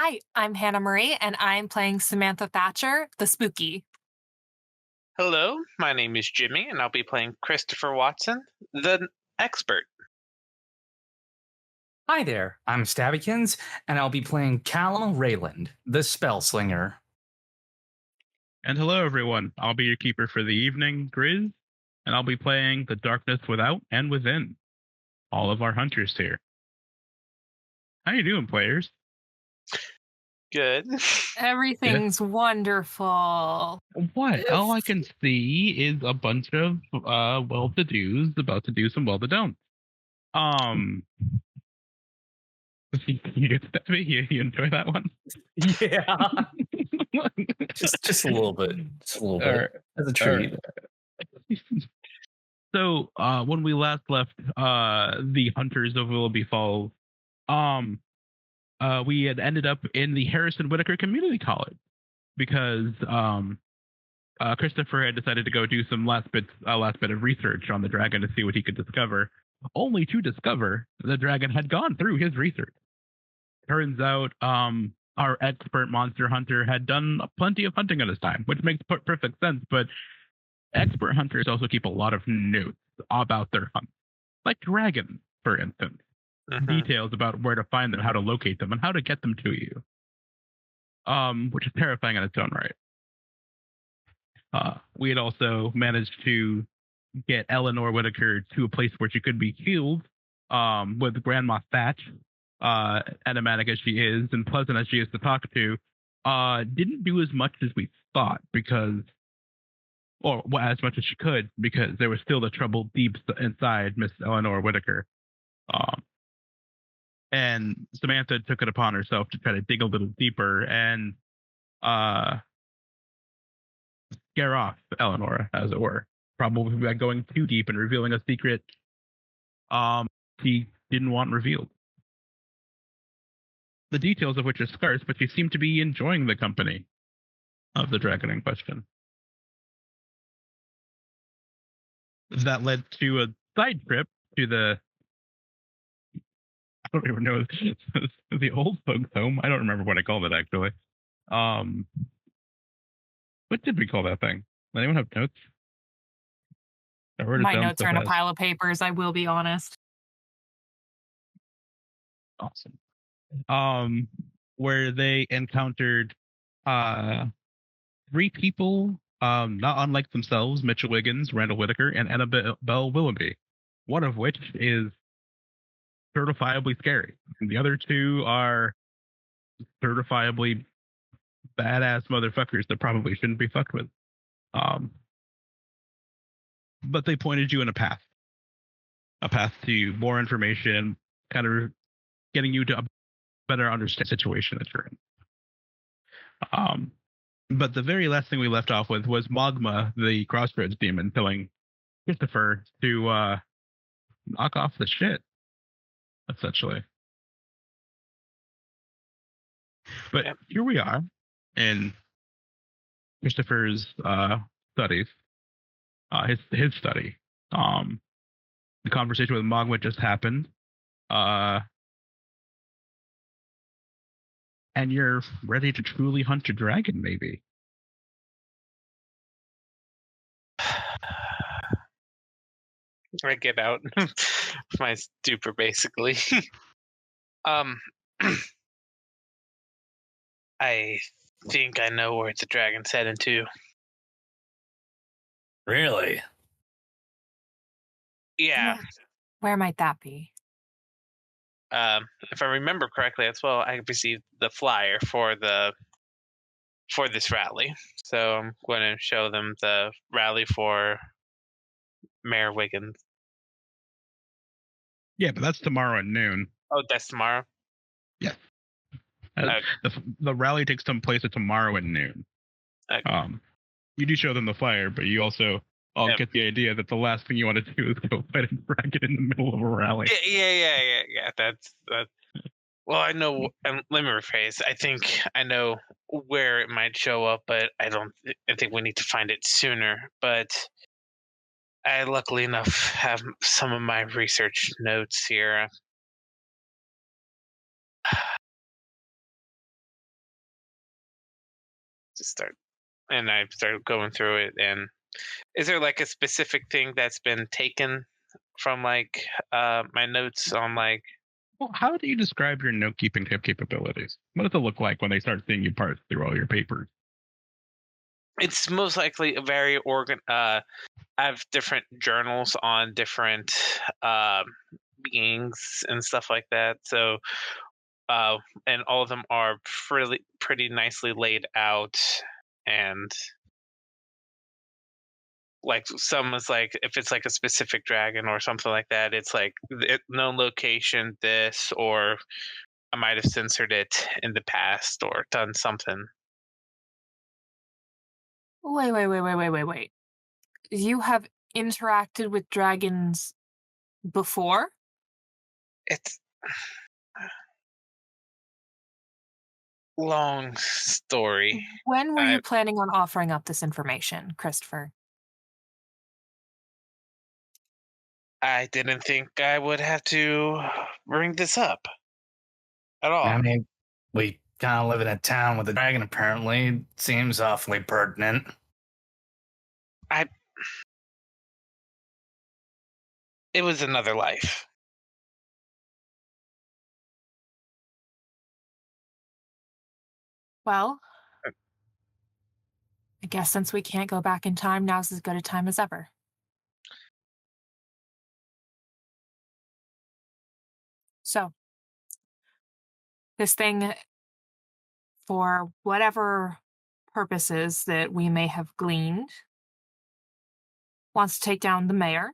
Hi, I'm Hannah Marie, and I'm playing Samantha Thatcher, the spooky. Hello, my name is Jimmy, and I'll be playing Christopher Watson, the expert. Hi there, I'm Stabbykinz, and I'll be playing Callum Reyland, the spell slinger. And hello, everyone. I'll be your keeper for the evening, Grizz, and I'll be playing the darkness without and within. All of our hunters here. How you doing, players? Good. Everything's wonderful. What? All I can see is a bunch of well-to-dos about to do some well-to-don'ts. You get that? You enjoy that one? Yeah. just a little bit. Just a little bit. As a treat. So, when we last left the hunters of Willoghby Falls, we had ended up in the Harrison Whitaker Community College because Christopher had decided to go do some last bit of research on the dragon to see what he could discover, only to discover the dragon had gone through his research. Turns out our expert monster hunter had done plenty of hunting at his time, which makes perfect sense, but expert hunters also keep a lot of notes about their hunts, like dragons, for instance. Details about where to find them, how to locate them, and how to get them to you, which is terrifying in its own right. We had also managed to get Eleanor Whitaker to a place where she could be healed with Grandma Thatch, enigmatic as she is and pleasant as she is to talk to. Didn't do as much as we thought as much as she could, because there was still the trouble deep inside Miss Eleanor Whitaker. And Samantha took it upon herself to try to dig a little deeper and scare off Eleanor, as it were. Probably by going too deep and revealing a secret he didn't want revealed. The details of which are scarce, but she seemed to be enjoying the company of the dragon in question. That led to a side trip to the... I don't even know, the old folks' home. I don't remember what I called it, actually. What did we call that thing? Does anyone have notes? My notes are in a pile of papers, I will be honest. Awesome. Where they encountered 3 people, not unlike themselves, Mitchell Wiggins, Randall Whitaker, and Annabelle Willoughby, one of which is certifiably scary. And the other 2 are certifiably badass motherfuckers that probably shouldn't be fucked with. But they pointed you in a path to more information, kind of getting you to better understand the situation that you're in. But the very last thing we left off with was Magma, the Crossroads demon, telling Christopher to knock off the shit, essentially. But here we are in Christopher's studies, his study. The conversation with Magma just happened. And you're ready to truly hunt your dragon, maybe. I get out my stupor, basically. I think I know where the dragon's heading to. Really? Yeah. Where might that be? If I remember correctly as well, I received the flyer for this rally. So I'm going to show them the rally for Mayor Wiggins. Yeah, but that's tomorrow at noon. Oh, that's tomorrow? Yeah. The rally takes some place at tomorrow at noon. Okay. You do show them the flyer, but you also get the idea that the last thing you want to do is go fight a dragon in the middle of a rally. Yeah. That's. Well, I know. Let me rephrase. I think I know where it might show up, but I think we need to find it sooner. But I, luckily enough, have some of my research notes here. I start going through it. And is there like a specific thing that's been taken from like my notes on like? Well, how do you describe your note-keeping capabilities? What does it look like when they start seeing you parse through all your papers? It's most likely a very I have different journals on different beings and stuff like that. So, and all of them are pretty nicely laid out, and like some is like if it's like a specific dragon or something like that, it's like known location, this, or I might have censored it in the past or done something. Wait. You have interacted with dragons before? It's long story. When were you planning on offering up this information, Christopher? I didn't think I would have to bring this up at all. I mean, we kind of live in a town with a dragon, apparently. Seems awfully pertinent. It was another life. Well, I guess since we can't go back in time, now's as good a time as ever. So, this thing, for whatever purposes that we may have gleaned, wants to take down the mayor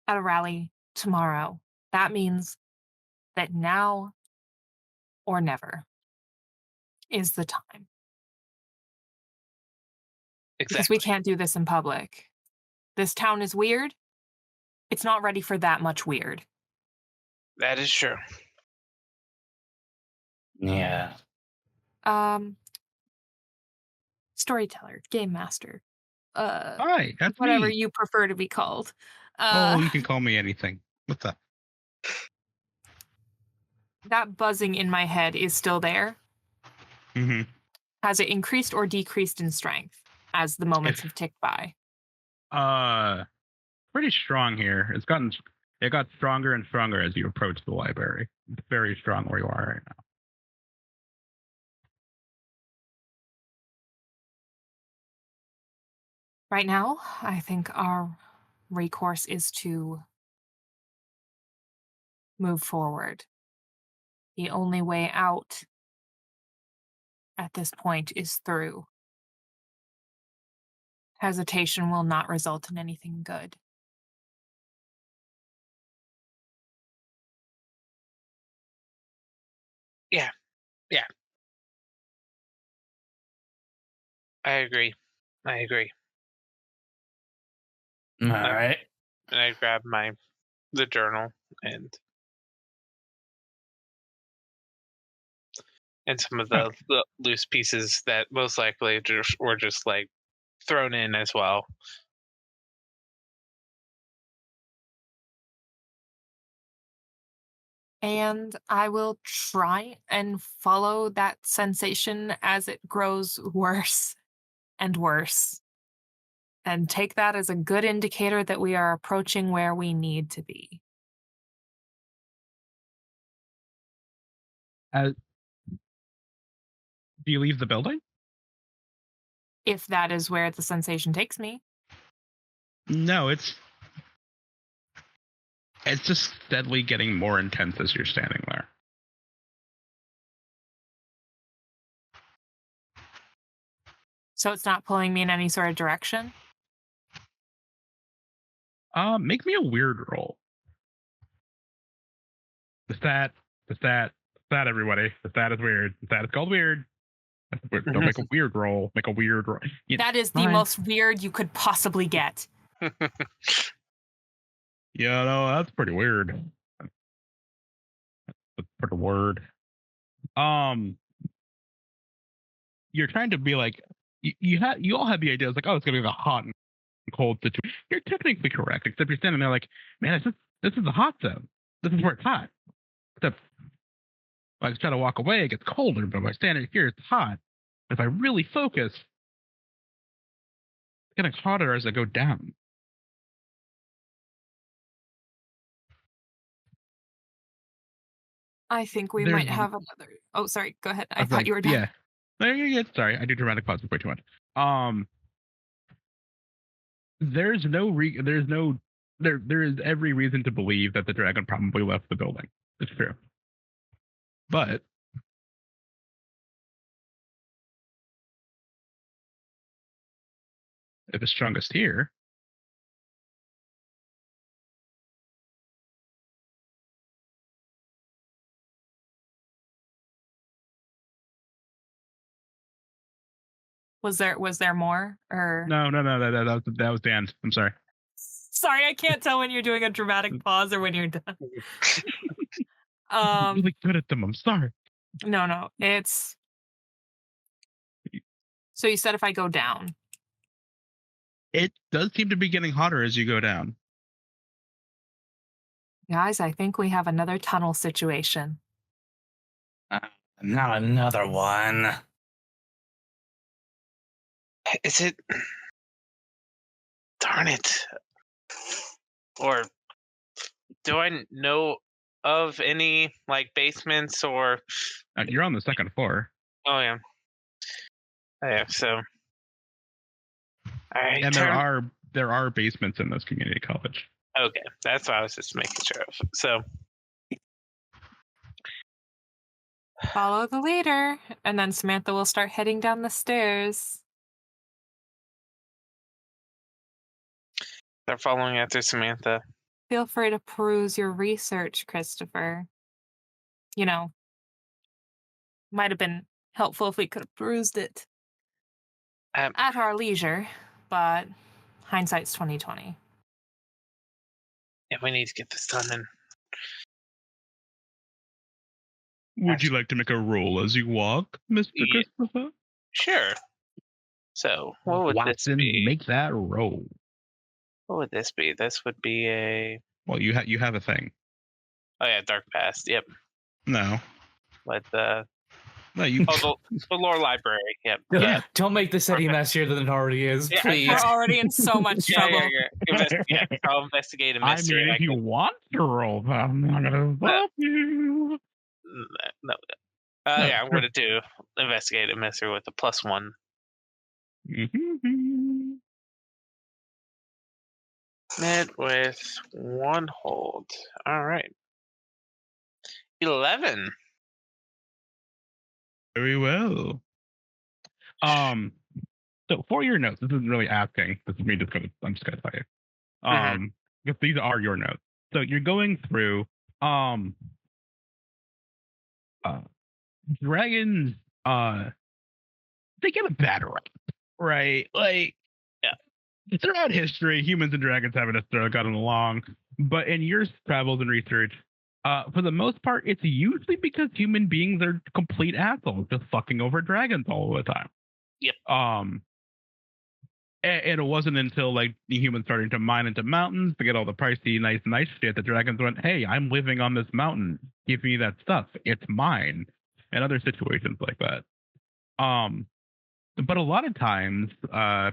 at a rally tomorrow. That means that now or never is the time. Exactly. Because we can't do this in public. This town is weird. It's not ready for that much weird. That is true. Yeah. Storyteller, game master. Hi, that's whatever me. you prefer to be called. You can call me anything. What's up? That buzzing in my head is still there. Mm-hmm. Has it increased or decreased in strength as the moments have ticked by? Pretty strong here. It got stronger and stronger as you approach the library. It's very strong where you are right now. Right now, I think our recourse is to move forward. The only way out at this point is through. Hesitation will not result in anything good. Yeah. I agree. All right. And I grab the journal and some of the loose pieces that most likely were just like thrown in as well. And I will try and follow that sensation as it grows worse and worse. And take that as a good indicator that we are approaching where we need to be. Do you leave the building? If that is where the sensation takes me. No, it's just steadily getting more intense as you're standing there. So it's not pulling me in any sort of direction? Make me a weird roll. The stat, everybody. The stat is weird. The stat is called weird. Don't make a weird roll. Make a weird roll. That is the most weird you could possibly get. Yeah, no, that's pretty weird. That's pretty weird. You're trying to be like, you all have the idea. It's like, oh, it's gonna be a hot and cold situation. You're technically correct, except you're standing there like, man, this is a hot zone. This is where it's hot. Except if I try to walk away, it gets colder. But if I stand here, it's hot. If I really focus, getting hotter as I go down. I think we might have another. Oh, sorry. Go ahead. I thought you were done. Yeah. Yeah, sorry, I do dramatic pauses way too much. There is every reason to believe that the dragon probably left the building. It's true. But if it's strongest here, Was there more or no, that was Dan. I'm sorry. Sorry, I can't tell when you're doing a dramatic pause or when you're done. I'm really good at them. I'm sorry. No, it's. So you said if I go down. It does seem to be getting hotter as you go down. Guys, I think we have another tunnel situation. Not another one. Is it? Darn it. Or do I know of any like basements or? You're on the second floor. Oh yeah. So. All right. And there are basements in this community college. Okay, that's what I was just making sure of. So. Follow the leader, and then Samantha will start heading down the stairs. They're following after Samantha. Feel free to peruse your research, Christopher. You know, might have been helpful if we could have perused it at our leisure, but hindsight's 20/20. Yeah, we need to get this done. And would you like to make a roll as you walk, Mr. Christopher? Sure. So, what would this be? Make that roll. What would this be? This would be a. Well, you have a thing. Oh yeah, Dark Past. Yep. No. But no, you. Oh, the lore library. Yep. Yeah. Don't make this any messier than it already is, please. We're already in so much trouble. I'll investigate a mystery. I mean, if you want to roll, I'm not gonna stop you. No. Yeah, I'm gonna do investigate a mystery with a +1. Mid with 1 hold. All right. 11. Very well. So for your notes, this isn't really asking. This is me I'm just gonna tell you. Because these are your notes. So you're going through dragons they get a bad rap, right? Like, yeah, throughout history, humans and dragons haven't necessarily gotten along. But in your travels and research, for the most part, it's usually because human beings are complete assholes, just fucking over dragons all the time. Yep. And it wasn't until like the humans started to mine into mountains to get all the pricey, nice shit, the dragons went, "Hey, I'm living on this mountain. Give me that stuff. It's mine." And other situations like that. But a lot of times,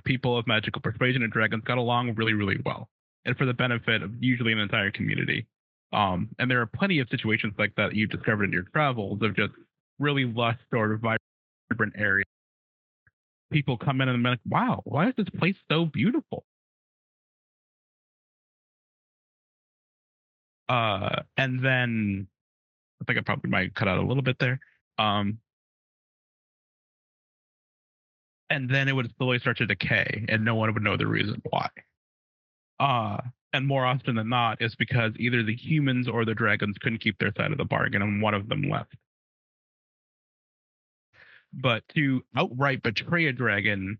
people of magical persuasion and dragons got along really, really well, and for the benefit of usually an entire community. And there are plenty of situations like that you've discovered in your travels of just really lush or vibrant areas. People come in and they're like, "Wow, why is this place so beautiful?" And then I think I probably might cut out a little bit there. And then it would slowly start to decay, and no one would know the reason why. And more often than not, it's because either the humans or the dragons couldn't keep their side of the bargain, and one of them left. But to outright betray a dragon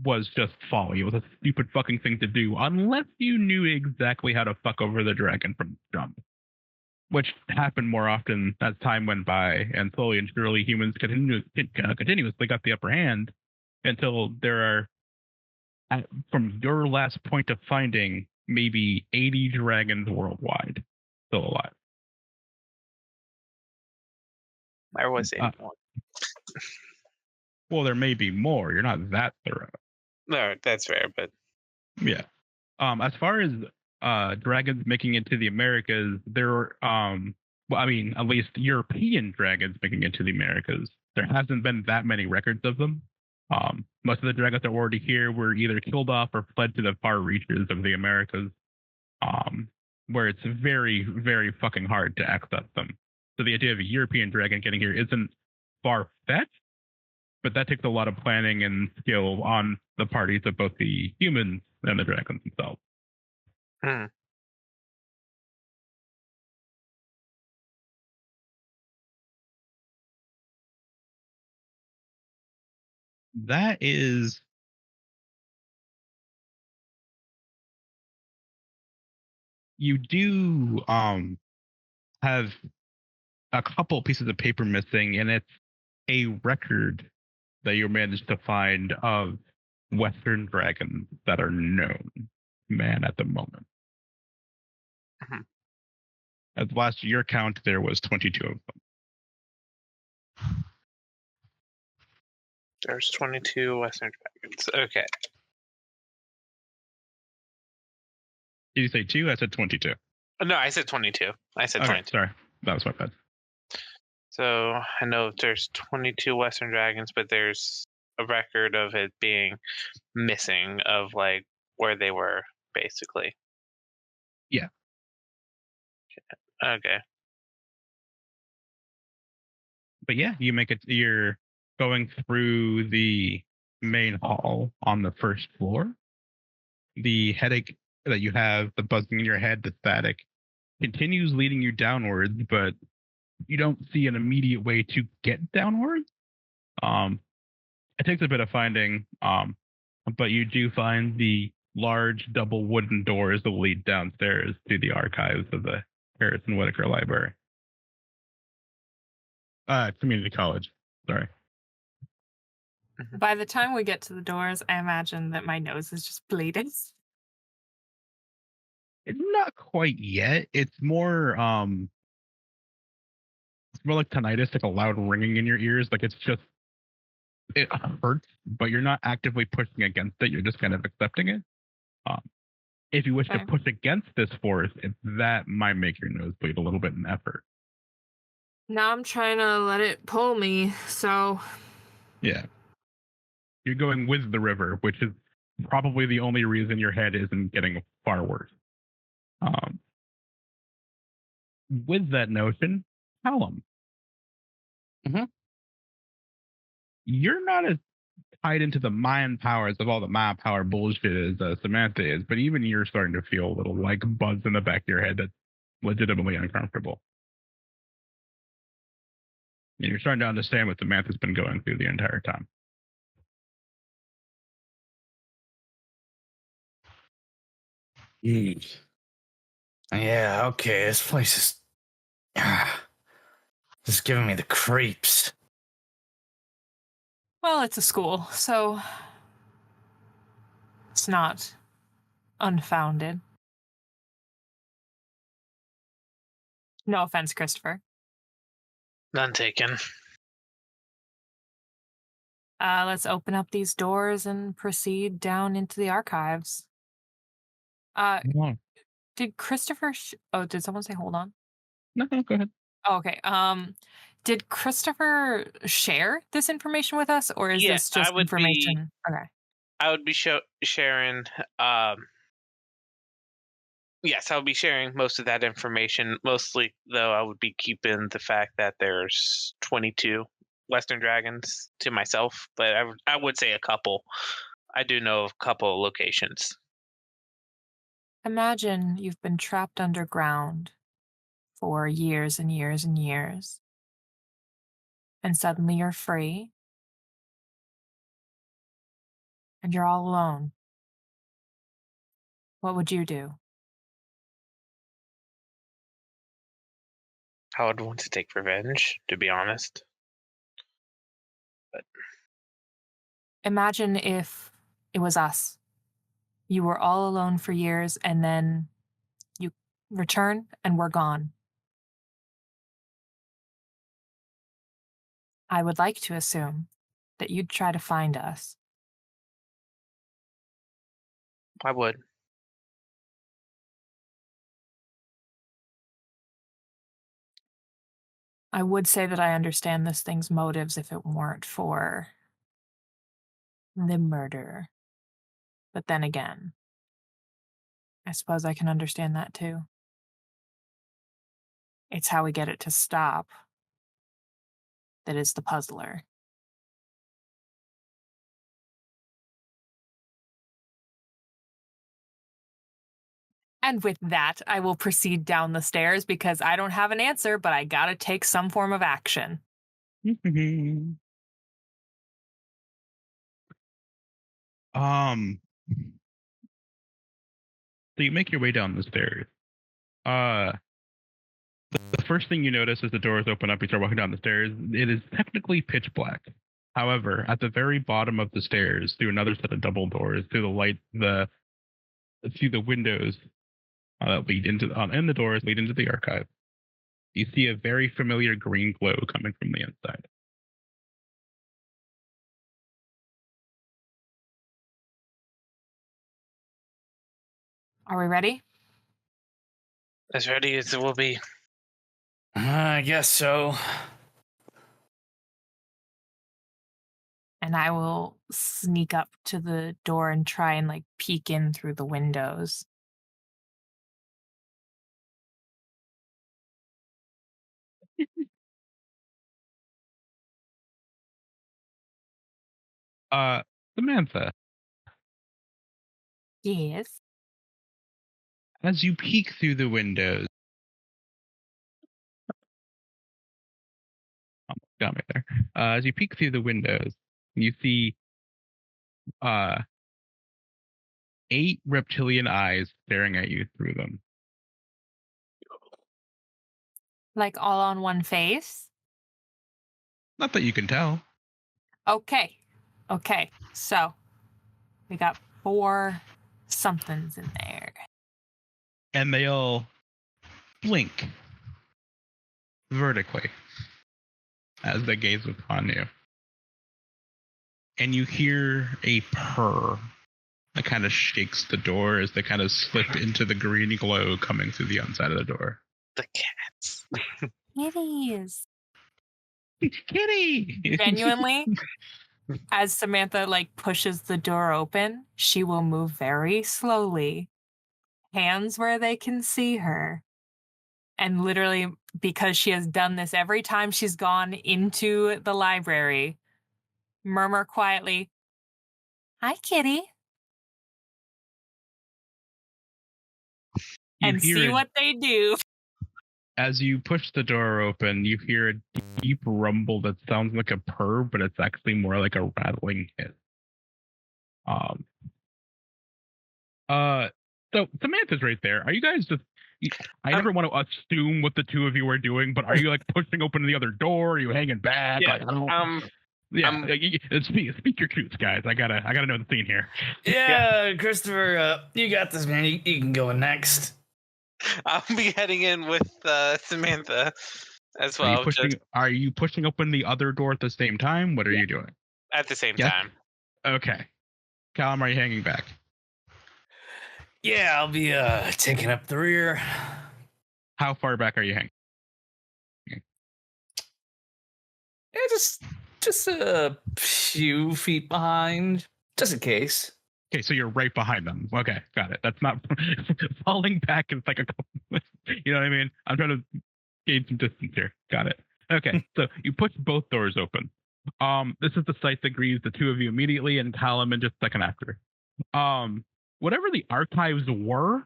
was just folly. It was a stupid fucking thing to do, unless you knew exactly how to fuck over the dragon from the jump. Which happened more often as time went by, and slowly and surely humans continuously got the upper hand until there are, from your last point of finding, maybe 80 dragons worldwide still alive. There was 81. Well, there may be more. You're not that thorough. No, that's fair, but Yeah. As far as dragons making it to the Americas, there well, I mean, at least European dragons making it to the Americas, there hasn't been that many records of them. Most of the dragons that were already here were either killed off or fled to the far reaches of the Americas, where it's very, very fucking hard to access them. So the idea of a European dragon getting here isn't far-fetched, but that takes a lot of planning and skill on the parties of both the humans and the dragons themselves. Hmm. That is you do have a couple pieces of paper missing, and it's a record that you managed to find of Western dragons that are known, man, at the moment. Mhm. At last year count, there was 22 of them. There's 22 Western dragons. Okay. Did you say 2? I said 22. No, I said 22. I said Okay, 22. sorry. That was my bad. So I know there's 22 Western dragons, but there's a record of it being missing of like where they were, basically. Yeah. Okay. But yeah, you make it. You're going through the main hall on the first floor. The headache that you have, the buzzing in your head, the static, continues leading you downwards, but you don't see an immediate way to get downwards. It takes a bit of finding, but you do find the large double wooden doors that lead downstairs to the archives of the Harrison Whitaker Library. Community college. Sorry. By the time we get to the doors, I imagine that my nose is just bleeding. It's not quite yet. It's more like tinnitus, like a loud ringing in your ears. Like it hurts, but you're not actively pushing against it. You're just kind of accepting it. If you wish to push against this force, that might make your nose bleed a little bit in effort. Now I'm trying to let it pull me, so... Yeah. You're going with the river, which is probably the only reason your head isn't getting far worse. With that notion, Callum. Mm-hmm. You're not as tied into the mind powers of all the mind power bullshit as Samantha is, but even you're starting to feel a little like buzz in the back of your head that's legitimately uncomfortable. And you're starting to understand what Samantha's been going through the entire time. Jeez. Yeah, okay, this place is just giving me the creeps. Well, it's a school, so it's not unfounded. No offense, Christopher. None taken. Let's open up these doors and proceed down into the archives. Did Christopher... did someone say hold on? No, go ahead. Oh, okay. Did Christopher share this information with us, or is this just information? Okay. I would be sharing. Yes, I would be sharing most of that information. Mostly, though, I would be keeping the fact that there's 22 Western dragons to myself, but I would say a couple. I do know of a couple locations. Imagine you've been trapped underground for years and years and years, and suddenly you're free, and you're all alone. What would you do? I would want to take revenge, to be honest. But imagine if it was us. You were all alone for years, and then you return, and we're gone. I would like to assume that you'd try to find us. I would. I would say that I understand this thing's motives if it weren't for the murder. But then again, I suppose I can understand that too. It's how we get it to stop that is the puzzler. And with that, I will proceed down the stairs because I don't have an answer, but I gotta take some form of action. So you make your way down the stairs. The first thing you notice as the doors open up, you start walking down the stairs. It is technically pitch black. However, at the very bottom of the stairs, through another set of double doors, through the windows that lead into and the doors lead into the archive, you see a very familiar green glow coming from the inside. Are we ready? As ready as it will be. I guess so. And I will sneak up to the door and try and like peek in through the windows. Samantha, Yes. as you peek through the windows, got me there. As you peek through the windows, you see 8 reptilian eyes staring at you through them. Like all on one face? Not that you can tell. Okay. So we got 4 somethings in there. And they all blink vertically as they gaze upon you. And you hear a purr that kind of shakes the door as they kind of slip into the green glow coming through the inside of the door. The cats. Kitties. Kitty! Genuinely, as Samantha like pushes the door open, she will move very slowly, hands where they can see her. And literally, because she has done this every time she's gone into the library, murmur quietly, "Hi, kitty." And see what they do. As you push the door open, you hear a deep rumble that sounds like a purr, but it's actually more like a rattling hiss. So Samantha's right there. Are you guys just? I never want to assume what the two of you are doing, but are you like pushing open the other door? Are you hanging back? Yeah. Speak your truths, guys. I gotta know the scene here. Yeah. Christopher, you got this, man. You can go next. I'll be heading in with Samantha as well. Are you pushing open the other door at the same time? What are you doing? At the same time. Okay. Callum, are you hanging back? Yeah, I'll be taking up the rear. How far back are you hanging? Yeah, just a few feet behind, just in case. Okay, so you're right behind them. Okay, got it. That's not falling back. It's like you know what I mean? I'm trying to gain some distance here. Got it. Okay, so you push both doors open. This is the sight that grieves the two of you immediately, and Callum in just a second after. Whatever the archives were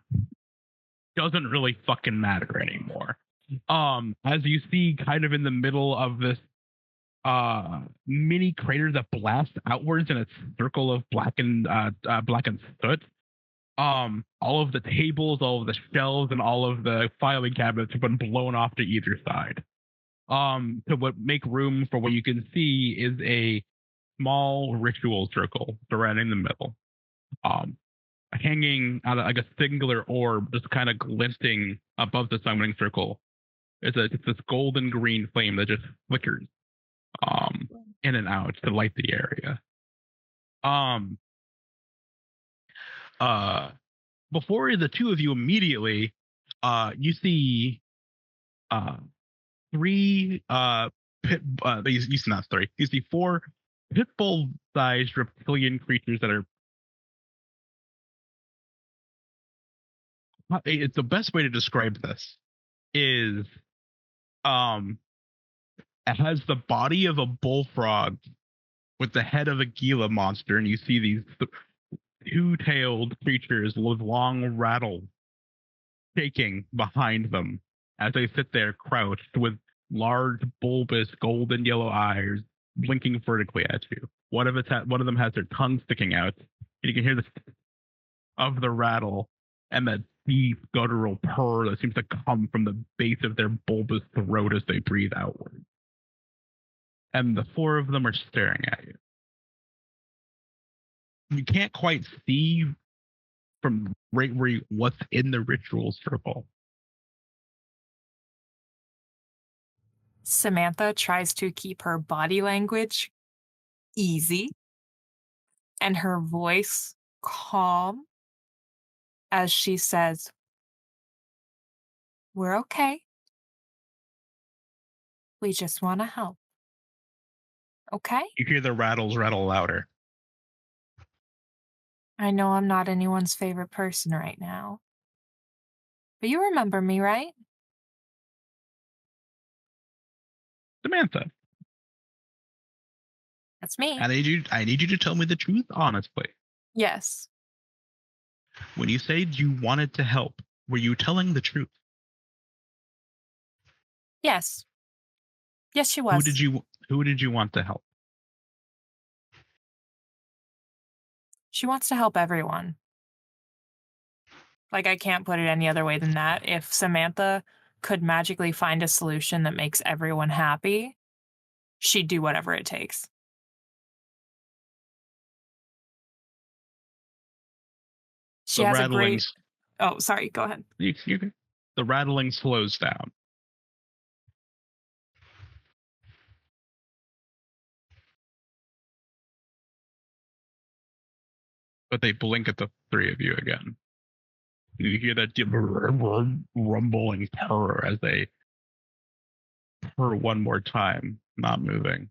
doesn't really fucking matter anymore. As you see, kind of in the middle of this mini crater that blasts outwards in a circle of blackened soot. All of the tables, all of the shelves, and all of the filing cabinets have been blown off to either side. To make room for what you can see is a small ritual circle surrounding the middle. Hanging out of like a singular orb, just kind of glinting above the summoning circle. It's this golden green flame that just flickers in and out to light the area. before the two of you immediately, you see three you see not three. You see four pit bull-sized reptilian creatures that are. It's the best way to describe this is, it has the body of a bullfrog with the head of a Gila monster, and you see these two-tailed creatures with long rattles shaking behind them as they sit there crouched with large, bulbous, golden yellow eyes blinking vertically at you. One of them has their tongue sticking out, and you can hear the of the rattle and that deep guttural purr that seems to come from the base of their bulbous throat as they breathe outward. And the four of them are staring at you. You can't quite see from right where what's in the ritual circle. Samantha tries to keep her body language easy and her voice calm as she says, "We're okay. We just want to help. Okay? You hear the rattles rattle louder. I know I'm not anyone's favorite person right now. But you remember me, right? Samantha, That's me. I need you to tell me the truth honestly. Yes. When you said you wanted to help, were you telling the truth? Yes. Yes, she was. Who did you want to help? She wants to help everyone. Like, I can't put it any other way than that. If Samantha could magically find a solution that makes everyone happy, she'd do whatever it takes. She has a great... Oh, sorry. Go ahead. The rattling slows down. But they blink at the three of you again. You hear that rumbling terror as they purr one more time, not moving.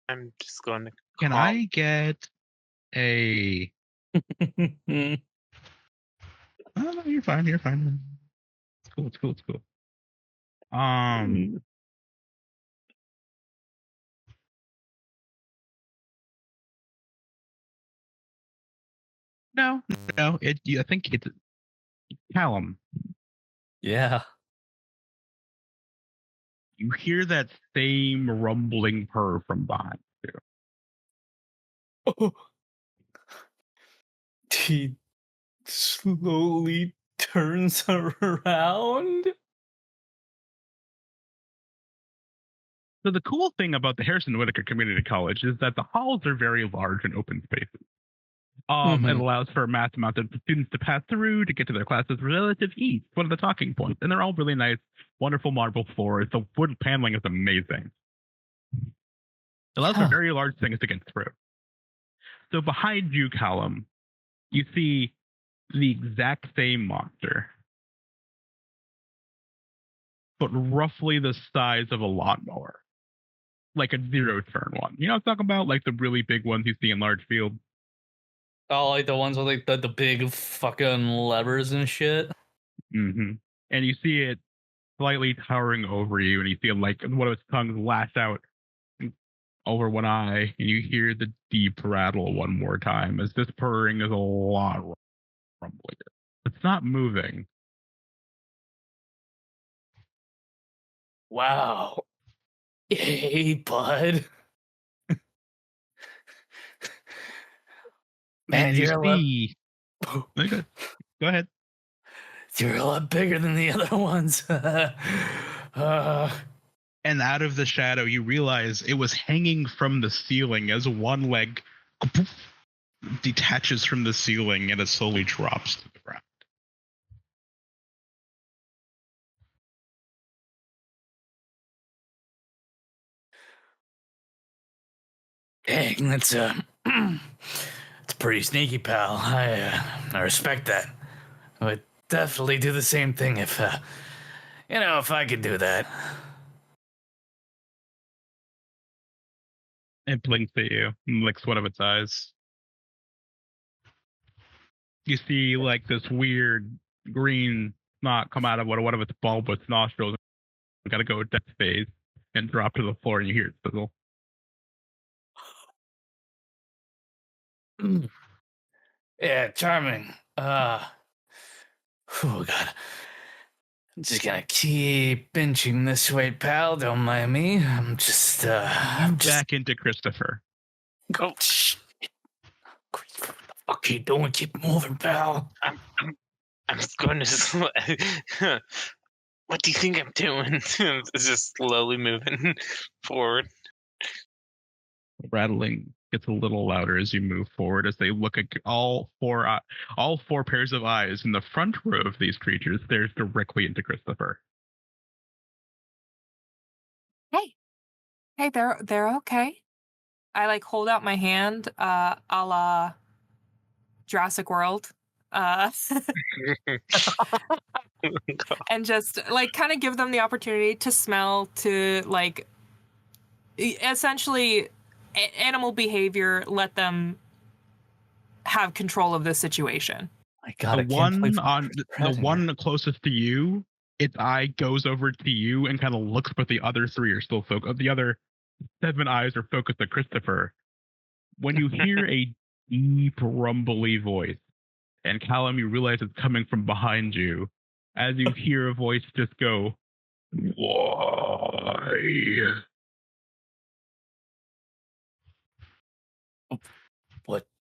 I'm just going to. Can I get a? Oh, no, you're fine. You're fine. It's cool. It's cool. It's cool. No. I think it's Callum. Yeah. You hear that same rumbling purr from behind you. Oh. He slowly turns around. So the cool thing about the Harrison Whitaker Community College is that the halls are very large and open spaces. It allows for a mass amount of students to pass through to get to their classes with relative ease. One of the talking points, and they're all really nice, wonderful marble floors. The wood paneling is amazing. It allows for very large things to get through. So behind you, Callum, you see the exact same monster, but roughly the size of a lawnmower, like a zero-turn one. You know what I'm talking about? Like the really big ones you see in large fields. Oh, like the ones with like the big fucking levers and shit. Mm-hmm. And you see it slightly towering over you, and you see like one of its tongues lash out over one eye, and you hear the deep rattle one more time as this purring is a lot rumbling. It's not moving. Wow. Hey, bud. Man, Go ahead. You're a lot bigger than the other ones. And out of the shadow, you realize it was hanging from the ceiling as one leg detaches from the ceiling and it slowly drops to the ground. Dang, that's it's pretty sneaky, pal. I respect that. I would definitely do the same thing if if I could do that. It blinks at you and licks one of its eyes. You see like this weird green snot come out of one of its bulbous nostrils. You gotta go death phase and drop to the floor, and you hear it sizzle. Yeah, charming. Oh god. I'm just gonna keep inching this way, pal. Don't mind me. I'm just Back into Christopher. Oh shit. What the fuck are you doing? Keep moving, pal. I'm going to. What do you think I'm doing? It's just slowly moving forward. Rattling gets a little louder as you move forward, as they look at all four pairs of eyes in the front row of these creatures stares directly into Christopher. Hey, they're okay. I like hold out my hand, a la Jurassic World, and just like kind of give them the opportunity to smell, to like essentially animal behavior. Let them have control of the situation. My God, The one closest to you, its eye goes over to you and kind of looks, but the other three are still focused. The other 7 eyes are focused at Christopher. When you hear a deep, rumbly voice, and Callum, you realize it's coming from behind you, as you hear a voice just go, "Why?"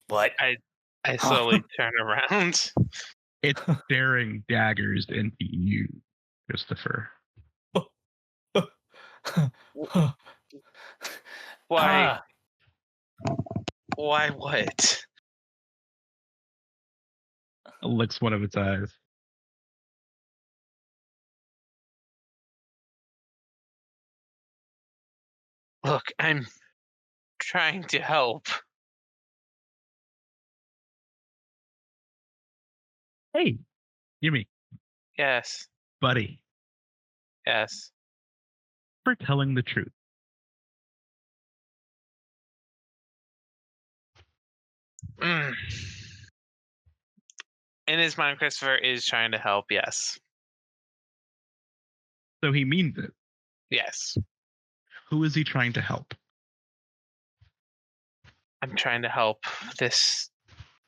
What? I slowly turn around. It's staring daggers into you, Christopher. Why? Why what? It licks one of its eyes. Look, I'm trying to help. Hey, Yumi. Yes. Buddy. Yes. For telling the truth. In his mind, Christopher is trying to help, yes. So he means it. Yes. Who is he trying to help? I'm trying to help this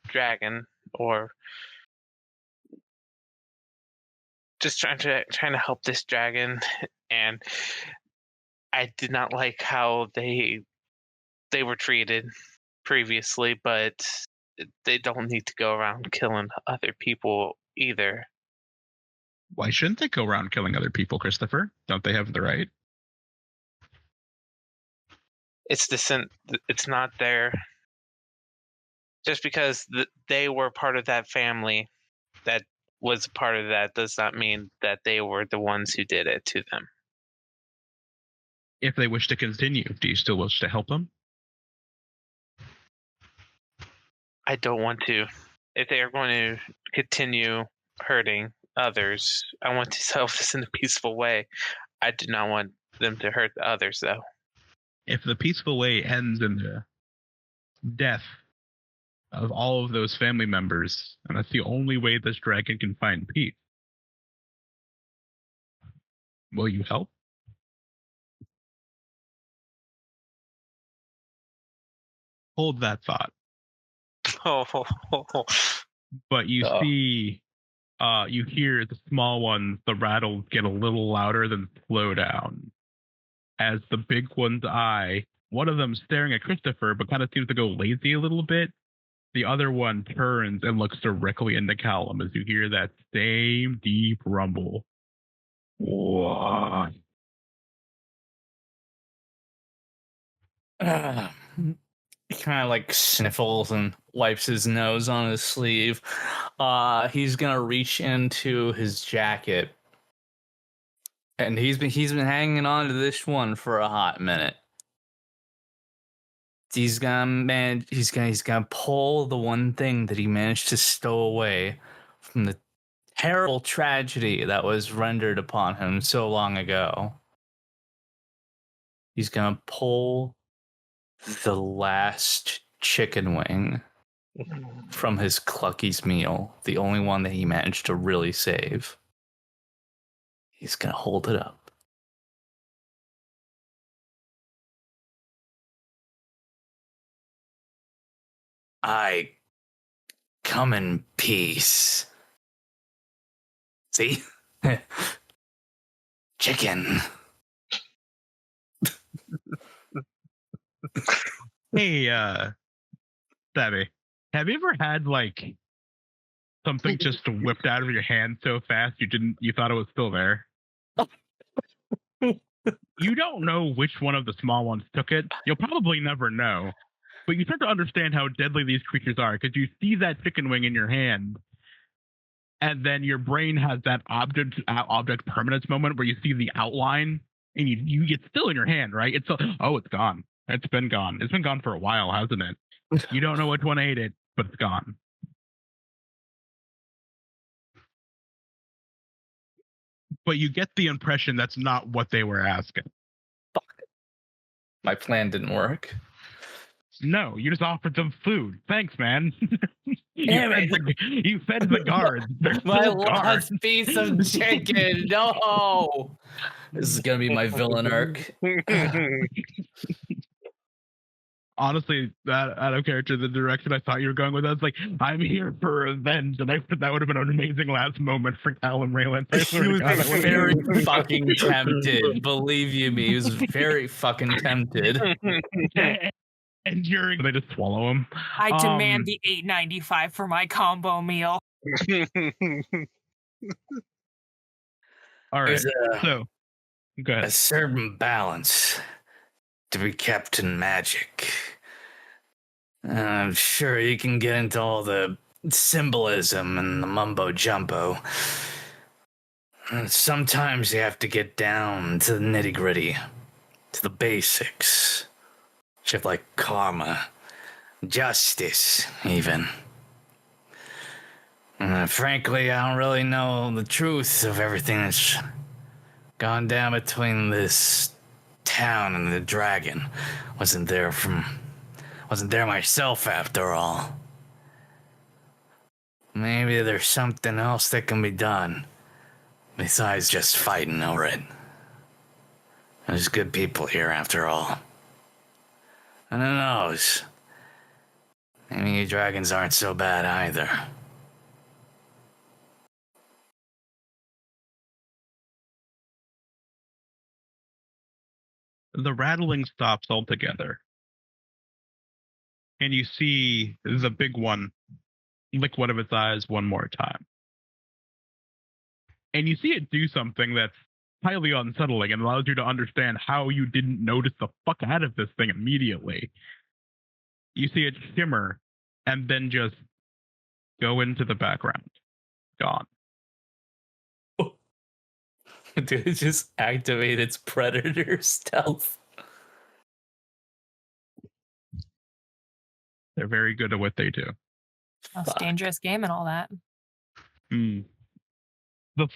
dragon, or just trying to help this dragon, and I did not like how they were treated previously, but they don't need to go around killing other people either. Why shouldn't they go around killing other people, Christopher? Don't they have the right? It's not their. Just because they were part of that family that was part of that does not mean that they were the ones who did it to them. If they wish to continue, do you still wish to help them? I don't want to. If they are going to continue hurting others, I want to solve this in a peaceful way. I do not want them to hurt the others, though. If the peaceful way ends in the death of all of those family members, and that's the only way this dragon can find peace, will you help? Hold that thought. But you see, you hear the small ones, the rattles get a little louder, then slow down. As the big one's eye, one of them staring at Christopher, but kind of seems to go lazy a little bit. The other one turns and looks directly into Callum as you hear that same deep rumble. What? He kind of like sniffles and wipes his nose on his sleeve. He's gonna reach into his jacket, and he's been hanging on to this one for a hot minute. He's gonna pull the one thing that he managed to stow away from the terrible tragedy that was rendered upon him so long ago. He's gonna pull the last chicken wing from his Clucky's meal, the only one that he managed to really save. He's gonna hold it up. I come in peace. See? Chicken. Hey, Stabby, have you ever had like something just whipped out of your hand so fast you thought it was still there? You don't know which one of the small ones took it. You'll probably never know. But you start to understand how deadly these creatures are because you see that chicken wing in your hand, and then your brain has that object permanence moment where you see the outline, and you get still in your hand, right? It's gone. It's been gone. It's been gone for a while, hasn't it? You don't know which one ate it, but it's gone. But you get the impression that's not what they were asking. Fuck. My plan didn't work. No, you just offered them food. Thanks, man. Damn you fed the guards. My last piece of chicken. No. This is gonna be my villain arc. Honestly, that out of character, the direction I thought you were going with, I was like, I'm here for revenge, and I thought that would have been an amazing last moment for Callum Reyland. He was very fucking tempted. Believe you me, he was very fucking tempted. And they just swallow him. I demand the $8.95 for my combo meal. All right, so go ahead. A certain balance to be kept in magic. I'm sure you can get into all the symbolism and the mumbo jumbo. Sometimes you have to get down to the nitty gritty, to the basics. Shit like karma, justice, even. Frankly, I don't really know the truth of everything that's gone down between this town and the dragon. Wasn't there myself after all. Maybe there's something else that can be done besides just fighting over it. There's good people here after all. And who knows? Maybe you dragons aren't so bad either. The rattling stops altogether. And you see the big one lick one of its eyes one more time. And you see it do something that's highly unsettling and allows you to understand how you didn't notice the fuck out of this thing immediately. You see it shimmer and then just go into the background. Gone. Did it just activate its predator stealth? They're very good at what they do. That's a dangerous game and all that. The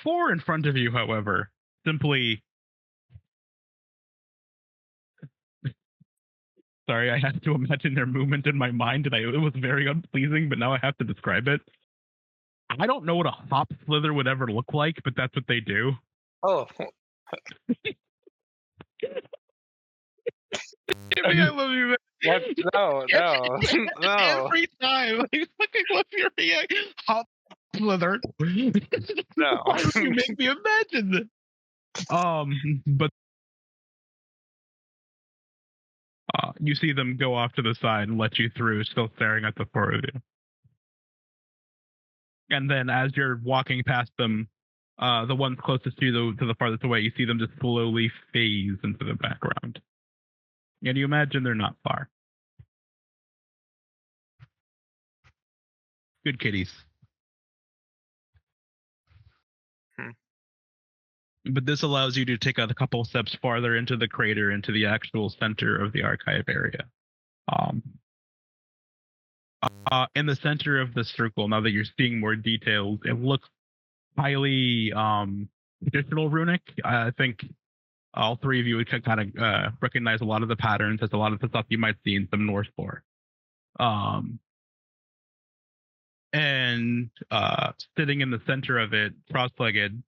four in front of you, however, simply... Sorry, I had to imagine their movement in my mind, and it was very unpleasing, but now I have to describe it. I don't know what a hop slither would ever look like, but that's what they do. Oh. Jimmy, I love you, man. What? No. Every time. I fucking love your hop slither. No. Why would you make me imagine that? But you see them go off to the side and let you through, still staring at the four of you. And then as you're walking past them, the ones closest to you, to the farthest away, you see them just slowly phase into the background. And you imagine they're not far. Good kitties. But this allows you to take a couple steps farther into the crater, into the actual center of the archive area. In the center of the circle, now that you're seeing more details, it looks highly traditional runic. I think all three of you would kind of recognize a lot of the patterns as a lot of the stuff you might see in some Norse lore. And sitting in the center of it, cross-legged,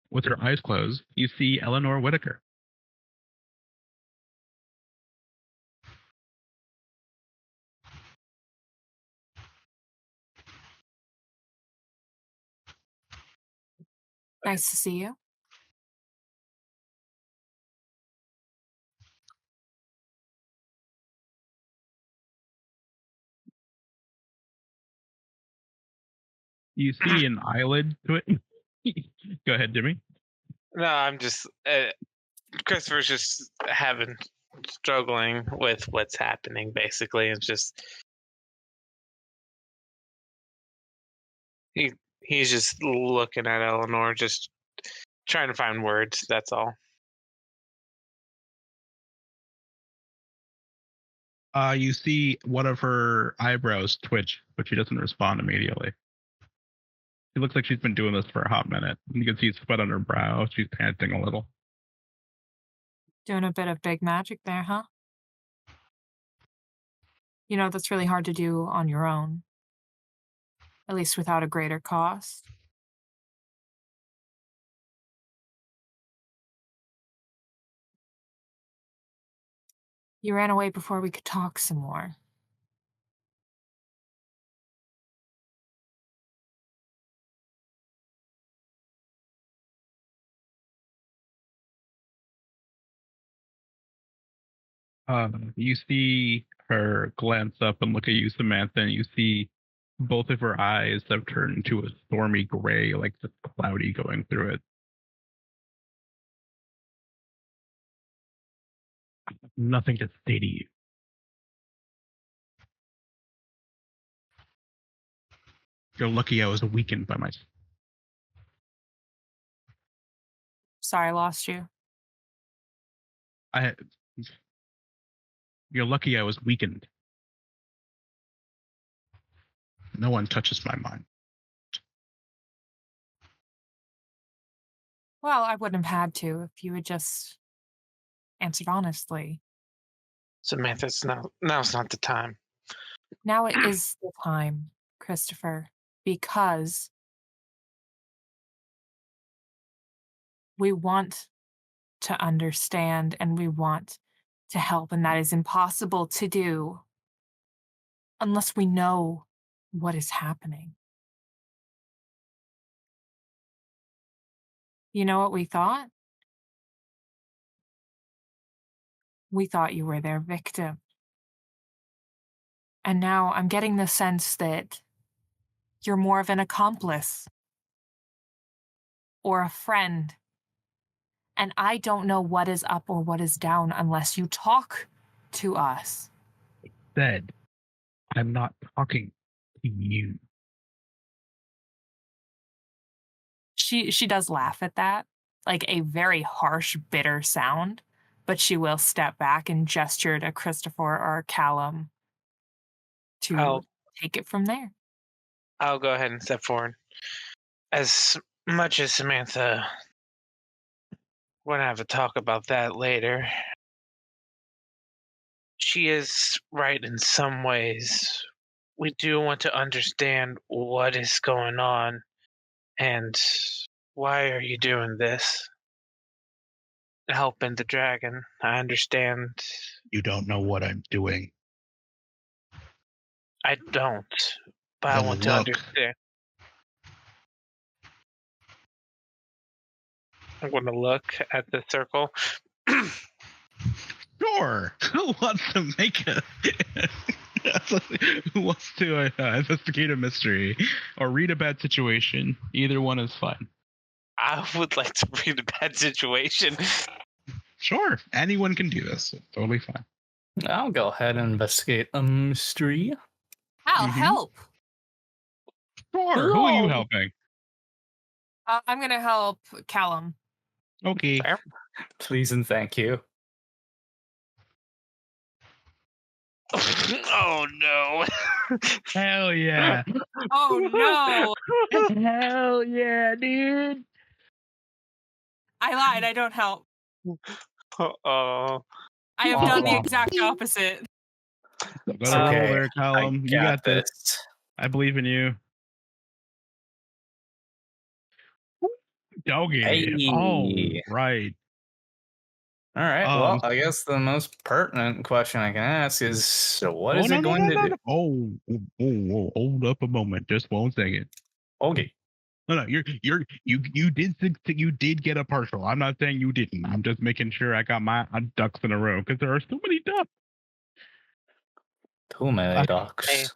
with her eyes closed, you see Eleanor Whitaker. Nice to see you. You see an eyelid to it. Go ahead, Jimmy. No, I'm just Christopher's just struggling with what's happening. Basically, it's just he's just looking at Eleanor, just trying to find words. That's all. You see one of her eyebrows twitch, but she doesn't respond immediately. It looks like she's been doing this for a hot minute. You can see sweat on her brow. She's panting a little. Doing a bit of big magic there, huh? You know, that's really hard to do on your own. At least without a greater cost. You ran away before we could talk some more. You see her glance up and look at you, Samantha, and you see both of her eyes have turned into a stormy gray, like just cloudy going through it. Nothing to say to you. You're lucky I was weakened by my... Sorry, I lost you. You're lucky I was weakened. No one touches my mind. Well, I wouldn't have had to if you had just answered honestly. Samantha, now's not the time. Now it is the time, Christopher, because we want to understand and we want to help, and that is impossible to do unless we know what is happening. You know what we thought? We thought you were their victim. And now I'm getting the sense that you're more of an accomplice or a friend. And I don't know what is up or what is down unless you talk to us. Said, I'm not talking to you. She does laugh at that, like a very harsh, bitter sound, but she will step back and gesture to Christopher or Callum to take it from there. I'll go ahead and step forward. As much as Samantha, we're gonna have a talk about that later. She is right in some ways. We do want to understand what is going on and why are you doing this? Helping the dragon. I understand. You don't know what I'm doing. I don't, but I want to understand. I'm going to look at the circle. Sure. Who wants to make a... Who wants to investigate a mystery or read a bad situation? Either one is fine. I would like to read a bad situation. Sure. Anyone can do this. It's totally fine. I'll go ahead and investigate a mystery. I'll help. Sure. Hello. Who are you helping? I'm going to help Callum. Okay. Please and thank you. Oh no! Hell yeah! Oh no! Hell yeah, dude! I lied. I don't help. Oh, I have done the exact opposite. Go to roll there, Callum. You got this. I believe in you. Doggy. Hey. All right. All right. Well, I guess the most pertinent question I can ask is, so what is it going to do? Oh, hold up a moment, just 1 second. Okay. No, you did get a partial. I'm not saying you didn't. I'm just making sure I got my ducks in a row because there are so many ducks. Too many ducks.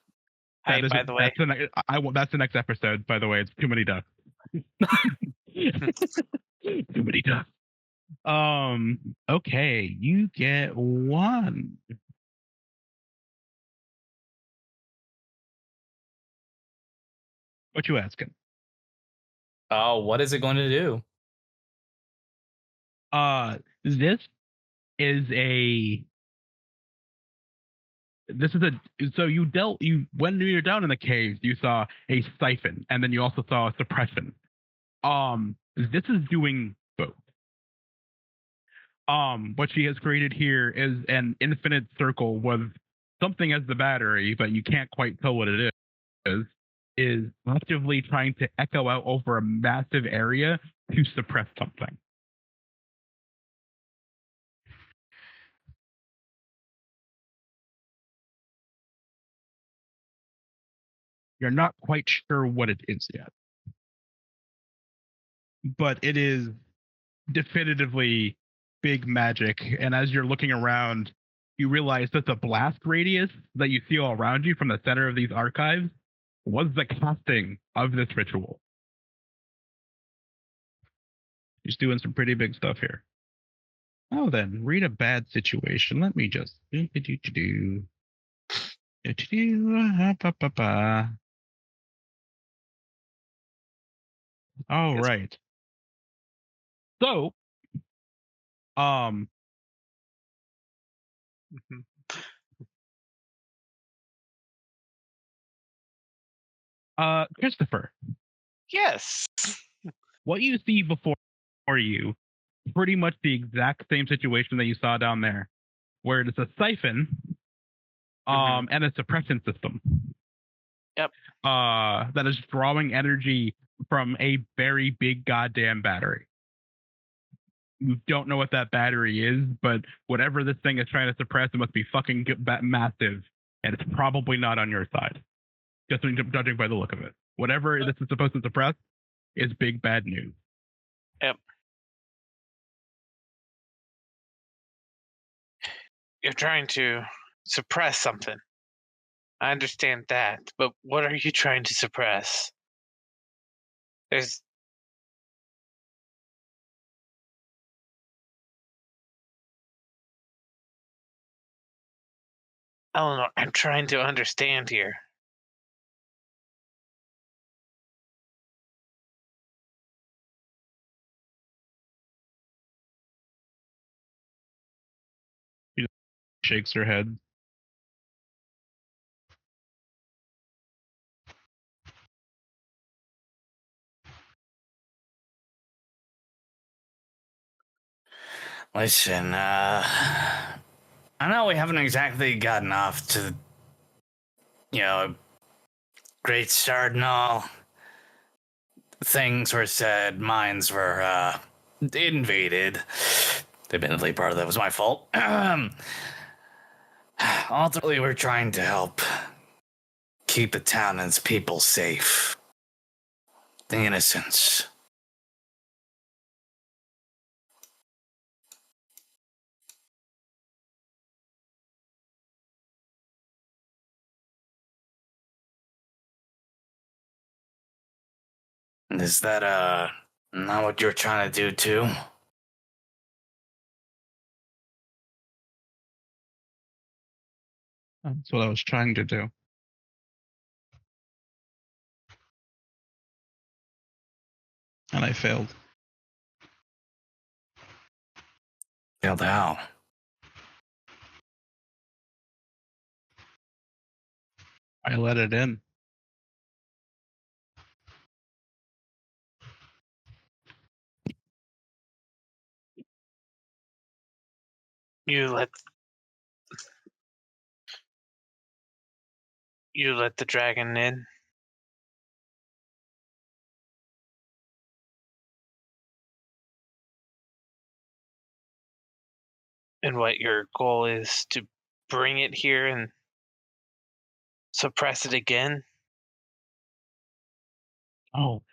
Hey, by the way, that's the next episode. By the way, it's too many ducks. Too many ducks. Okay, you get 1. What you asking? What is it going to do? This is a so when you're down in the caves, you saw a siphon, and then you also saw a suppression. This is doing both. What she has created here is an infinite circle with something as the battery, but you can't quite tell what it is actively trying to echo out over a massive area to suppress something. You're not quite sure what it is yet, but it is definitively big magic. And as you're looking around, you realize that the blast radius that you see all around you from the center of these archives was the casting of this ritual. He's doing some pretty big stuff here. Oh, then read a bad situation. Let me just All right. So, Christopher. Yes. What you see before you, pretty much the exact same situation that you saw down there, where it's a siphon, and a suppression system. Yep. That is drawing energy from a very big goddamn battery. You don't know what that battery is, but whatever this thing is trying to suppress, it must be fucking massive, and it's probably not on your side. Just judging by the look of it. Whatever this is supposed to suppress is big bad news. Yep. You're trying to suppress something. I understand that, but what are you trying to suppress? I don't know. I'm trying to understand here. She shakes her head. Listen, I know we haven't exactly gotten off to, a great start and all. Things were said, mines were, invaded. Admittedly, part of that was my fault. Ultimately, we're trying to help keep the town and its people safe. The innocents. Is that, not what you're trying to do, too? That's what I was trying to do. And I failed. Failed how? I let it in. You let the dragon in? And what your goal is to bring it here and suppress it again? Oh.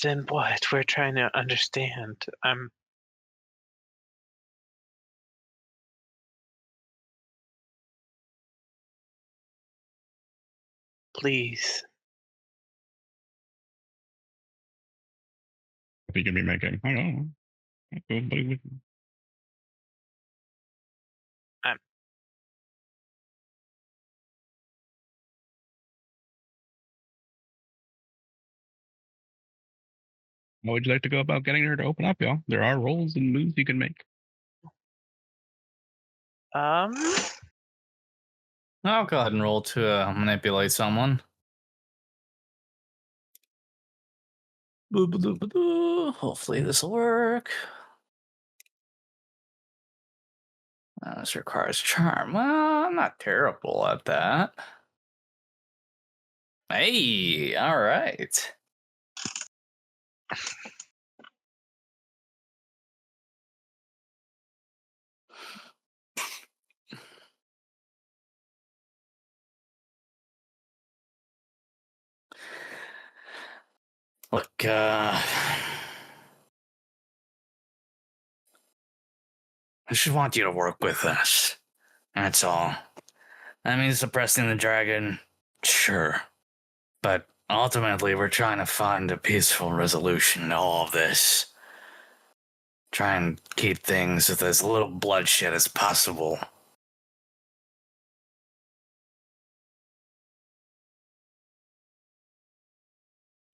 Then what? We're trying to understand. Please. What are you going to be making? I don't know. How would you like to go about getting her to open up, y'all? There are rolls and moves you can make. I'll go ahead and roll to manipulate someone. Hopefully this will work. This requires charm. Well, I'm not terrible at that. Hey, all right. Look, I just want you to work with us. That's all. I mean, suppressing the dragon, sure. But ultimately, we're trying to find a peaceful resolution to all of this. Try and keep things with as little bloodshed as possible.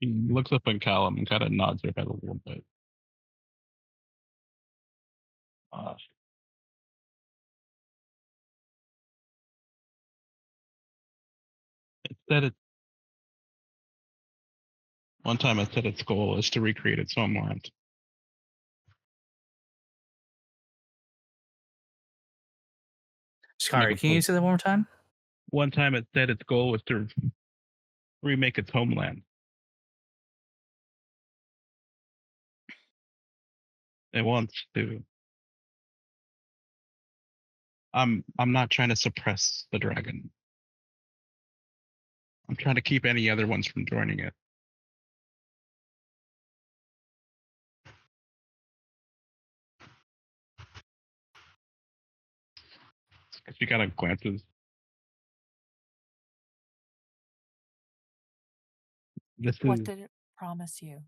He looks up at Callum and kind of nods her head a little bit. One time it said its goal is to recreate its homeland. Sorry, can you say that one more time? One time it said its goal was to remake its homeland. It wants to. I'm not trying to suppress the dragon. I'm trying to keep any other ones from joining it. She kind of glances. What did it promise you?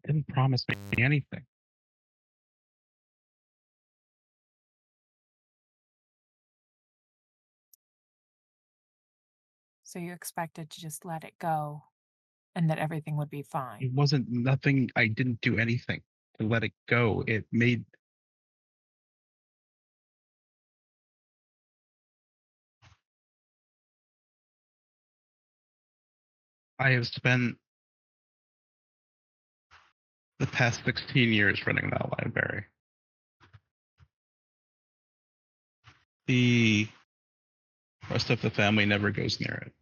It didn't promise me anything. So you expected to just let it go and that everything would be fine. It wasn't nothing. I didn't do anything to let it go. It made. I have spent the past 16 years running that library. The rest of the family never goes near it.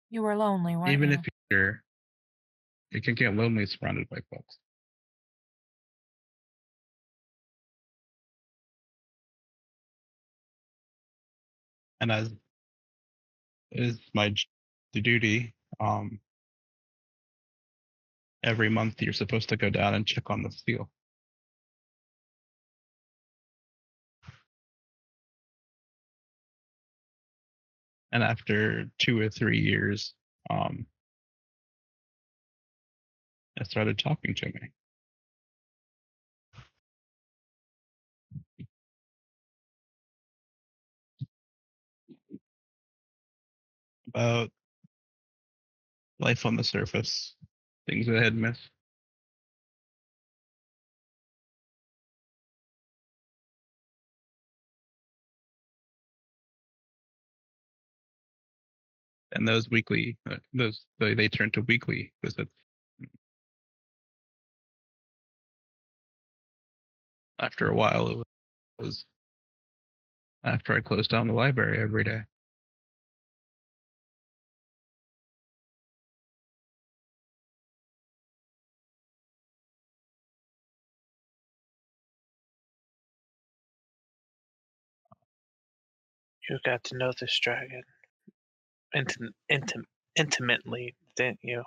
You were lonely, weren't Even you? if you're, it can get lonely surrounded by folks. And as is my duty, every month you're supposed to go down and check on the seal. And after 2 or 3 years, it started talking to me. About life on the surface, things I had missed. And those weekly, they turn to weekly visits. After a while, it was after I closed down the library every day. You got to know this dragon intimately, didn't you?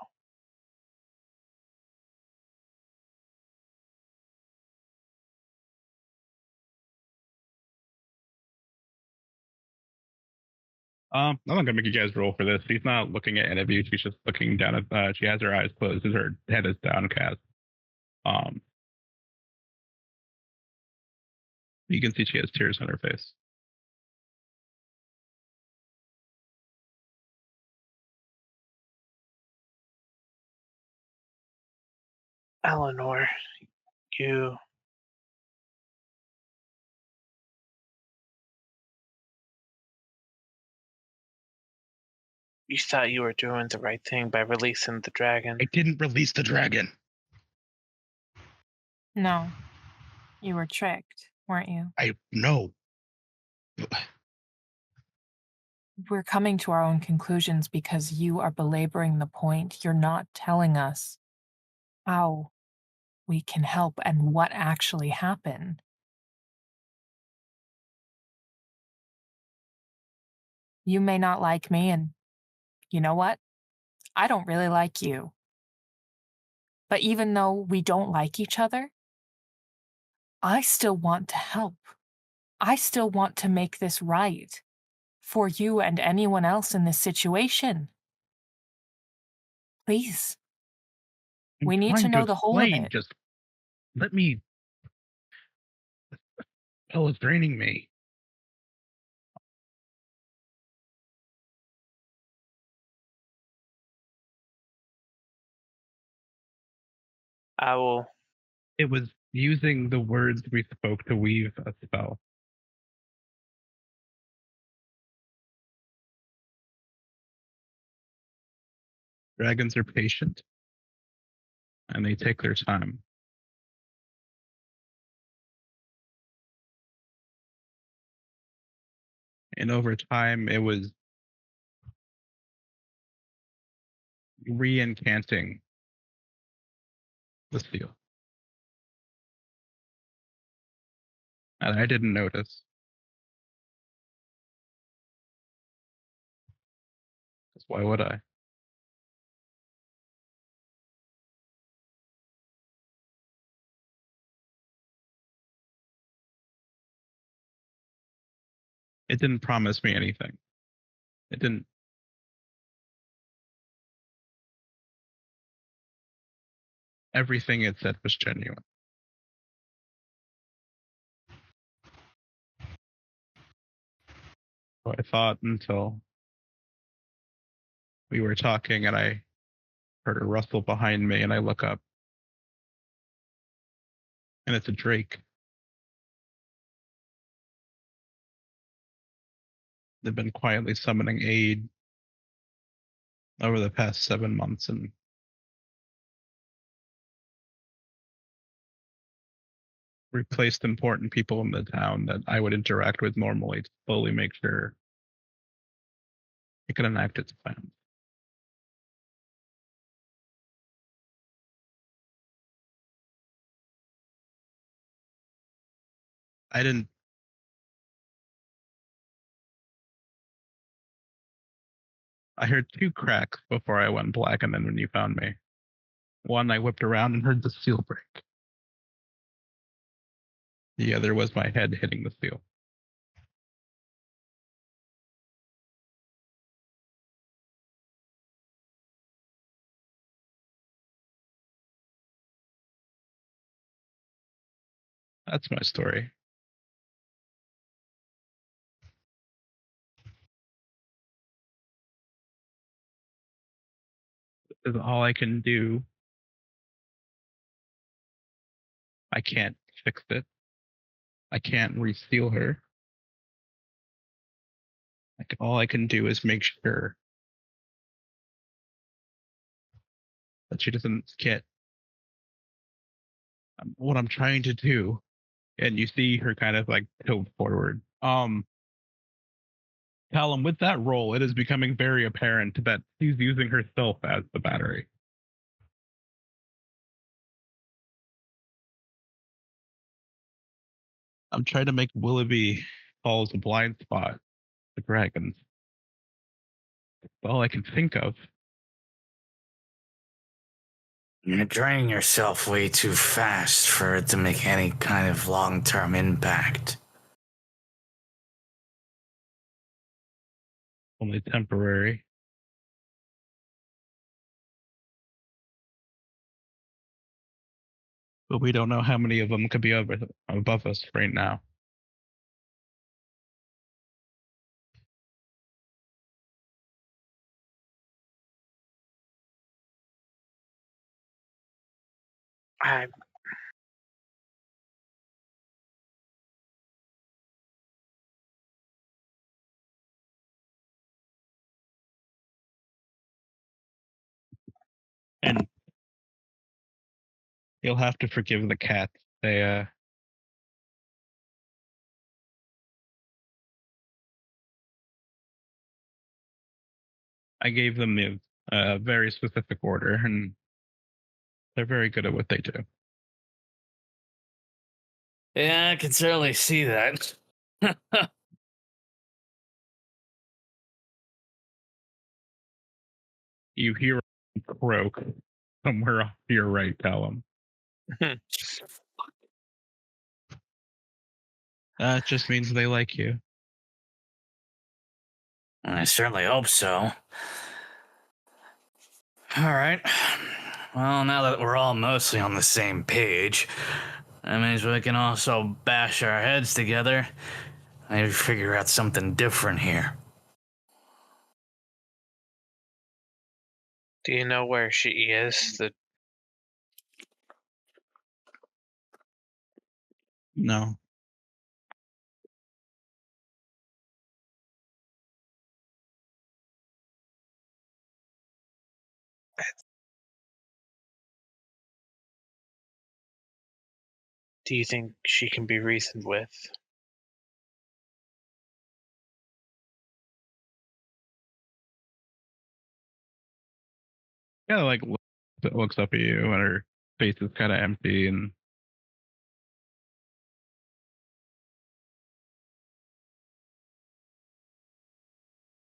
I'm not gonna make you guys roll for this. She's not looking at any of you. She's just looking down at. She has her eyes closed as her head is downcast. You can see she has tears on her face. Eleanor, you thought you were doing the right thing by releasing the dragon. I didn't release the dragon. No. You were tricked, weren't you? No. We're coming to our own conclusions because you are belaboring the point. You're not telling us how we can help and what actually happened. You may not like me, and you know what? I don't really like you. But even though we don't like each other, I still want to help. I still want to make this right for you and anyone else in this situation. Please. We need to know the whole of it. Just let me. Hell is draining me. I will. It was using the words we spoke to weave a spell. Dragons are patient, and they take their time. And over time, it was re-encanting the seal. And I didn't notice. Because why would I? It didn't promise me anything. It didn't. Everything it said was genuine. So I thought until we were talking and I heard a rustle behind me and I look up. And it's a drake. They've been quietly summoning aid over the past 7 months and replaced important people in the town that I would interact with normally to slowly make sure it could enact its plan. I heard 2 cracks before I went black, and then when you found me. One, I whipped around and heard the seal break. The other was my head hitting the seal. That's my story. is all I can do. I can't fix it. I can't reseal her. All I can do is make sure that she doesn't get what I'm trying to do. And you see her kind of like tilt forward. Callum, with that roll, it is becoming very apparent that she's using herself as the battery. I'm trying to make Willoghby Falls a blind spot for dragons. That's all I can think of. You're draining yourself way too fast for it to make any kind of long-term impact. Only temporary. But we don't know how many of them could be above us right now. I And you'll have to forgive the cats. They I gave them a very specific order, and they're very good at what they do. Yeah, I can certainly see that. You hear a croak somewhere off to your right, Callum. It just means they like you. I certainly hope so. All right. Well, now that we're all mostly on the same page, that means we can also bash our heads together. Maybe figure out something different here. Do you know where she is? No. Do you think she can be reasoned with? Yeah, like looks up at you, and her face is kind of empty, and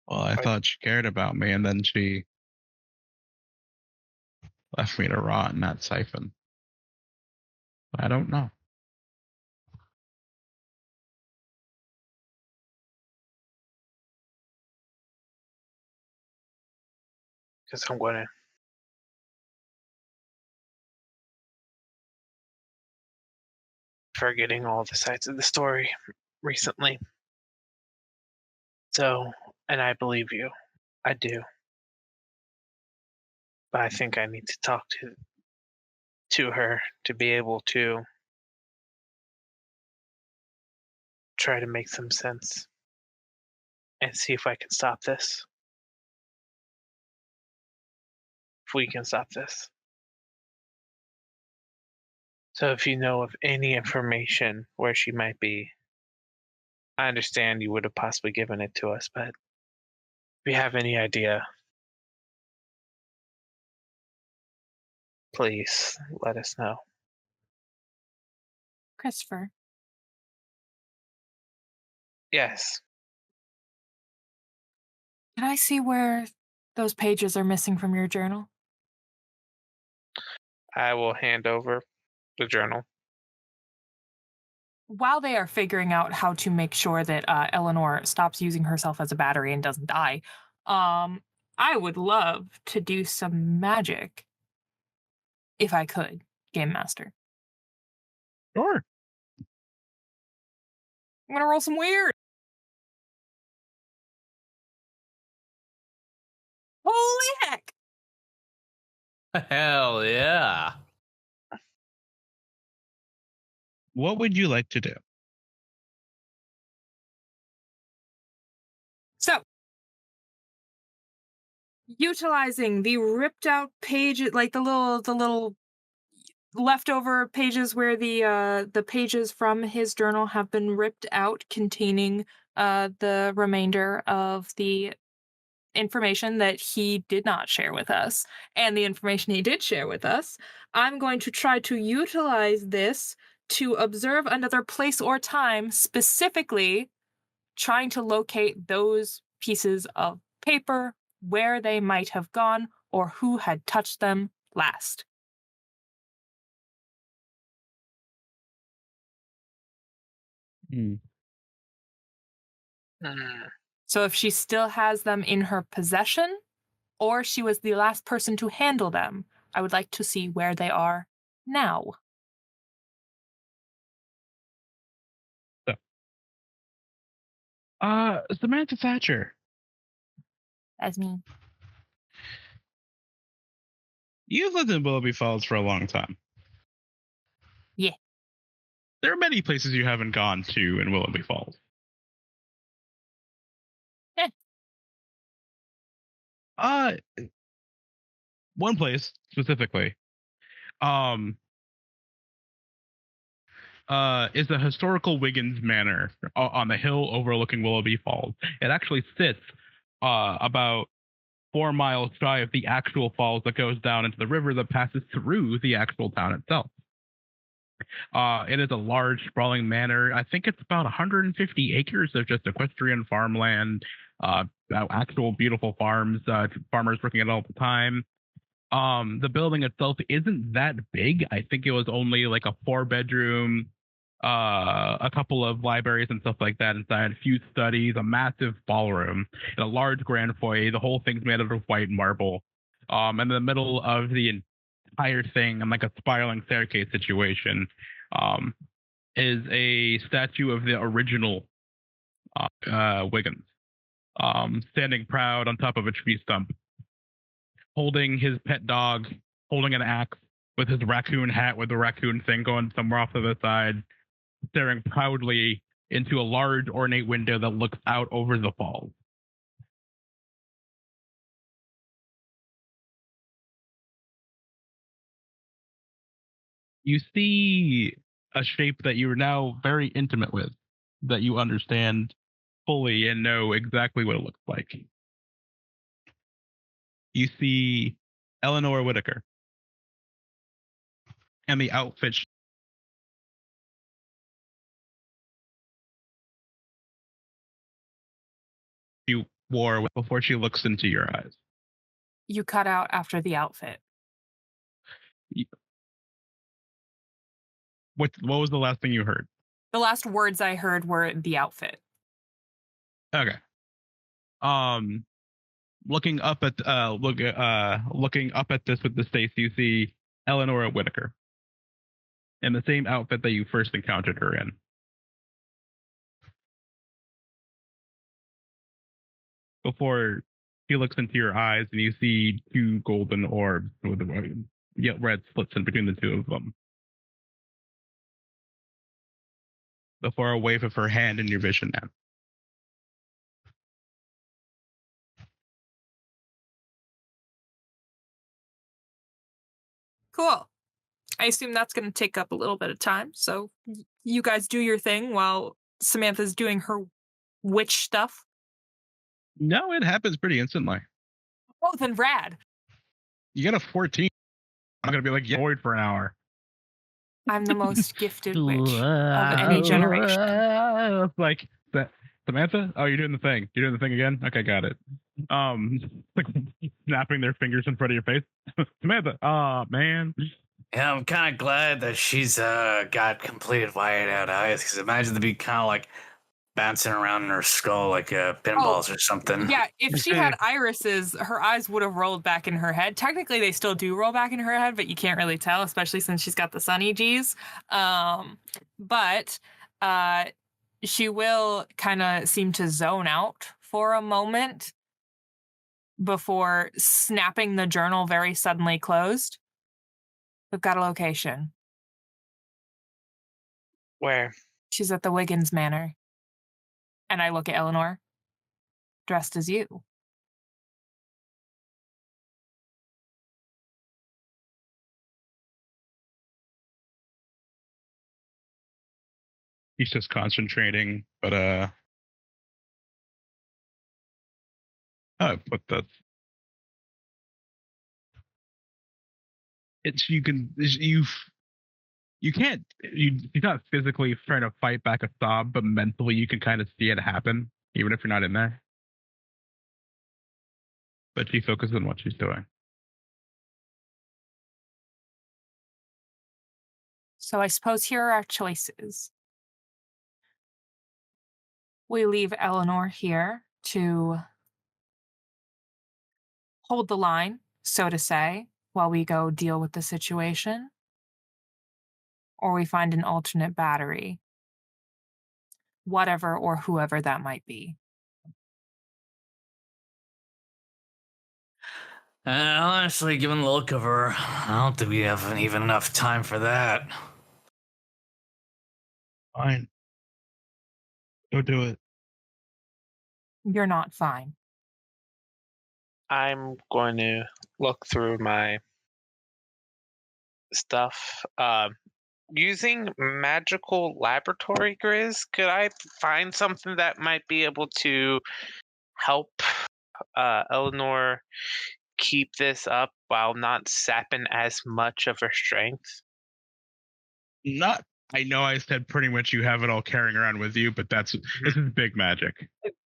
well, I thought she cared about me, and then she left me to rot in that siphon. I don't know. Because I'm going to forgetting all the sides of the story recently. So, and I believe you. I do. But I think I need to talk to her to be able to try to make some sense and see if I can stop this. If we can stop this. So if you know of any information where she might be, I understand you would have possibly given it to us, but if you have any idea, please let us know. Christopher, Yes, can I see where those pages are missing from your journal? I will hand over the journal. While they are figuring out how to make sure that Eleanor stops using herself as a battery and doesn't die, I would love to do some magic. If I could, Game Master. Sure. I'm gonna roll some weird. Holy heck! Hell yeah. What would you like to do? So, utilizing the ripped out page, like the little leftover pages where the pages from his journal have been ripped out, containing the remainder of the information that he did not share with us and the information he did share with us. I'm going to try to utilize this to observe another place or time, specifically trying to locate those pieces of paper, where they might have gone, or who had touched them last. Hmm. So if she still has them in her possession, or she was the last person to handle them, I would like to see where they are now. Samantha Thatcher, As me. you've lived in Willoughby Falls for a long time. Yeah. There are many places you haven't gone to in Willoughby Falls. Eh. One place specifically, is the historical Wiggins Manor on the hill overlooking Willoughby Falls. It actually sits about 4 miles shy of the actual falls that goes down into the river that passes through the actual town itself. It is a large, sprawling manor. I think it's about 150 acres of just equestrian farmland, actual beautiful farms, farmers working it all the time. The building itself isn't that big. I think it was only like a 4-bedroom, a couple of libraries and stuff like that inside, a few studies, a massive ballroom, and a large grand foyer. The whole thing's made out of white marble. And in the middle of the entire thing, and like a spiraling staircase situation, is a statue of the original Wiggins, standing proud on top of a tree stump, holding his pet dog, holding an axe, with his raccoon hat with the raccoon thing going somewhere off to the side, staring proudly into a large ornate window that looks out over the falls. You see a shape that you are now very intimate with, that you understand fully and know exactly what it looks like. You see Eleanor Whitaker and the outfit she wore before she looks into your eyes. You cut out after the outfit. What was the last thing you heard? The last words I heard were the outfit. Okay. Looking up at looking up at this with the face, you see Eleanor Whitaker in the same outfit that you first encountered her in. Before he looks into your eyes and you see 2 golden orbs with red slits in between the 2 of them. Before a wave of her hand in your vision now. Cool. I assume that's going to take up a little bit of time. So you guys do your thing while Samantha's doing her witch stuff. No, it happens pretty instantly. Oh, then rad. You get a 14. I'm going to be like, yeah, void for an hour. I'm the most gifted witch of any generation. Like, Samantha? Oh, you're doing the thing. You're doing the thing again? Okay, got it. Like snapping their fingers in front of your face. Samantha, oh, man. Yeah, I'm kind of glad that she's got completed wide out eyes, because imagine to be kind of like bouncing around in her skull like pinballs or something. Yeah, if she had irises, her eyes would have rolled back in her head. Technically, they still do roll back in her head, but you can't really tell, especially since she's got the sunny G's. But she will kind of seem to zone out for a moment before snapping the journal very suddenly closed. We've got a location. Where? She's at the Wiggins Manor. And I look at Eleanor, dressed as you. He's just concentrating, but put that. It's you can't you're not physically trying to fight back a sob, but mentally you can kind of see it happen, even if you're not in there. But she focuses on what she's doing. So I suppose here are our choices. We leave Eleanor here to hold the line, so to say, while we go deal with the situation. Or we find an alternate battery. Whatever or whoever that might be. Honestly, given the look of her, I don't think we have even enough time for that. Fine. Go do it. You're not fine. I'm going to look through my stuff. Using magical laboratory, Grizz, could I find something that might be able to help Eleanor keep this up while not sapping as much of her strength? I know I said pretty much you have it all carrying around with you, but this is big magic.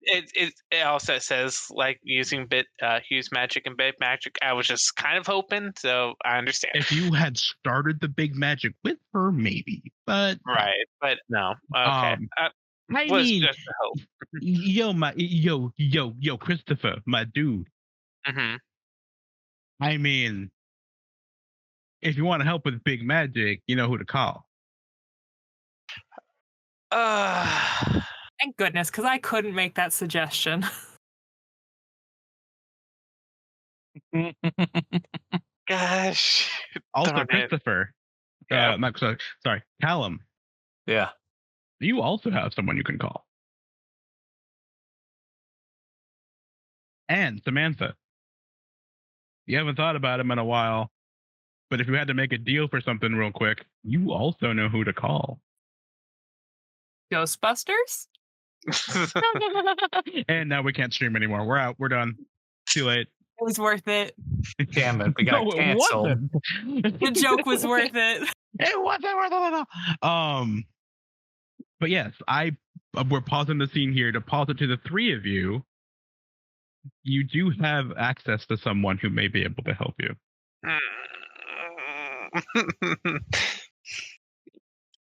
It also says like using use magic and big magic. I was just kind of hoping, so I understand. If you had started the big magic with her, maybe, but right, but no. Okay, I mean, just a hope. yo, Christopher, my dude. Mm-hmm. I mean, if you want to help with big magic, you know who to call. Thank goodness, because I couldn't make that suggestion. Gosh. Also, Christopher. Yeah. Sorry, Callum. Yeah. You also have someone you can call. And Samantha. You haven't thought about him in a while, but if you had to make a deal for something real quick, you also know who to call. Ghostbusters? And now we can't stream anymore. We're out. We're done. Too late. It was worth it. Damn it, we got canceled. The joke was worth it. It wasn't worth it at all. But yes, we're pausing the scene here to pause it to the three of you. You do have access to someone who may be able to help you.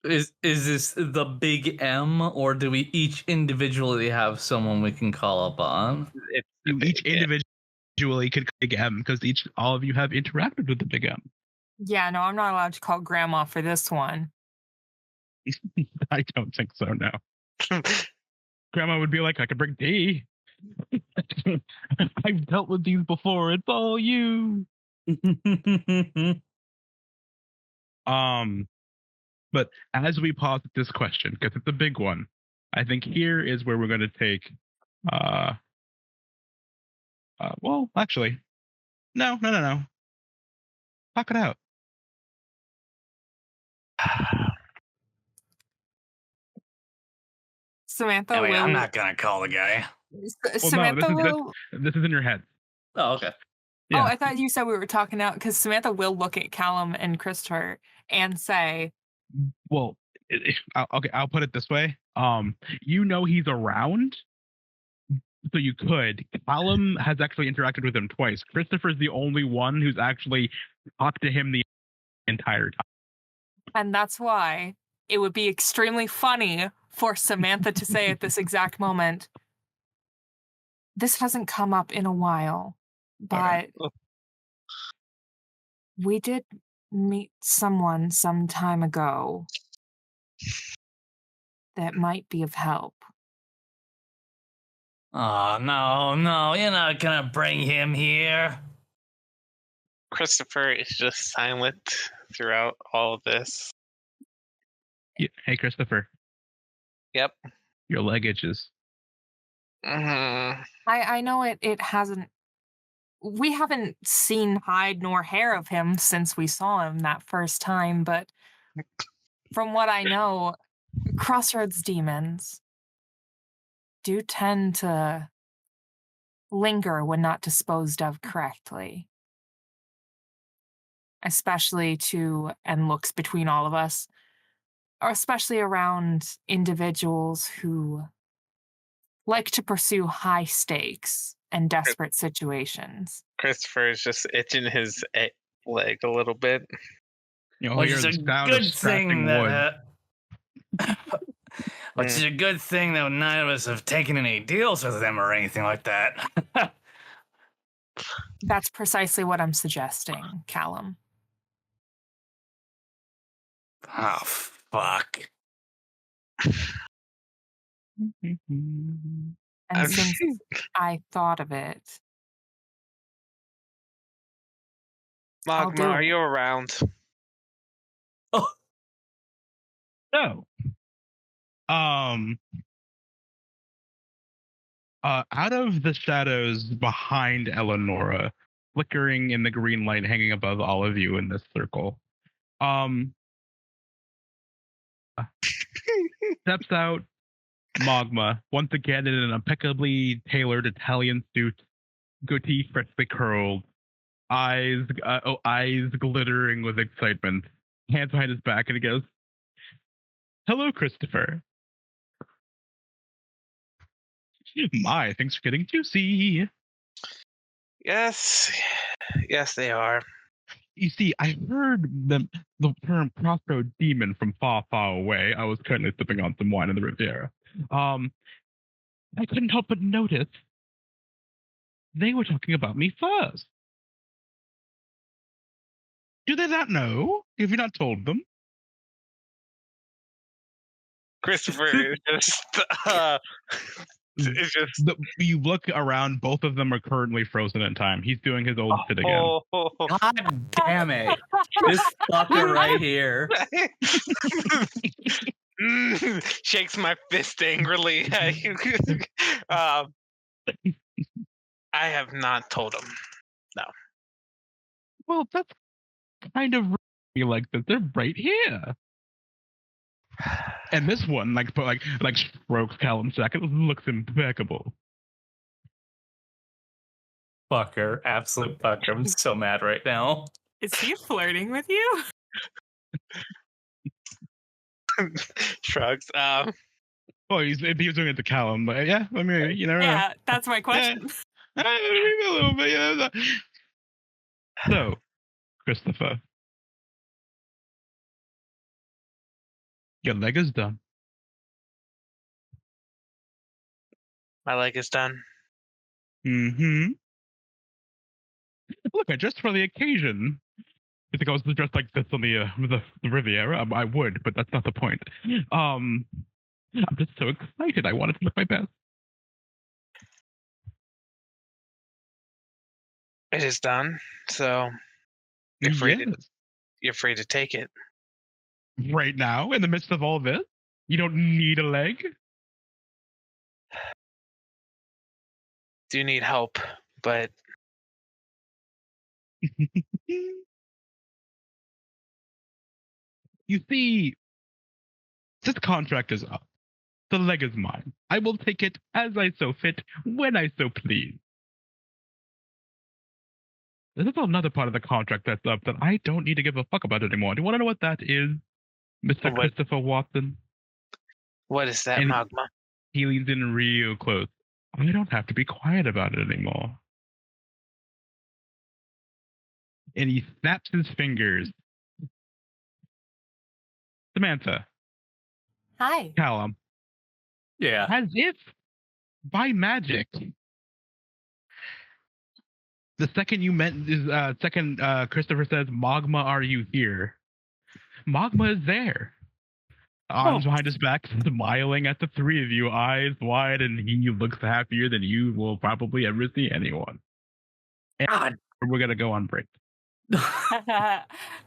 Is this the big M, or do we each individually have someone we can call upon? You each individually could big M because all of you have interacted with the big M. Yeah, no, I'm not allowed to call Grandma for this one. I don't think so, no. Grandma would be like, I could bring D. I've dealt with these before. It's all you. But as we pause at this question, because it's a big one, I think here is where we're going to take. Well, actually, no. Talk it out. Samantha anyway, will. I'm not gonna call the guy. Samantha will. This is in your head. Oh, okay. Yeah. Oh, I thought you said we were talking out because Samantha will look at Callum and Christopher and say, "Well, okay, I'll put it this way. You know he's around, so you could. Callum has actually interacted with him twice. Christopher's the only one who's actually talked to him the entire time, and that's why it would be extremely funny for Samantha to say at this exact moment, this hasn't come up in a while, but we did meet someone some time ago that might be of help. Oh, no, you're not gonna bring him here. Christopher is just silent throughout all of this. Hey, Christopher. Yep. Your leg itches. Mm-hmm. I know it hasn't. We haven't seen hide nor hair of him since we saw him that first time, but from what I know, Crossroads demons do tend to linger when not disposed of correctly. Especially to, and looks between all of us, or especially around individuals who like to pursue high stakes and desperate situations. Christopher is just itching his leg a little bit. Which is a good thing that. Which is a good thing that none of us have taken any deals with them or anything like that. That's precisely what I'm suggesting, Callum. Oh, fuck. And since I thought of it, Magma, are you around? Oh. No. Out of the shadows behind Eleonora, flickering in the green light hanging above all of you in this circle, steps out Magma, once again in an impeccably tailored Italian suit, goatee freshly curled, eyes glittering with excitement, hands behind his back, and he goes, "Hello, Christopher." My, things are getting juicy. Yes, they are. You see, I heard the term crossroad demon from far, far away. I was currently sipping on some wine in the Riviera. I couldn't help but notice they were talking about me first. Do they not know? Have you not told them? Christopher is just. You look around, both of them are currently frozen in time. He's doing his old shit again. God damn it. This fucker right here. Shakes my fist angrily. I have not told him. No. Well, that's kind of me like that. They're right here. And this one, like strokes Callum's jacket, looks impeccable. Fucker, absolute fucker. I'm so mad right now. Is he flirting with you? Shrugs. Oh, he was doing it to Callum, but yeah, I mean, you know. Yeah, that's my question. Yeah. Maybe a little bit, yeah. So, Christopher, your leg is done. My leg is done. Mm-hmm. Look, I dressed for the occasion. If I was dressed like this on the Riviera, I would, but that's not the point. I'm just so excited. I wanted to look my best. It is done. So you're free to take it. Right now, in the midst of all this, you don't need a leg. Do need help, but you see, this contract is up. The leg is mine. I will take it as I so fit, when I so please. There's another part of the contract that's up that I don't need to give a fuck about anymore. Do you want to know what that is, Mr. Christopher Watson? What is that, Magma? He leans in real close. I don't have to be quiet about it anymore. And he snaps his fingers. Samantha. Hi. Callum. Yeah. As if by magic. The second you met is Christopher says, "Magma, are you here?" Magma is there. arms behind his back, smiling at the three of you, eyes wide, and he looks happier than you will probably ever see anyone. And God. we're going to go on break.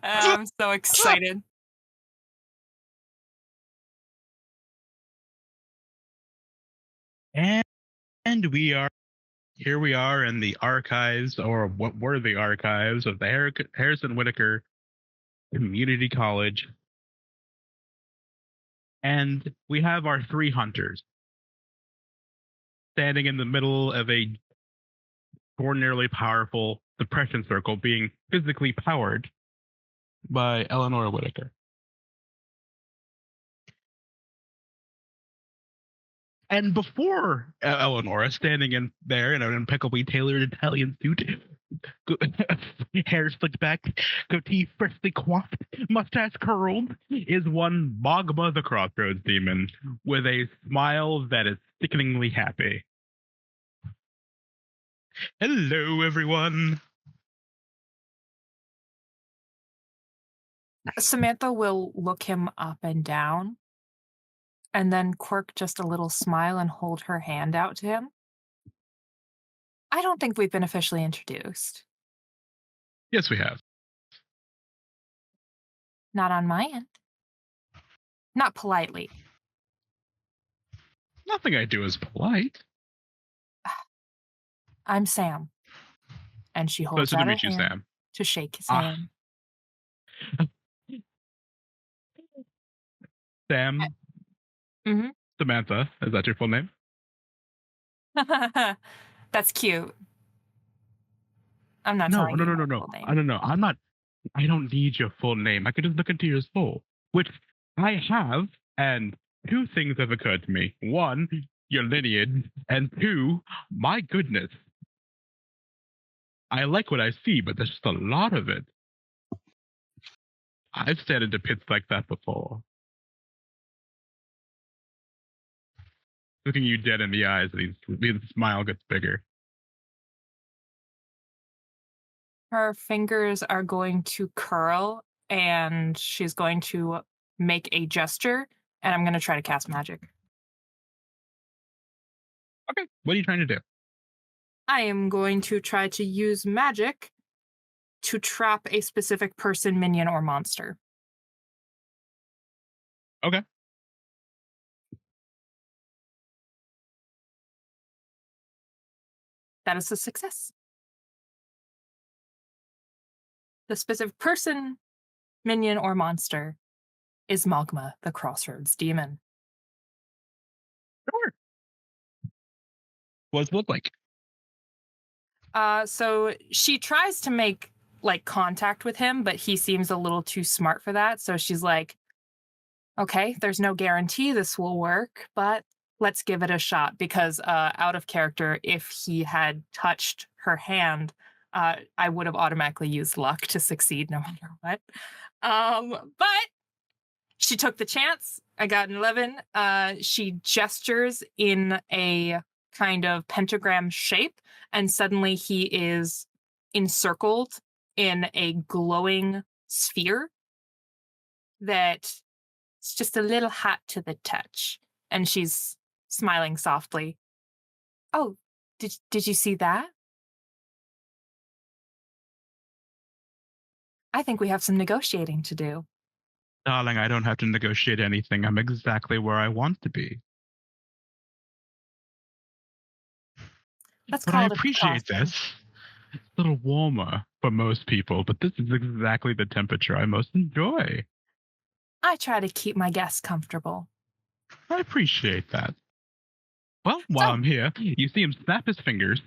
I'm so excited. And we are in the archives, or what were the archives of the Harrison Whitaker Community College. And we have our three hunters standing in the middle of a extraordinarily powerful depression circle being physically powered by Eleanor Whitaker. And before Eleanor, standing in there in an impeccably tailored Italian suit, hair slicked back, goatee freshly coiffed, mustache curled, is one Mogma the Crossroads Demon with a smile that is sickeningly happy. Hello, everyone. Samantha will look him up and down and then quirk just a little smile and hold her hand out to him. I don't think we've been officially introduced. Yes, we have. Not on my end. Not politely. Nothing I do is polite. I'm Sam. And she holds Pleasure to out her meet you, hand Sam. to shake his hand. Sam. Mm-hmm. Samantha, is that your full name? That's cute. I'm not No. telling you my full name. I don't know. I don't need your full name. I could just look into your soul, which I have, and two things have occurred to me. One, your lineage, and two, my goodness. I like what I see, but there's just a lot of it. I've stared into pits like that before. Looking you dead in the eyes, the smile gets bigger. Her fingers are going to curl, and she's going to make a gesture, and I'm going to try to cast magic. Okay, what are you trying to do? I am going to try to use magic to trap a specific person, minion, or monster. Okay. That is a success. The specific person, minion, or monster is Mogma, the Crossroads Demon. Sure. What does it look like? So she tries to make contact with him, but he seems a little too smart for that. So she's like, okay, there's no guarantee this will work, but let's give it a shot, because out of character, if he had touched her hand, I would have automatically used luck to succeed no matter what. But she took the chance. I got an 11. She gestures in a kind of pentagram shape, and suddenly he is encircled in a glowing sphere that it's just a little hot to the touch. And she's smiling softly. Oh, did you see that? I think we have some negotiating to do. Darling, I don't have to negotiate anything. I'm exactly where I want to be. Let's But call I it appreciate this. It's a little warmer for most people, but this is exactly the temperature I most enjoy. I try to keep my guests comfortable. I appreciate that. Well, while I'm here, you see him snap his fingers,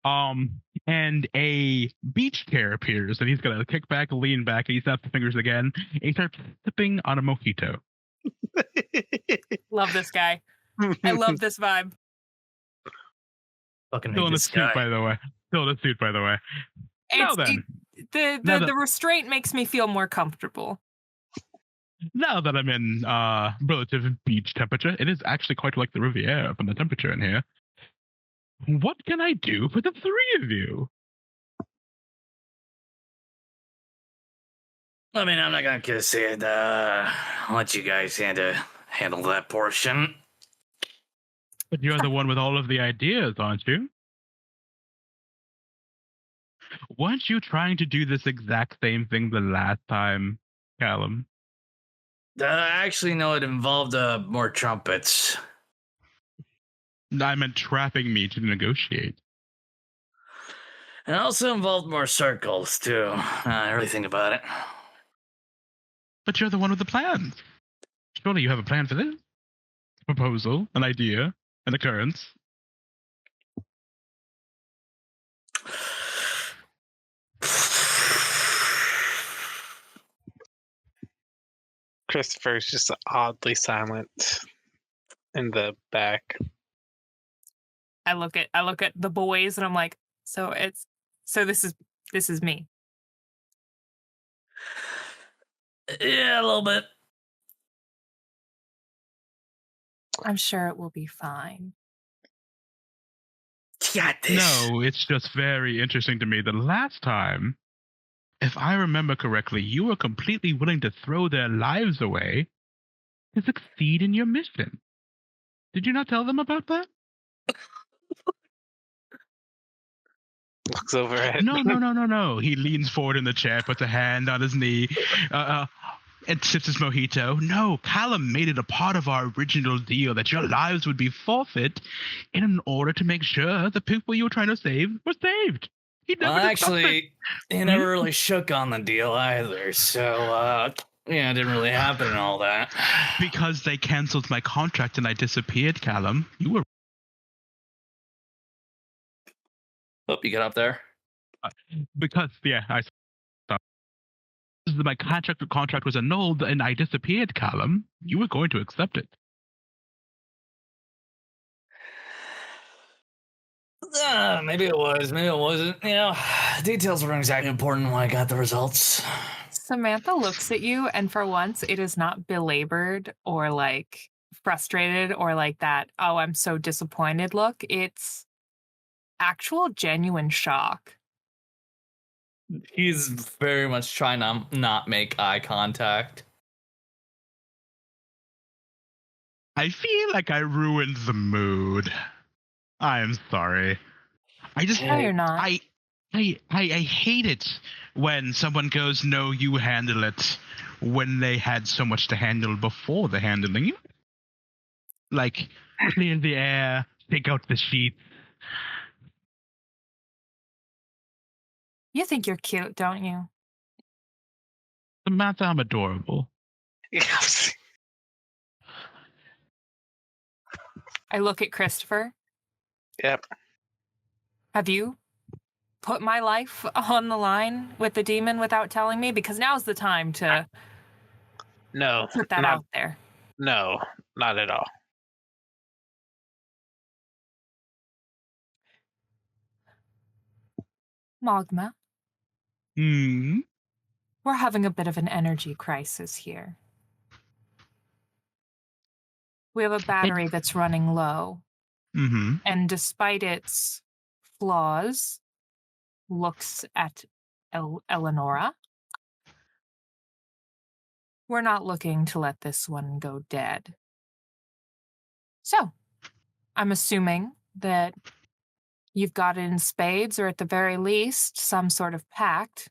and a beach chair appears, and he's gonna kick back, lean back, and he snaps the fingers again, and he starts sipping on a mojito. Love this guy. I love this vibe. Fucking Still in a suit, by the way. The restraint makes me feel more comfortable. Now that I'm in relative beach temperature, it is actually quite like the Riviera from the temperature in here. What can I do for the three of you? I mean, I'm not gonna say it. I'll let you guys handle that portion. But you're the one with all of the ideas, aren't you? Weren't you trying to do this exact same thing the last time, Callum? Actually, no, it involved more trumpets. I meant trapping me to negotiate. It also involved more circles, too. I really think about it. But you're the one with the plans. Surely you have a plan for this? A proposal, an idea, an occurrence. Christopher's just oddly silent in the back. I look at the boys and I'm like, so this is me. Yeah, a little bit. I'm sure it will be fine. Got this. No, it's just very interesting to me. The last time, if I remember correctly, you were completely willing to throw their lives away to succeed in your mission. Did you not tell them about that? Looks over at No. He leans forward in the chair, puts a hand on his knee, and sips his mojito. No, Callum made it a part of our original deal that your lives would be forfeit in order to make sure the people you were trying to save were saved. He never Actually, he never really shook on the deal either, so, yeah, it didn't really happen and all that. Because they canceled my contract and I disappeared, Callum. You were... Hope you get up there. Because, yeah, I stopped. My contract was annulled and I disappeared, Callum. You were going to accept it. Maybe it was, maybe it wasn't. You know, details weren't exactly important when I got the results. Samantha looks at you, and for once, it is not belabored or like frustrated or like that, oh, I'm so disappointed look. It's actual genuine shock. He's very much trying to not make eye contact. I feel like I ruined the mood. I'm sorry. No, you're not. I hate it when someone goes, no, you handle it, when they had so much to handle before the handling. Like, clear the air, take out the sheets. You think you're cute, don't you? Samantha, I'm adorable. Yes. I look at Christopher. Yep. Have you put my life on the line with the demon without telling me? Because now's the time to put that out there. No, not at all. Magma. We're having a bit of an energy crisis here. We have a battery that's running low. And despite its flaws, looks at Eleonora. We're not looking to let this one go dead. So, I'm assuming that you've got it in spades, or at the very least, some sort of pact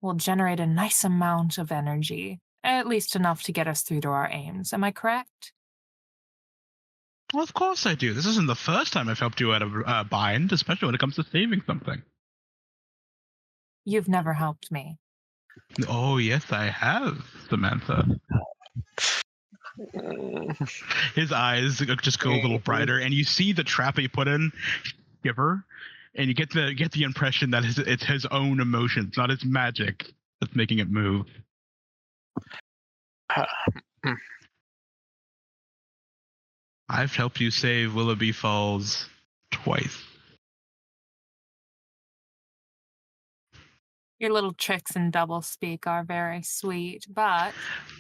will generate a nice amount of energy, at least enough to get us through to our aims. Am I correct? Well, of course I do. This isn't the first time I've helped you out of a bind, especially when it comes to saving something. You've never helped me. Oh, yes, I have, Samantha. His eyes just go a little brighter, and you see the trap he put in shiver, and you get the impression that it's his own emotions, not his magic, that's making it move. I've helped you save Willoghby Falls twice. Your little tricks and double speak are very sweet, but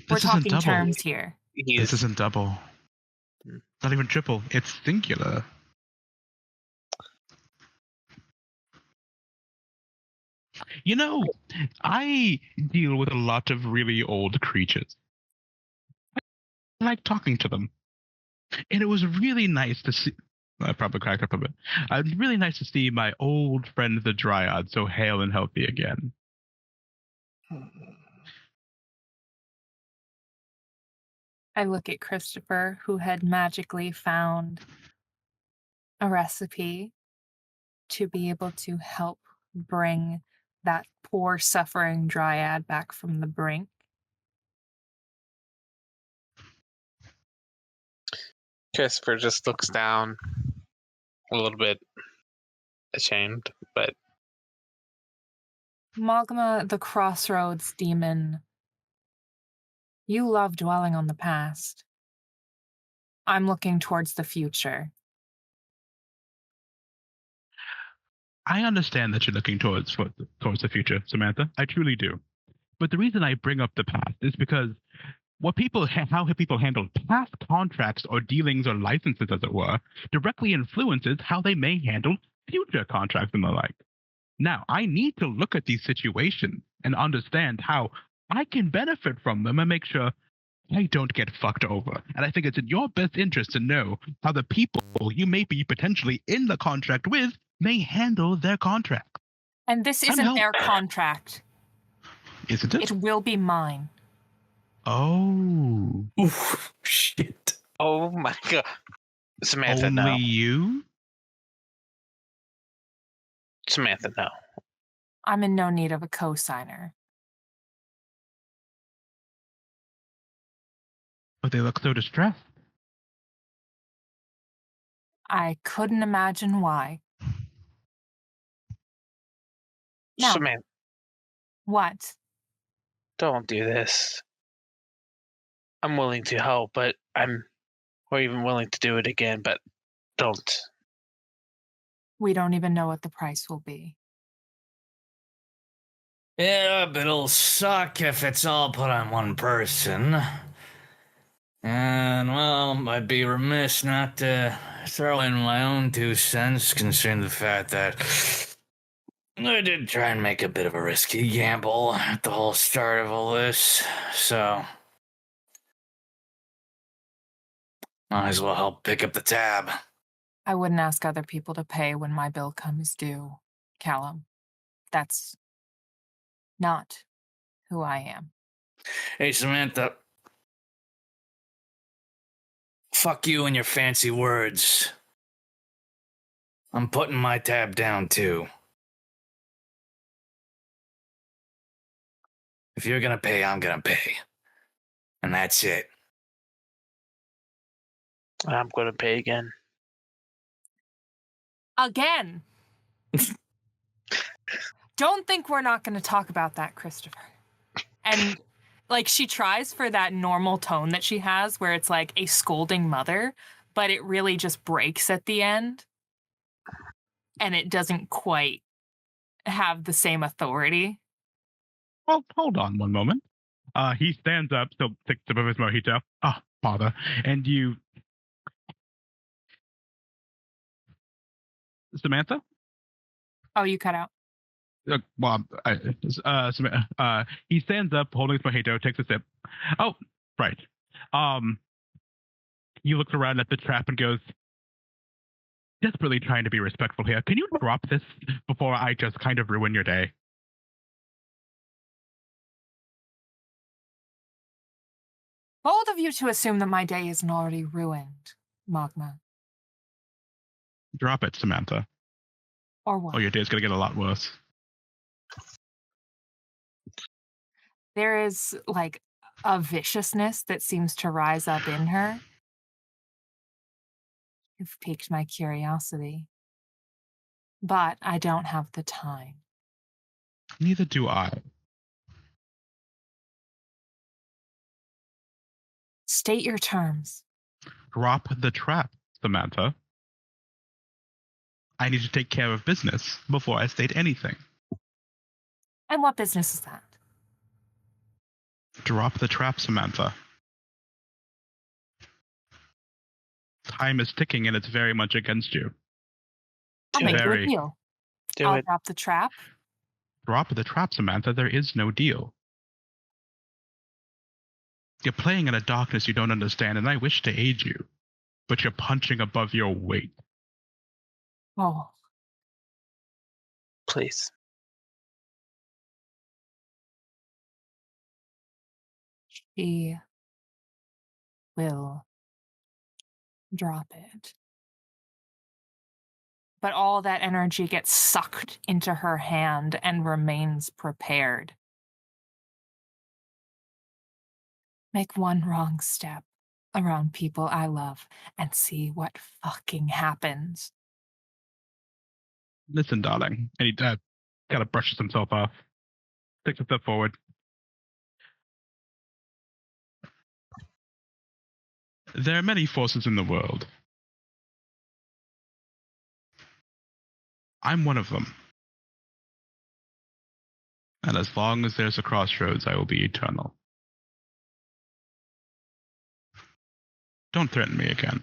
we're This isn't talking double. terms here. This isn't double. Not even triple. It's singular. You know, I deal with a lot of really old creatures. I like talking to them. And it was really nice to see. I probably cracked up a bit. It was really nice to see my old friend the Dryad so hale and healthy again. I look at Christopher, who had magically found a recipe to be able to help bring that poor suffering dryad back from the brink. Christopher just looks down a little bit ashamed, but Magma, the crossroads demon, you love dwelling on the past. I'm looking towards the future. I understand that you're looking towards the future, Samantha. I truly do. But the reason I bring up the past is because how people handle past contracts or dealings or licenses, as it were, directly influences how they may handle future contracts and the like. Now, I need to look at these situations and understand how I can benefit from them and make sure I don't get fucked over. And I think it's in your best interest to know how the people you may be potentially in the contract with may handle their contract. And this isn't their contract. Isn't it? It will be mine. Oh. Oof, shit. oh my god. Samantha, Only no. you? Samantha, no. I'm in no need of a cosigner. But they look so distressed. I couldn't imagine why. No. Samantha, What? don't do this. I'm willing to help, but or even willing to do it again, but don't. We don't even know what the price will be. Yeah, but it'll suck if it's all put on one person. And, well, I'd be remiss not to throw in my own 2 cents concerning the fact that I did try and make a bit of a risky gamble at the whole start of all this, so might as well help pick up the tab. I wouldn't ask other people to pay when my bill comes due, Callum. That's not who I am. Hey, Samantha. Fuck you and your fancy words. I'm putting my tab down, too. If you're gonna pay, I'm gonna pay. And that's it. I'm going to pay again. Again! Don't think we're not going to talk about that, Christopher. And, like, she tries for that normal tone that she has where it's like a scolding mother, but it really just breaks at the end. And it doesn't quite have the same authority. Well, hold on one moment. He stands up, still takes a sip of his mojito. Ah, father. And you... Samantha? Oh, you cut out. He stands up, holding his mojito, takes a sip. Oh, right. He looks around at the trap and goes, desperately trying to be respectful here. Can you drop this before I just kind of ruin your day? Bold of you to assume that my day isn't already ruined, Magma. Drop it, Samantha. Or what? Oh, your day's going to get a lot worse. There is, like, a viciousness that seems to rise up in her. You've piqued my curiosity. But I don't have the time. Neither do I. State your terms. Drop the trap, Samantha. I need to take care of business before I state anything. And what business is that? Drop the trap, Samantha. Time is ticking and it's very much against you. I'll make you a deal. I'll drop the trap. Drop the trap, Samantha. There is no deal. You're playing in a darkness you don't understand, and I wish to aid you, but you're punching above your weight. Oh, Please. she will drop it. But all that energy gets sucked into her hand and remains prepared. Make one wrong step around people I love and see what fucking happens. Listen, darling. And he kind of brushes himself off. Takes a step forward. There are many forces in the world. I'm one of them. And as long as there's a crossroads, I will be eternal. Don't threaten me again.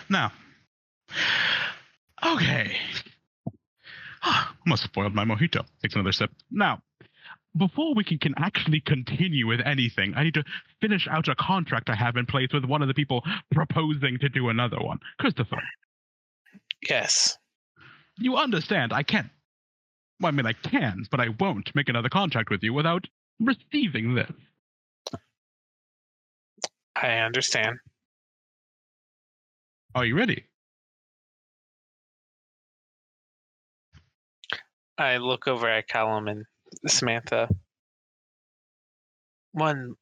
Now. Okay. Almost spoiled my mojito. Takes another sip. Now, before we can actually continue with anything, I need to finish out a contract I have in place with one of the people proposing to do another one. Christopher. Yes. You understand, I can't. Well, I mean, I can, but I won't make another contract with you without receiving this. I understand. Are you ready? I look over at Callum and Samantha. I'll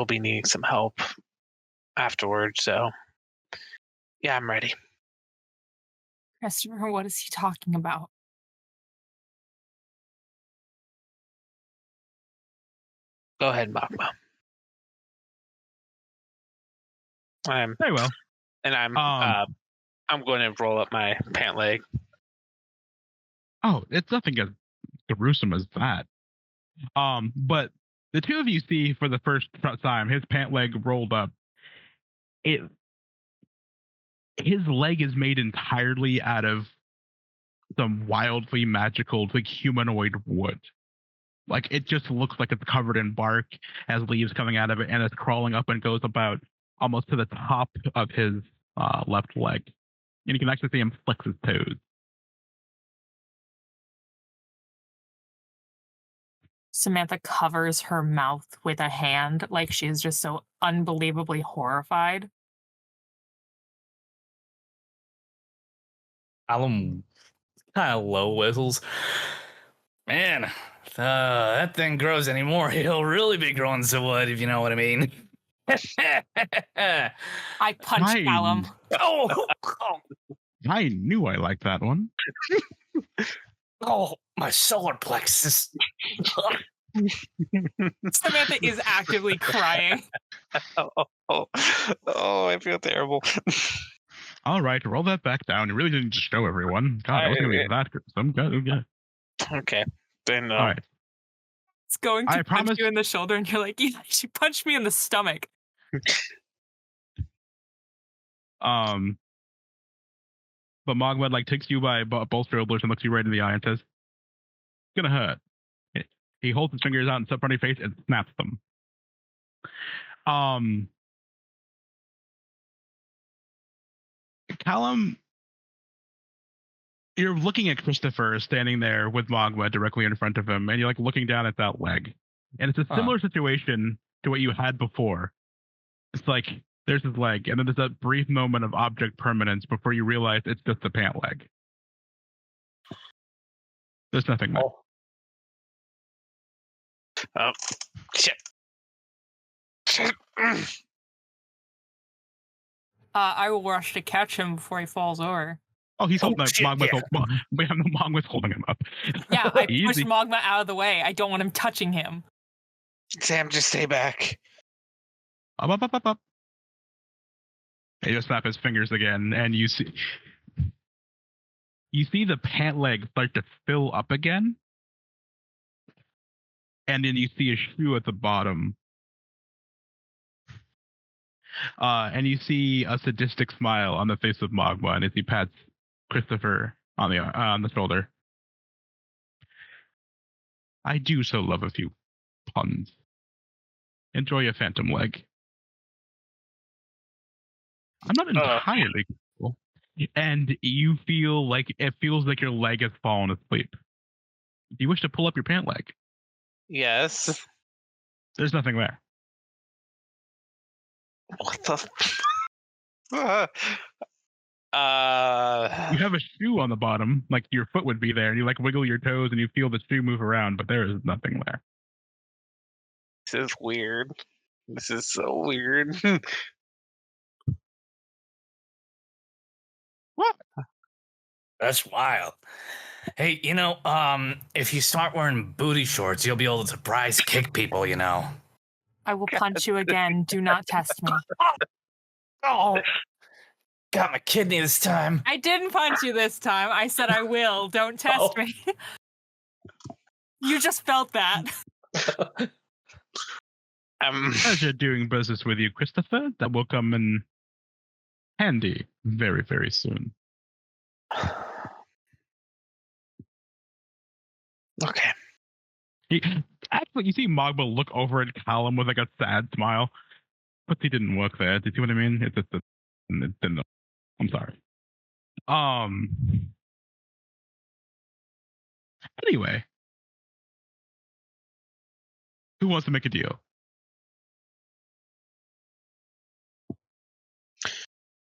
be needing some help afterwards, so yeah, I'm ready. Christopher, what is he talking about? Go ahead, Magma. Very well. And I'm going to roll up my pant leg. Oh, it's nothing as gruesome as that. But the two of you see for the first time his pant leg rolled up. His leg is made entirely out of some wildly magical, like humanoid wood. Like it just looks like it's covered in bark, has leaves coming out of it, and it's crawling up and goes about almost to the top of his left leg. And you can actually see him flex his toes. Samantha covers her mouth with a hand like she's just so unbelievably horrified. Callum kind of low whistles. Man, if that thing grows anymore, he'll really be growing some wood, if you know what I mean. I punch Callum. Oh, I knew I liked that one. oh, my solar plexus. Samantha is actively crying. I feel terrible. All right, roll that back down. You really didn't just show everyone. God, I was going to be that gruesome. Okay. Then, all right. It's going to punch you in the shoulder, and you're like, yeah, she punched me in the stomach. But Mogwed takes you by both shoulders and looks you right in the eye and says, "It's gonna hurt." He holds his fingers out in front of your face and snaps them. Callum, you're looking at Christopher standing there with Mogwed directly in front of him, and you're looking down at that leg. And it's a similar situation to what you had before. It's there's his leg, and then there's that brief moment of object permanence before you realize it's just a pant leg. There's nothing there. Oh, shit. I will rush to catch him before he falls over. Oh, he's holding Mogwed's holding him up. Yeah, I push Magma out of the way. I don't want him touching him. Sam, just stay back. Up. He just snaps his fingers again, and you see the pant leg start to fill up again, and then you see a shoe at the bottom, and you see a sadistic smile on the face of Magma, and as he pats Christopher on the shoulder. I do so love a few puns. Enjoy your phantom leg. I'm not entirely cool. And you feel like it feels like your leg has fallen asleep. Do you wish to pull up your pant leg? Yes. There's nothing there. What the? You have a shoe on the bottom, like your foot would be there, and you like wiggle your toes and you feel the shoe move around, but there is nothing there. This is weird. This is so weird. What? That's wild. Hey, if you start wearing booty shorts, you'll be able to surprise kick people, I will punch you again. Do not test me. Oh, got my kidney this time. I didn't punch you this time. I said I will. Don't test me. You just felt that. Pleasure doing business with you, Christopher. That will come in handy very, very soon. Okay. Actually, you see Mogba look over at Callum with like a sad smile, but he didn't work there. Do you see what I mean? It didn't. I'm sorry. Anyway, who wants to make a deal?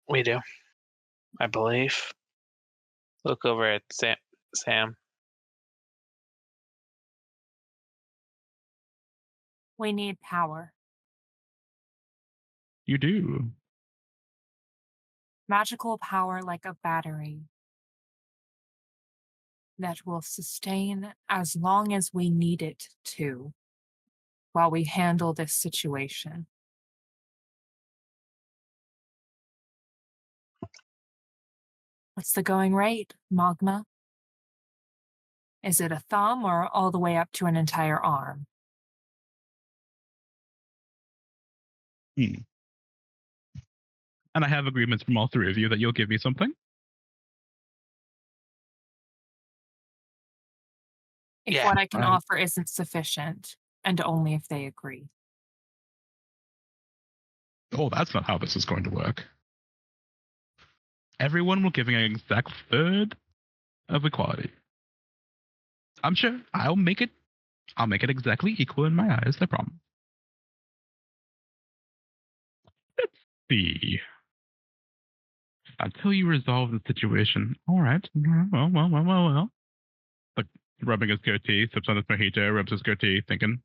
We do, I believe. Look over at Sam. We need power. You do. Magical power like a battery that will sustain as long as we need it to while we handle this situation. What's the going rate, Magma? Is it a thumb or all the way up to an entire arm? And I have agreements from all three of you that you'll give me something. If what I can offer isn't sufficient, and only if they agree. Oh, that's not how this is going to work. Everyone will give me an exact third of equality. I'm sure I'll make it exactly equal in my eyes, I promise. Let's see. Until you resolve the situation. All right. Well. Like rubbing his goatee, sips on his mojito, rubs his goatee, thinking,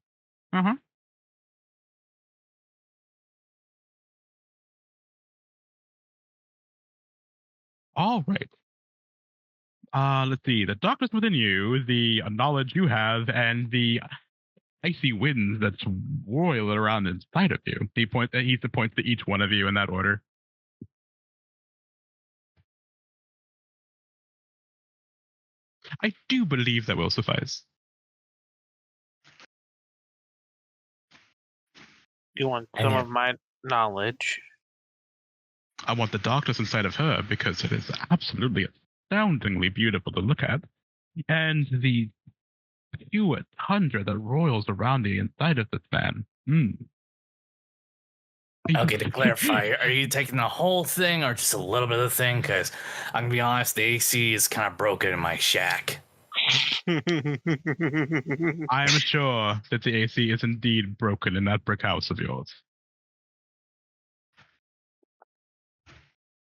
All right. Let's see. The darkness within you, the knowledge you have, and the icy winds that swirl around inside of you. He points to each one of you in that order. I do believe that will suffice. You want some of my knowledge? I want the darkness inside of her because it is absolutely astoundingly beautiful to look at. And the pure tundra that roils around the inside of this man. Okay, to clarify, are you taking the whole thing or just a little bit of the thing? Because I'm going to be honest, the AC is kind of broken in my shack. I am sure that the AC is indeed broken in that brick house of yours.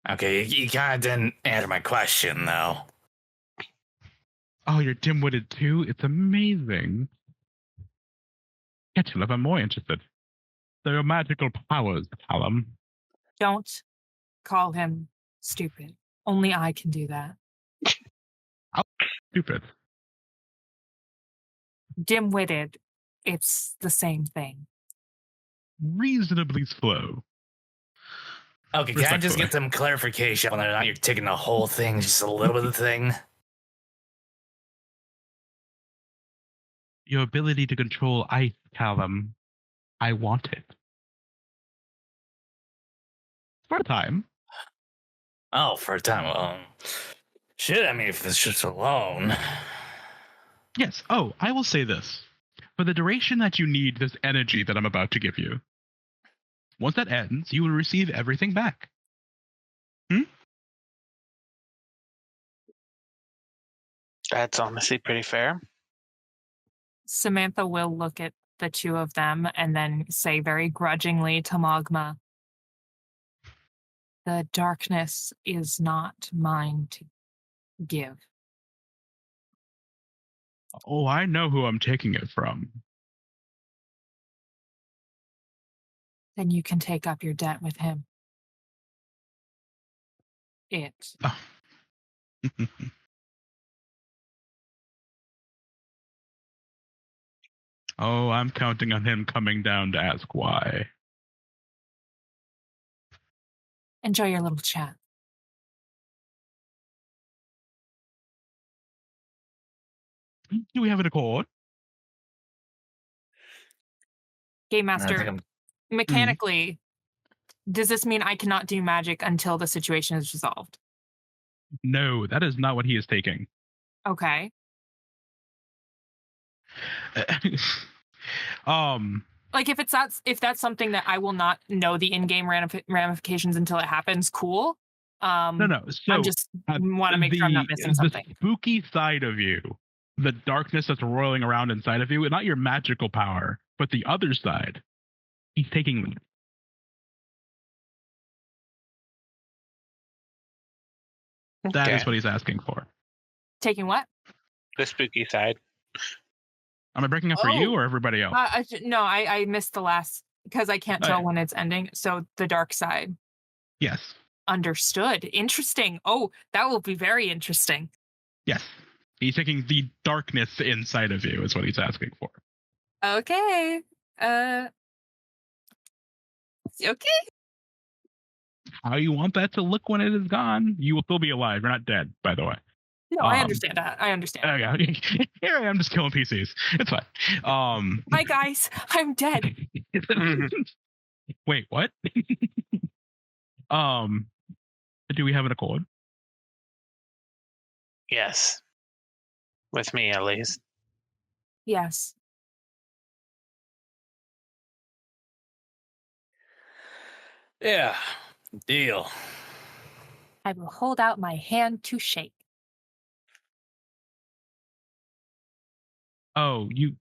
Okay, you kind of didn't answer my question, though. Oh, you're dim-witted too? It's amazing. Ketchup, I'm more interested. There are magical powers, Callum. Don't call him stupid. Only I can do that. Stupid. Dim-witted, it's the same thing. Reasonably slow. Okay, can I just get some clarification on whether or not you're taking the whole thing, just a little bit of the thing? Your ability to control ice, Callum. I want it. For a time. Oh, for a time. Well, shit, I mean, if it's just alone. Yes. Oh, I will say this. for the duration that you need this energy that I'm about to give you. Once that ends, you will receive everything back. That's honestly pretty fair. Samantha will look at the two of them and then say very grudgingly to Magma, "The darkness is not mine to give." Oh, I know who I'm taking it from. Then you can take up your debt with him. It. Oh. Oh, I'm counting on him coming down to ask why. Enjoy your little chat. Do we have an accord? Game I think Master, mechanically, does this mean I cannot do magic until the situation is resolved? No, that is not what he is taking. Okay. Like if that's something that I will not know the in-game ramifications until it happens, cool. No. So I just want to make sure I'm not missing something. The spooky side of you, the darkness that's roiling around inside of you, not your magical power, but the other side, he's taking. That is what he's asking for. Taking what? The spooky side. Am I breaking up for you or everybody else? No, I missed the last because I can't tell when it's ending. So the dark side. Yes. Understood. Interesting. Oh, that will be very interesting. Yes. He's taking the darkness inside of you is what he's asking for. Okay. Okay. How you want that to look when it is gone? You will still be alive. You're not dead, by the way. No, I understand that. I understand. Okay. Here I am just killing PCs. It's fine. Hi guys, I'm dead. Wait, what? Do we have an accord? Yes. With me, at least. Yes. Yeah. Deal. I will hold out my hand to shake. Oh, you.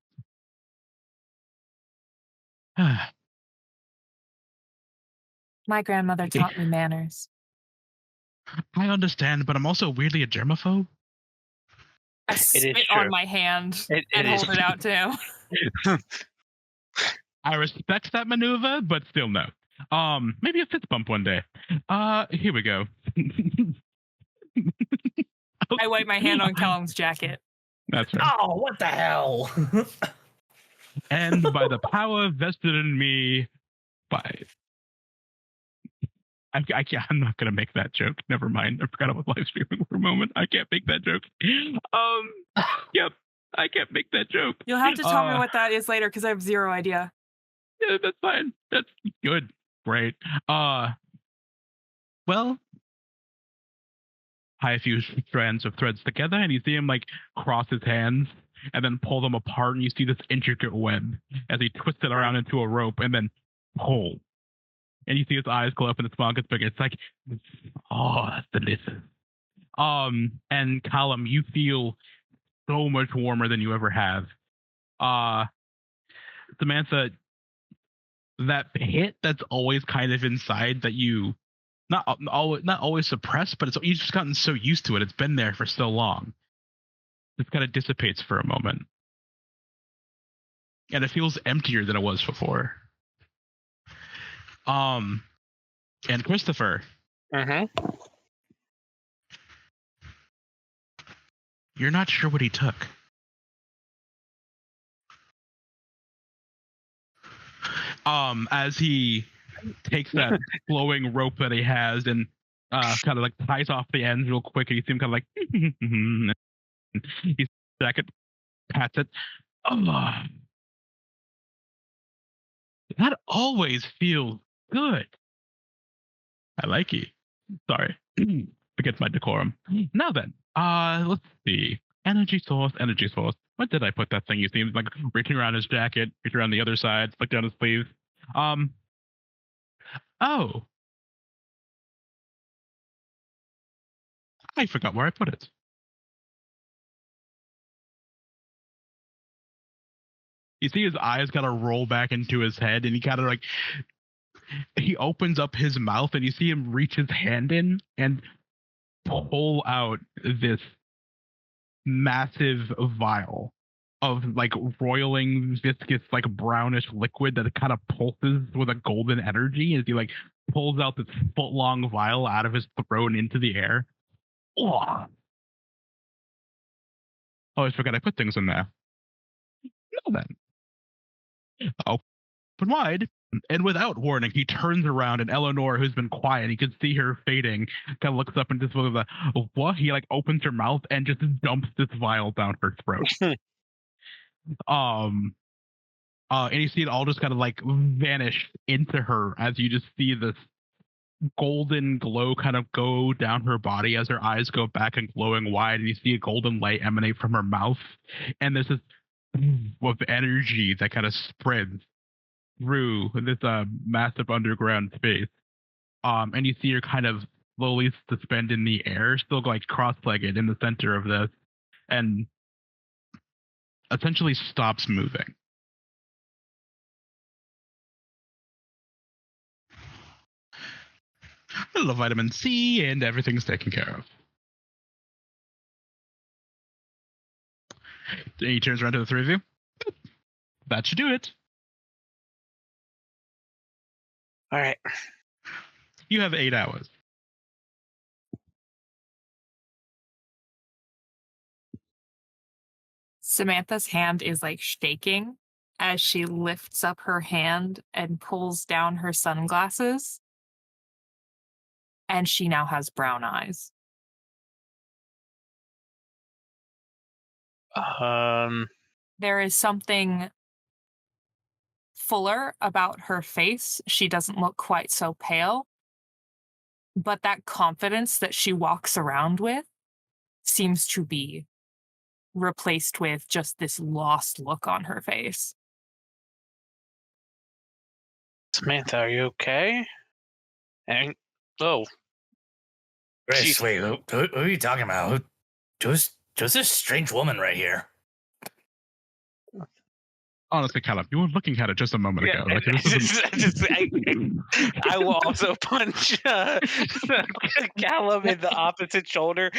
My grandmother taught me manners. I understand, but I'm also weirdly a germaphobe. I spit on my hand and hold it out to him. I respect that maneuver, but still no. Maybe a fist bump one day. Here we go. I wipe my hand on Callum's jacket. That's right. Oh, what the hell? And by the power vested in me, I can't. I'm not gonna make that joke. Never mind. I forgot I was live streaming for a moment. I can't make that joke. Yep. I can't make that joke. You'll have to tell me what that is later because I have zero idea. Yeah, that's fine. That's good. Great. Well, tie a few strands of threads together, and you see him like cross his hands and then pull them apart, and you see this intricate web as he twists it around into a rope and then pull. And you see his eyes glow up and the smile gets bigger. It's like, oh, that's delicious. And Callum, you feel so much warmer than you ever have. Samantha, that pit that's always kind of inside that you not always suppressed, but you've just gotten so used to it. It's been there for so long. It kind of dissipates for a moment. And it feels emptier than it was before. And Christopher. You're not sure what he took. As he takes that flowing rope that he has and kind of like ties off the ends real quick, and you see him kind of like he's jacket pats it. That always feels good. I like it. Sorry. Forget my decorum. Now then, let's see. Energy source, energy source. What did I put that thing? You see him like reaching around his jacket, reaching around the other side, flick down his sleeves. Oh. I forgot where I put it. You see his eyes kind of roll back into his head, and he kind of like, he opens up his mouth, and you see him reach his hand in and pull out this massive vial of like roiling, viscous, like brownish liquid that kind of pulses with a golden energy as he like pulls out this foot-long vial out of his throat and into the air. Oh, I forgot I put things in there. No, then. Open wide, and without warning, he turns around, and Eleanor, who's been quiet, you can see her fading, kind of looks up and just looks like, what? He like opens her mouth and just dumps this vial down her throat. And you see it all just kind of like vanish into her as you just see this golden glow kind of go down her body as her eyes go back and glowing wide, and you see a golden light emanate from her mouth, and there's this of energy that kind of spreads through this massive underground space. And you see her kind of slowly suspend in the air, still like cross-legged in the center of this, and essentially stops moving. A little vitamin C, and everything's taken care of. Then he turns around to the three of you. That should do it. All right. You have 8 hours. Samantha's hand is like shaking as she lifts up her hand and pulls down her sunglasses. And she now has brown eyes. There is something fuller about her face. She doesn't look quite so pale. But that confidence that she walks around with seems to be replaced with just this lost look on her face. Samantha, are you okay? And Grizz, wait, who are you talking about? Who's this strange woman right here? Honestly, Callum, you were looking at it just a moment ago. Like, I will also punch Callum in the opposite shoulder.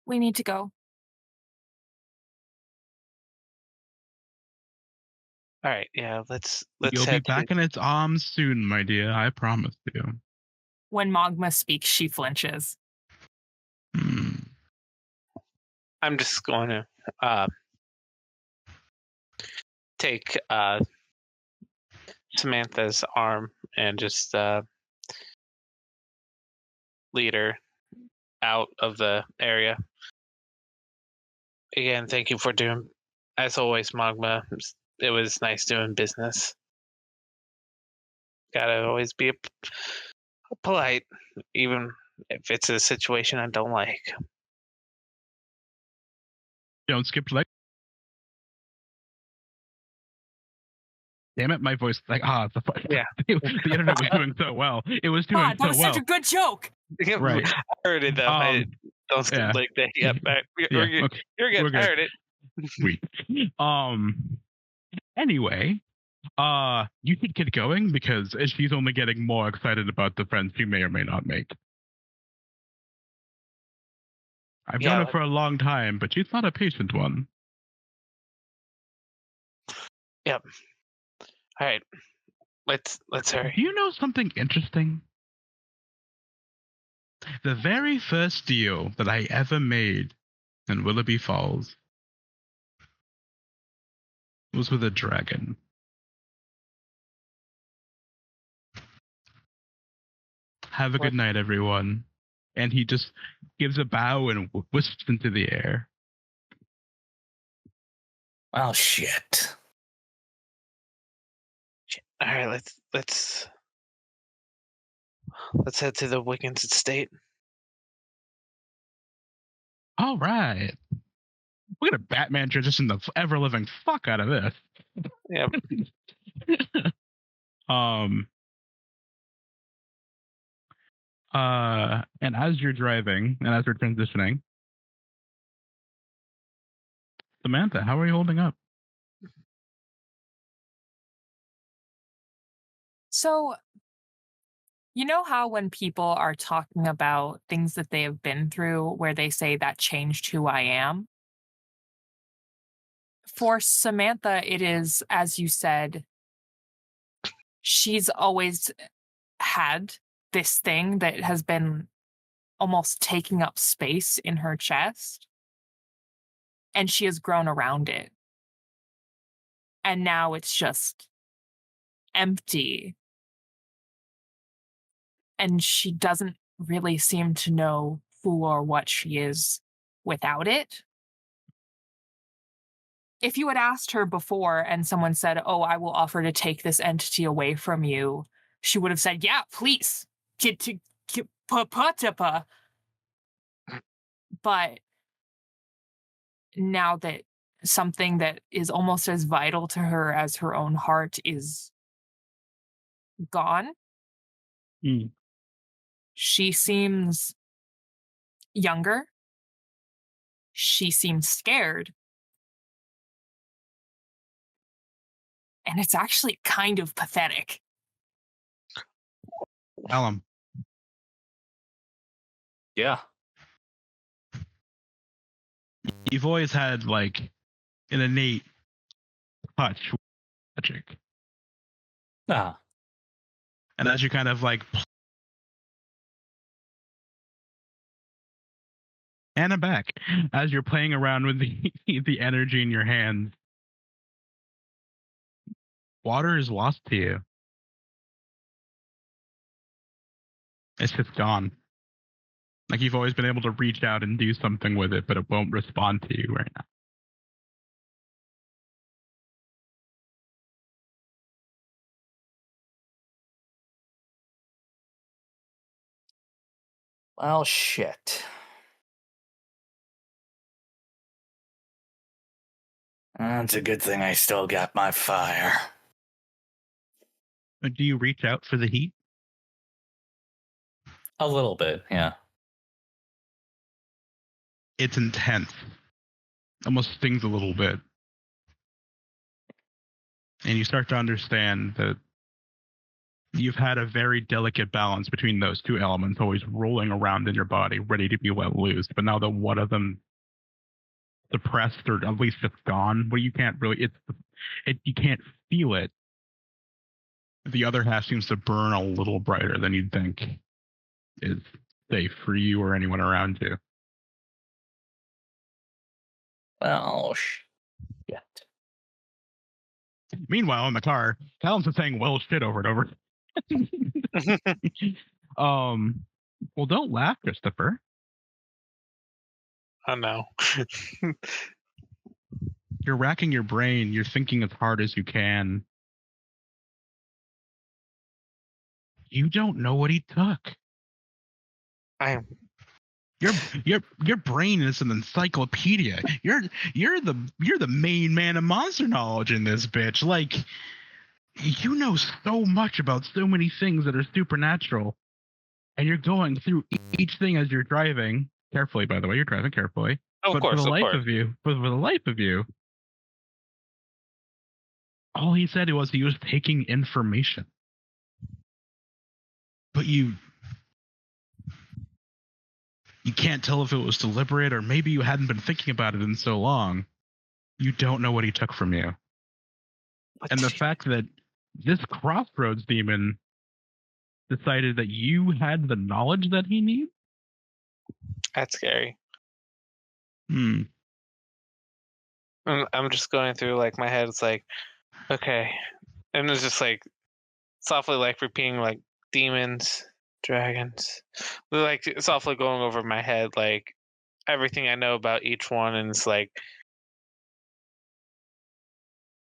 We need to go. All right, yeah, let's You'll be back in its arms soon, my dear. I promise you. When Magma speaks, she flinches. I'm just going to take Samantha's arm and just lead her out of the area. Again, thank you for doing, as always, Magma. It was nice doing business. Gotta always be polite, even if it's a situation I don't like. Don't skip leg. Damn it, my voice like it's a yeah. The internet was doing so well. It was doing that was such a good joke. Right. I heard it though. Don't skip leg day. Yep. You're good. I heard it. Sweet. Anyway, you should get going because she's only getting more excited about the friends she may or may not make. I've known her for a long time, but she's not a patient one. Yep. All right. Let's hurry. Do you know something interesting? The very first deal that I ever made in Willoghby Falls was with a dragon. Have a good night, everyone. And he just gives a bow and wisps into the air. Well, shit. All right, let's head to the Wiggins estate. All right. We're gonna Batman transition the ever living fuck out of this. Yep. And as you're driving and as you're transitioning, Samantha, how are you holding up? So, you know how when people are talking about things that they have been through where they say that changed who I am? For Samantha, it is, as you said, she's always had this thing that has been almost taking up space in her chest, and she has grown around it. And now it's just empty. And she doesn't really seem to know who or what she is without it. If you had asked her before and someone said, "Oh, I will offer to take this entity away from you," she would have said, "Yeah, please. But now that something that is almost as vital to her as her own heart is gone, she seems younger. She seems scared. And it's actually kind of pathetic. Callum. Yeah. You've always had like an innate touch with magic. Ah. And as you kind of like and I'm back, as you're playing around with the energy in your hands, water is lost to you. It's just gone. Like you've always been able to reach out and do something with it, but it won't respond to you right now. Well, shit. It's a good thing I still got my fire. Do you reach out for the heat? A little bit, yeah. It's intense. Almost stings a little bit. And you start to understand that you've had a very delicate balance between those two elements always rolling around in your body, ready to be let loose. But now that one of them suppressed or at least it's gone, well, you can't really, you can't feel it. The other half seems to burn a little brighter than you'd think is safe for you or anyone around you. Well, shit. Meanwhile, in the car, Callum's just saying "well shit" over and over. Well, don't laugh, Christopher. Oh no. You're racking your brain. You're thinking as hard as you can. You don't know what he took. Your brain is an encyclopedia. You're the main man of monster knowledge in this bitch. Like, you know so much about so many things that are supernatural, and you're going through each thing as you're driving carefully. By the way, you're driving carefully. Of course, for the life of you, all he said was he was taking information, but you can't tell if it was deliberate or maybe you hadn't been thinking about it in so long. You don't know what he took from you. And the fact that this Crossroads demon decided that you had the knowledge that he needs? That's scary. Hmm. I'm just going through like my head. It's like, okay. And it's just like softly like repeating like demons, dragons, like softly going over my head like everything I know about each one, and it's like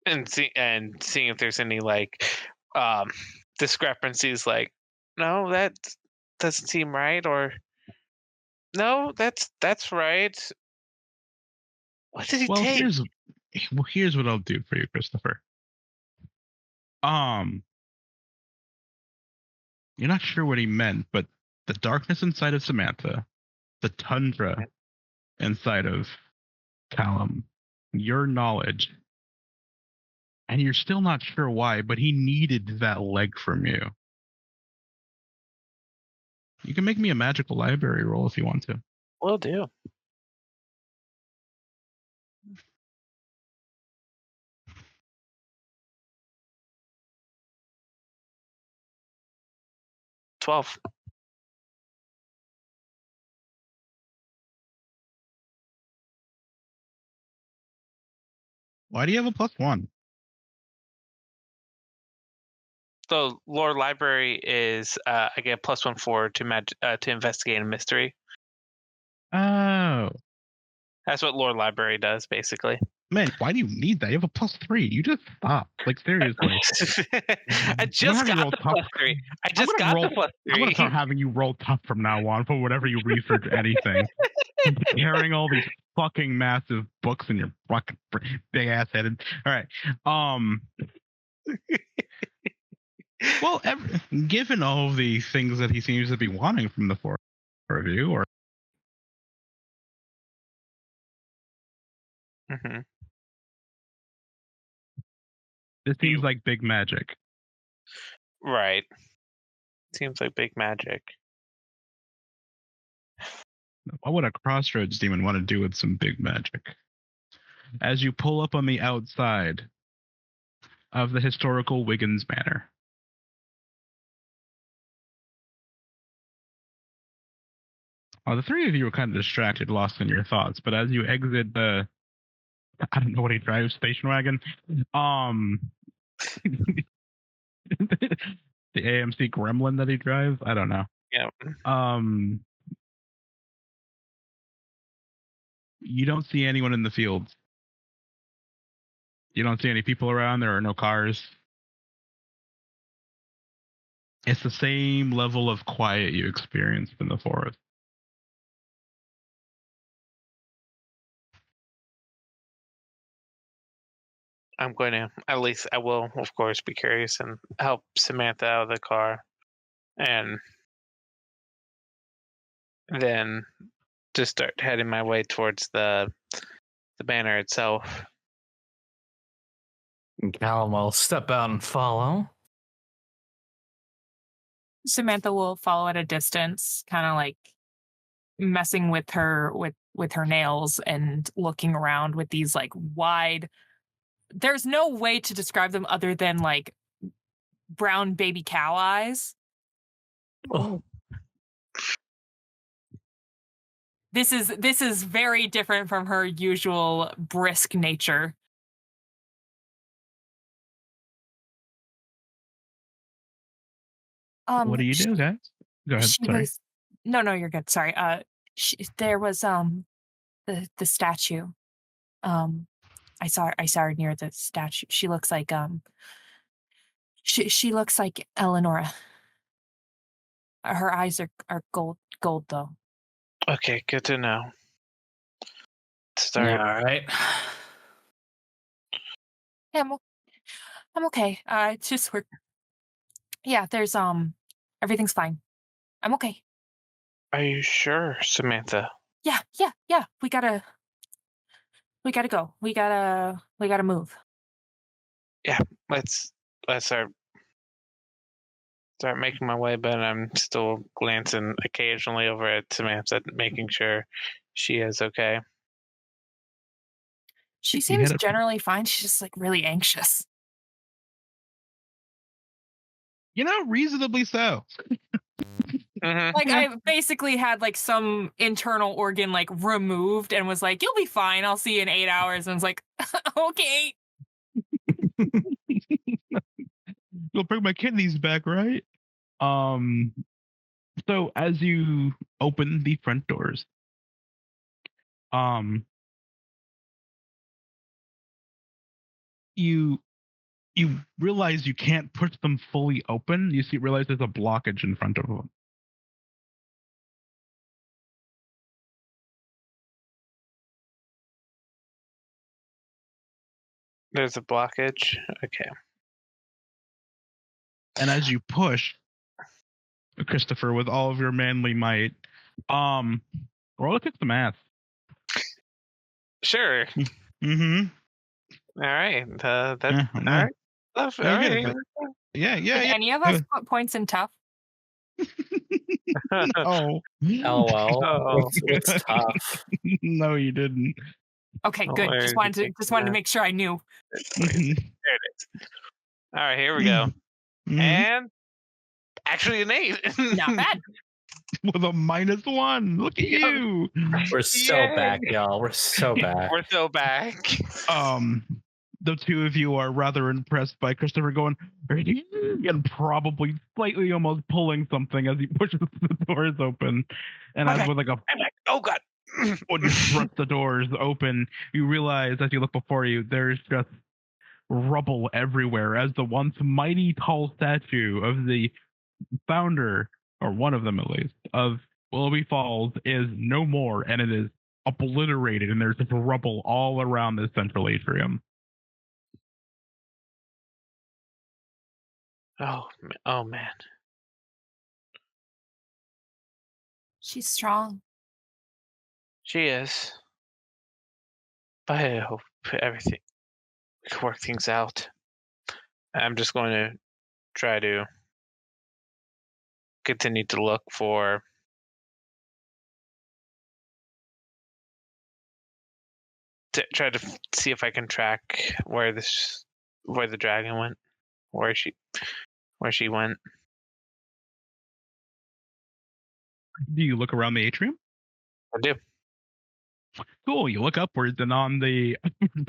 and seeing if there's any like discrepancies like, no, that doesn't seem right, or no, that's right. What did he Well, take? here's what I'll do for you, Christopher. You're not sure what he meant, but the darkness inside of Samantha, the tundra inside of Callum, your knowledge, and you're still not sure why, but he needed that leg from you. You can make me a magical library roll if you want to. Will do. $12. Why do you have a +1? So lore library is I get +1 for to investigate a mystery. Oh. That's what lore library does, basically. Man, why do you need that? You have a +3. You just stop. Like, seriously. I just got the +3. I just got the +3. I'm going to start having you roll tough from now on for whenever you research anything. Carrying all these fucking massive books in your fucking big ass head. All right. Well, given all of the things that he seems to be wanting from the four of you, or this seems like big magic. Right. Seems like big magic. What would a crossroads demon want to do with some big magic? As you pull up on the outside of the historical Wiggins Manor, the three of you are kind of distracted, lost in your thoughts. But as you exit the, I don't know what he drives, station wagon, the AMC Gremlin that he drives, I don't know. Yeah. You don't see anyone in the fields. You don't see any people around. There are no cars. It's the same level of quiet you experienced in the forest. I'm going to, at least I will, of course, be curious and help Samantha out of the car. And then just start heading my way towards the banner itself. Callum will step out and follow. Samantha will follow at a distance, kind of like messing with her with her nails and looking around with these like wide. There's no way to describe them other than like brown baby cow eyes. Oh. This is very different from her usual brisk nature. What do you do, guys? Go ahead. Sorry. No, you're good. Sorry. There was the statue. I saw her near the statue. She looks like she looks like Eleonora. Her eyes are gold though. Okay, good to know. All right. Yeah, I'm okay. It's just we're. Yeah, there's everything's fine. I'm okay. Are you sure, Samantha? Yeah. We gotta go. We gotta move. Yeah, let's start making my way, but I'm still glancing occasionally over at Samantha, making sure she is okay. She seems generally fine. She's just like really anxious. Reasonably so. Like I basically had like some internal organ like removed and was like, "You'll be fine. I'll see you in 8 hours." And I was like, "Okay." You'll bring my kidneys back, right? So as you open the front doors, you you realize you can't push them fully open. You realize there's a blockage in front of them. There's a blockage. Okay. And as you push, Christopher, with all of your manly might, roll a kick the math. Sure. Mm-hmm. All right. That's Yeah, all right. All right. Yeah. Did any of us put points in tough? Oh. LOL. Oh. What's tough? No, you didn't. Okay, good. Just wanted to make sure I knew. There it is. All right, here we go. Mhm. And actually an 8. Not bad. With a -1. Look at you. We're so Yay. back, y'all. We're so back. We're so back. The two of you are rather impressed by Christopher going and probably slightly almost pulling something as he pushes the doors open. And as with like a I'm like, oh god. when you thrust the doors open, you realize as you look before you, there's just rubble everywhere as the once mighty tall statue of the founder, or one of them at least, of Willoghby Falls is no more, and it is obliterated, and there's just rubble all around this central atrium. Oh man. She's strong. She is. But I hope everything we can work things out. I'm just going to try to continue to look for try to see if I can track where the dragon went, where she went. Do you look around the atrium? I do. Cool. You look upwards, and on the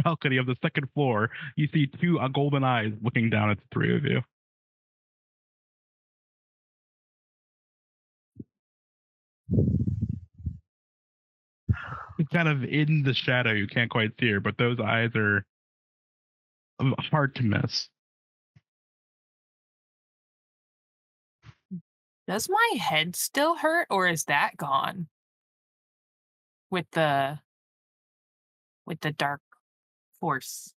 balcony of the second floor, you see two golden eyes looking down at the three of you. It's kind of in the shadow. You can't quite see her, but those eyes are hard to miss. Does my head still hurt, or is that gone? With the dark force.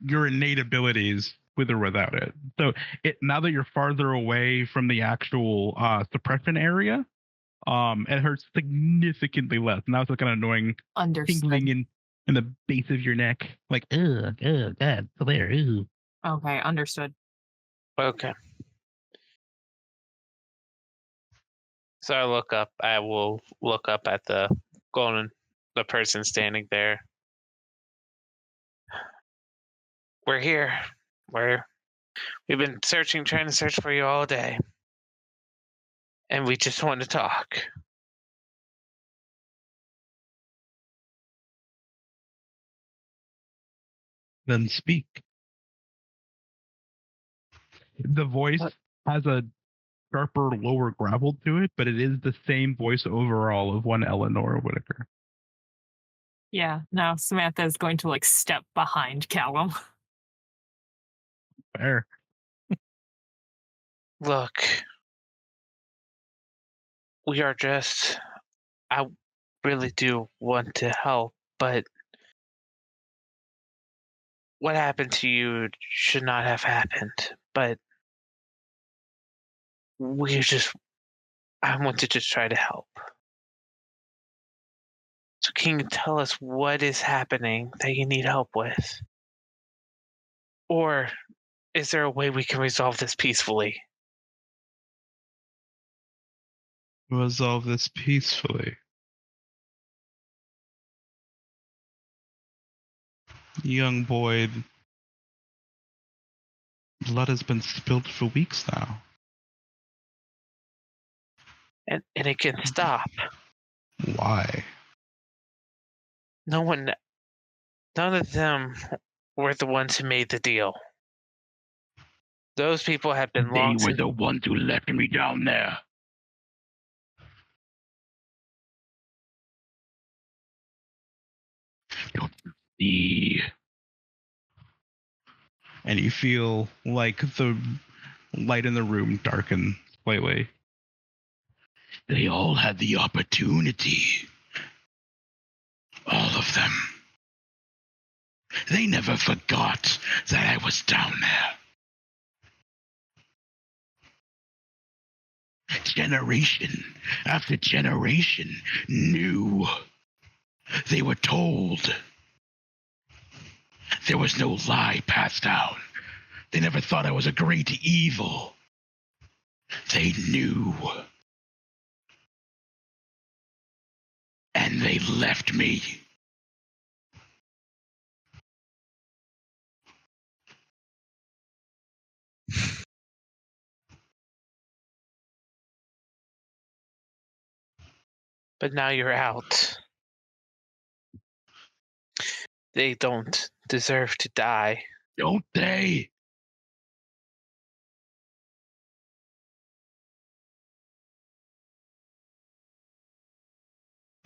Your innate abilities with or without it. So now that you're farther away from the actual suppression area, it hurts significantly less. Now it's like an annoying tingling in the base of your neck. Like, God, so there, ew. Okay, understood. Okay. So I will look up at the person standing there. We're here. We've been trying to search for you all day. And we just want to talk. Then speak. The voice has a sharper, lower gravel to it, but it is the same voice overall of one Eleanor Whitaker. Yeah, now Samantha is going to step behind Callum. Fair. Look, I really do want to help, but what happened to you should not have happened. But I want to just try to help. So can you tell us what is happening that you need help with? Or is there a way we can resolve this peacefully? Resolve this peacefully. Young boy, blood has been spilled for weeks now. And it can stop. Why? None of them were the ones who made the deal. Those people have been They were the ones who left me down there. Don't you see? and you feel like the light in the room darken slightly. They all had the opportunity. All of them. They never forgot that I was down there. Generation after generation knew. They were told. There was no lie passed down. They never thought I was a great evil. They knew. And they left me. But now you're out. They don't deserve to die. Don't they?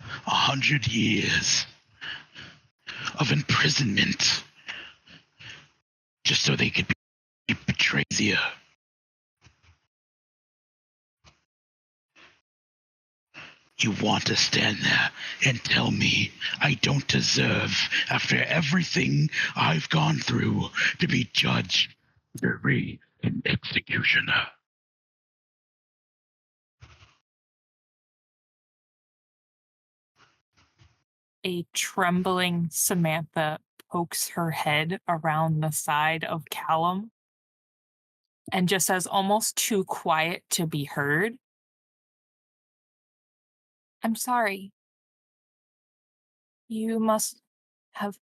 A 100 years of imprisonment just so they could betray you. You want to stand there and tell me I don't deserve, after everything I've gone through, to be judge, jury, and executioner? A trembling Samantha pokes her head around the side of Callum and just says, almost too quiet to be heard, I'm sorry. You must have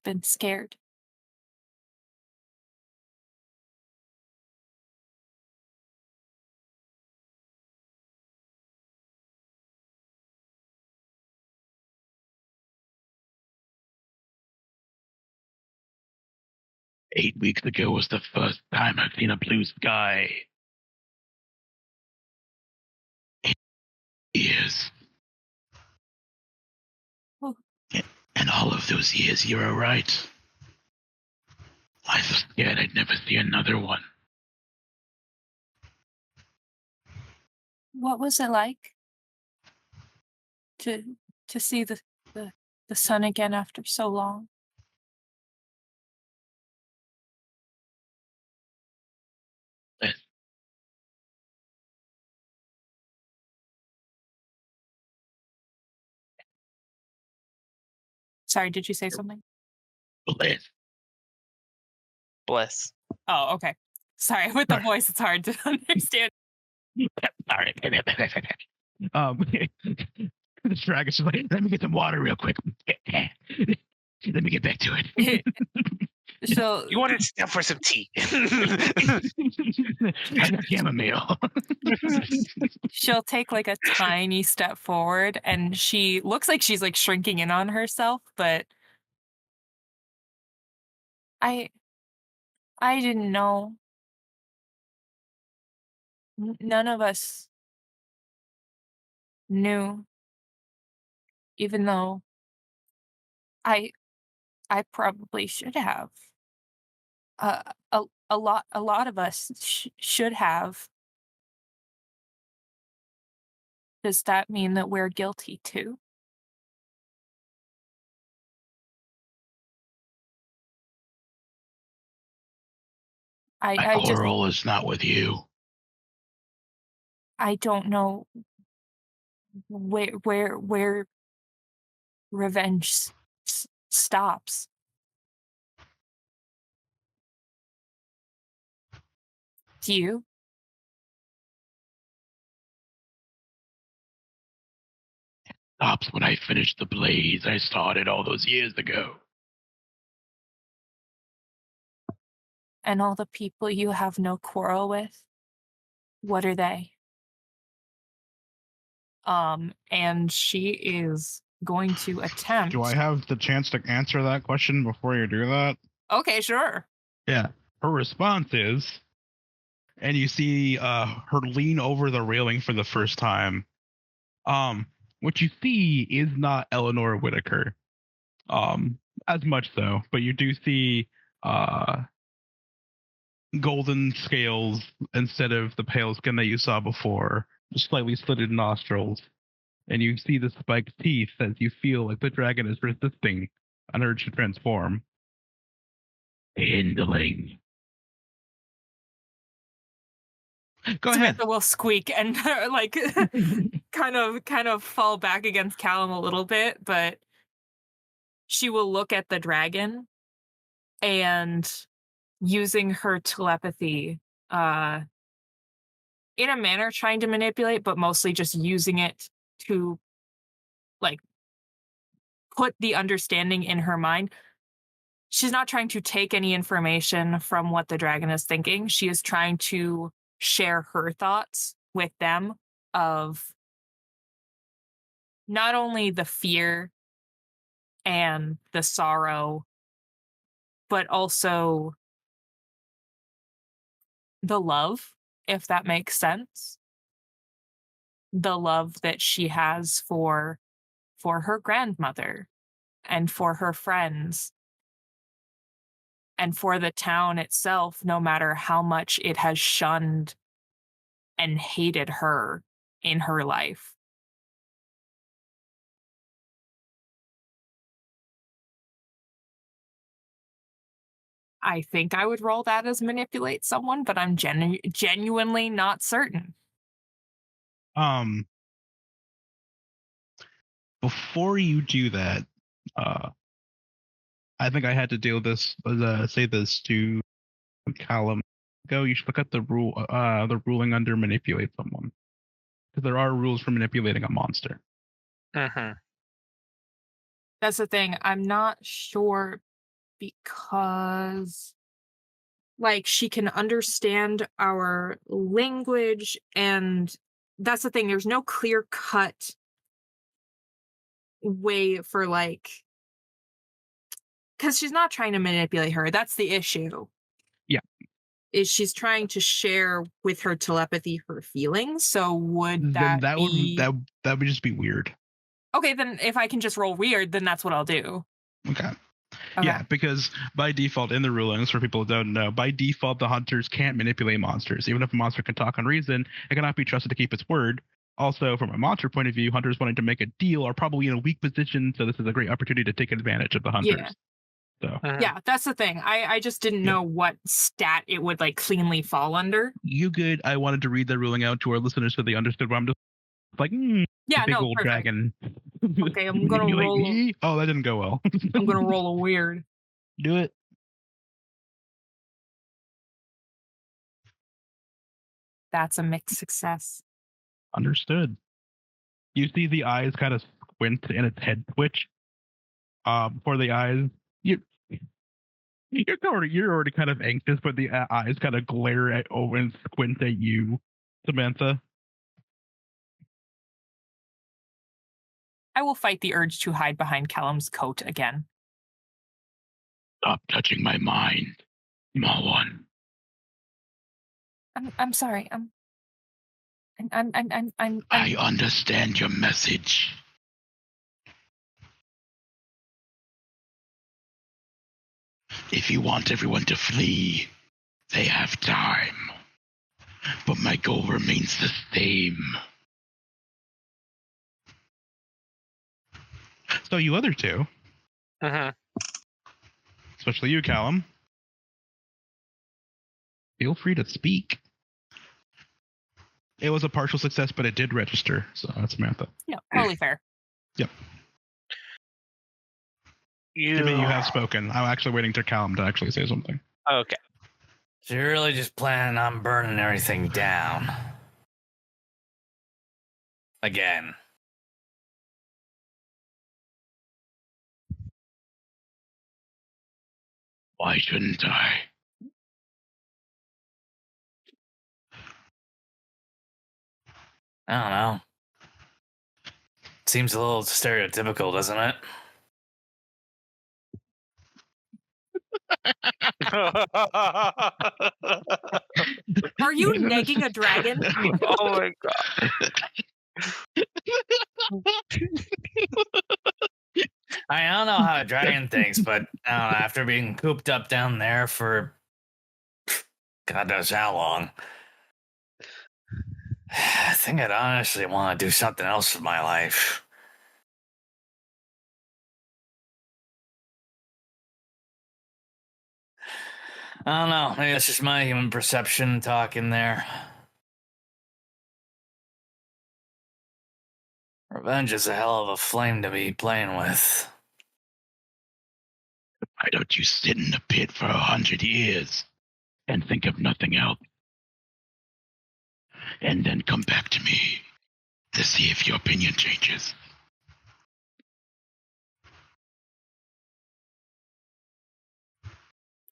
been scared. Eight weeks ago was the first time I've seen a blue sky. 8 years. Oh. And all of those years, you were right. I was scared I'd never see another one. What was it like to see the sun again after so long? Bliss. Sorry, did you say something? Bliss. Bless. Oh, okay. Sorry, with the voice, it's hard to understand. Sorry. The dragon's just like, let me get some water real quick. Let me get back to it. So You wanted to sit down for some tea. I got chamomile. she'll take like a tiny step forward, and she looks like she's like shrinking in on herself, but I didn't know. None of us knew, even though I probably should have. A lot of us should have. Does that mean that we're guilty too? I just Oral is not with you. I don't know where revenge stops. Do you? Stops when I finish the blaze I started all those years ago. And all the people you have no quarrel with, what are they? And she is going to attempt. Do I have the chance to answer that question before you do that? Okay, sure. Yeah. Her response is, and you see her lean over the railing for the first time. What you see is not Eleanor Whitaker. As much so, but you do see golden scales instead of the pale skin that you saw before, slightly slitted nostrils, and you see the spiked teeth as you feel like the dragon is resisting an urge to transform. Handling. Go ahead. Samantha will squeak and like kind of fall back against Callum a little bit, but she will look at the dragon and using her telepathy in a manner trying to manipulate, but mostly just using it to like put the understanding in her mind. She's not trying to take any information from what the dragon is thinking. She is trying to share her thoughts with them of not only the fear and the sorrow, but also the love, if that makes sense. The love that she has for her grandmother and for her friends and for the town itself, no matter how much it has shunned and hated her in her life. I think I would roll that as manipulate someone, but I'm genuinely not certain. Before you do that, I think I had to deal this. Say this to Callum. Go. You should look at the ruling under manipulate someone, because there are rules for manipulating a monster. Mm-hmm. That's the thing. I'm not sure because, like, she can understand our language, and that's the thing. There's no clear-cut way for, like, because she's not trying to manipulate her. That's the issue. Yeah. Is she's trying to share with her telepathy her feelings. So would that that be... would just be weird. Okay, then if I can just roll weird, then that's what I'll do. Okay. Yeah, because by default in the rulings, for people who don't know, by default the hunters can't manipulate monsters. Even if a monster can talk on reason, it cannot be trusted to keep its word. Also, from a monster point of view, hunters wanting to make a deal are probably in a weak position, so this is a great opportunity to take advantage of the hunters. Yeah. So. Yeah, that's the thing. I just didn't know what stat it would like cleanly fall under. You good? I wanted to read the ruling out to our listeners so they understood what I'm just like. Yeah, big no, old perfect. dragon. Okay, I'm gonna roll. Like, oh, that didn't go well. I'm gonna roll a weird. Do it. That's a mixed success. Understood. You see the eyes kind of squint and its head twitch. Before the eyes, you're already kind of anxious, but the eyes kind of glare at over and squint at you, Samantha. I will fight the urge to hide behind Callum's coat again. Stop touching my mind, small one. I'm sorry. I'm I understand your message. If you want everyone to flee, they have time. But my goal remains the same. So you other two, especially you, Callum, feel free to speak. It was a partial success, but it did register. So that's Samantha. Yeah, totally fair. Yep. Given you have spoken, I'm actually waiting to Callum to actually say something. Okay. So you're really just planning on burning everything down. Again. Why shouldn't I? I don't know. Seems a little stereotypical, doesn't it? Are you negging a dragon? Oh my god. I don't know how a dragon thinks, but I don't know, after being cooped up down there for God knows how long, I think I'd honestly want to do something else with my life. I don't know. Maybe that's just my human perception talking there. Revenge is a hell of a flame to be playing with. Why don't you sit in a pit for 100 years and think of nothing else? And then come back to me to see if your opinion changes.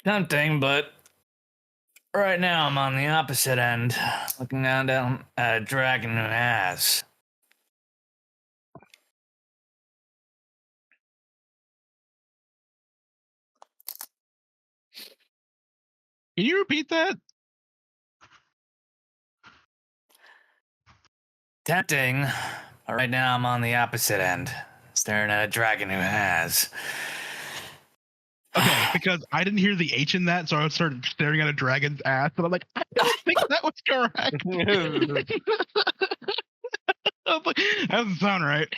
Tempting, but right now I'm on the opposite end, looking down at a dragon who has. Can you repeat that? Tempting, but right now I'm on the opposite end, staring at a dragon who has. Okay, because I didn't hear the H in that, so I started staring at a dragon's ass, and I'm like, I don't think that was correct. I was like, that doesn't sound right.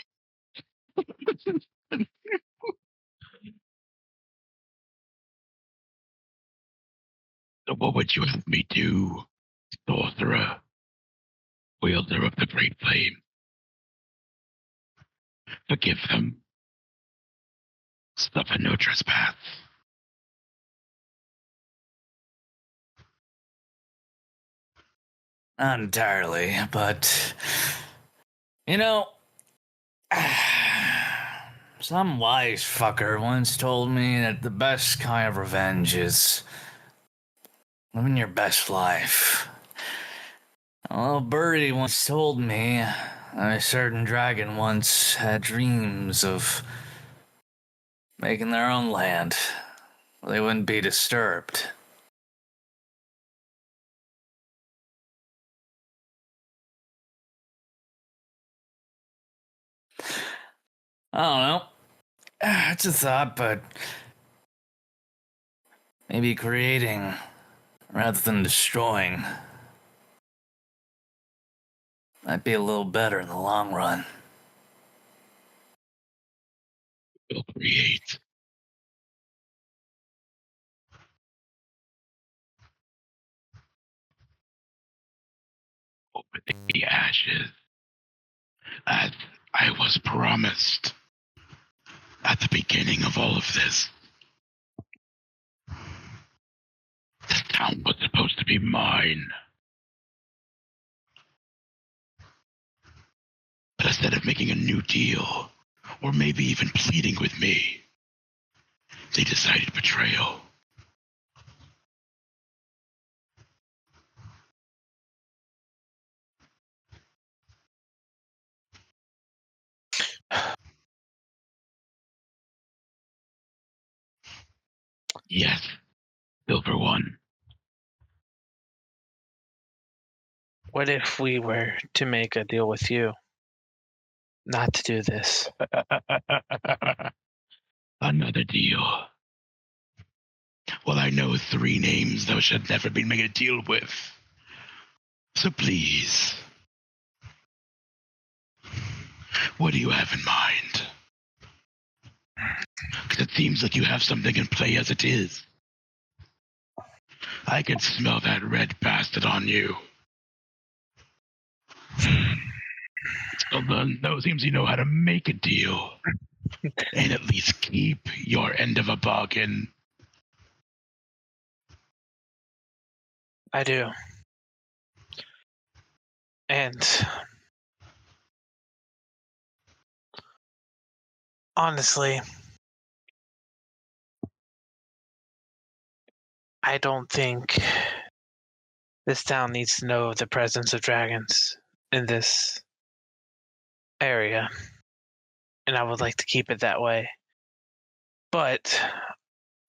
So what would you have me do, sorcerer, wielder of the great flame? Forgive them. Suffer no trespass. Not entirely, but you know, some wise fucker once told me that the best kind of revenge is living your best life. A little birdie once told me that a certain dragon once had dreams of making their own land where they wouldn't be disturbed. I don't know. It's a thought, but maybe creating rather than destroying might be a little better in the long run. Will create. Over the ashes, as I was promised at the beginning of all of this. This town was supposed to be mine. But instead of making a new deal, or maybe even pleading with me, they decided betrayal. Yes, Silver One. What if we were to make a deal with you? Not to do this. Another deal. Well, I know 3 names thou should never be made a deal with. So please, what do you have in mind? Because it seems like you have something in play as it is. I can smell that red bastard on you. So then, it seems you know how to make a deal. And at least keep your end of a bargain. I do. And honestly, I don't think this town needs to know of the presence of dragons in this area. And I would like to keep it that way. But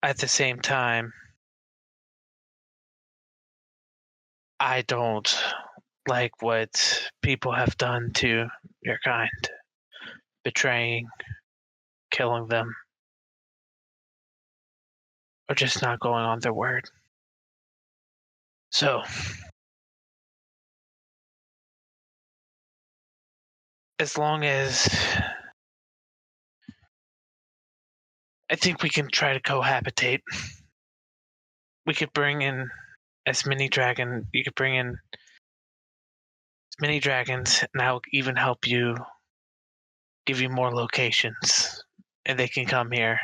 at the same time, I don't like what people have done to your kind. Betraying, killing them. are just not going on their word. So, as long as I think we can try to cohabitate, we could bring in as many dragons. You could bring in as many dragons, and I'll even help you give you more locations, and they can come here.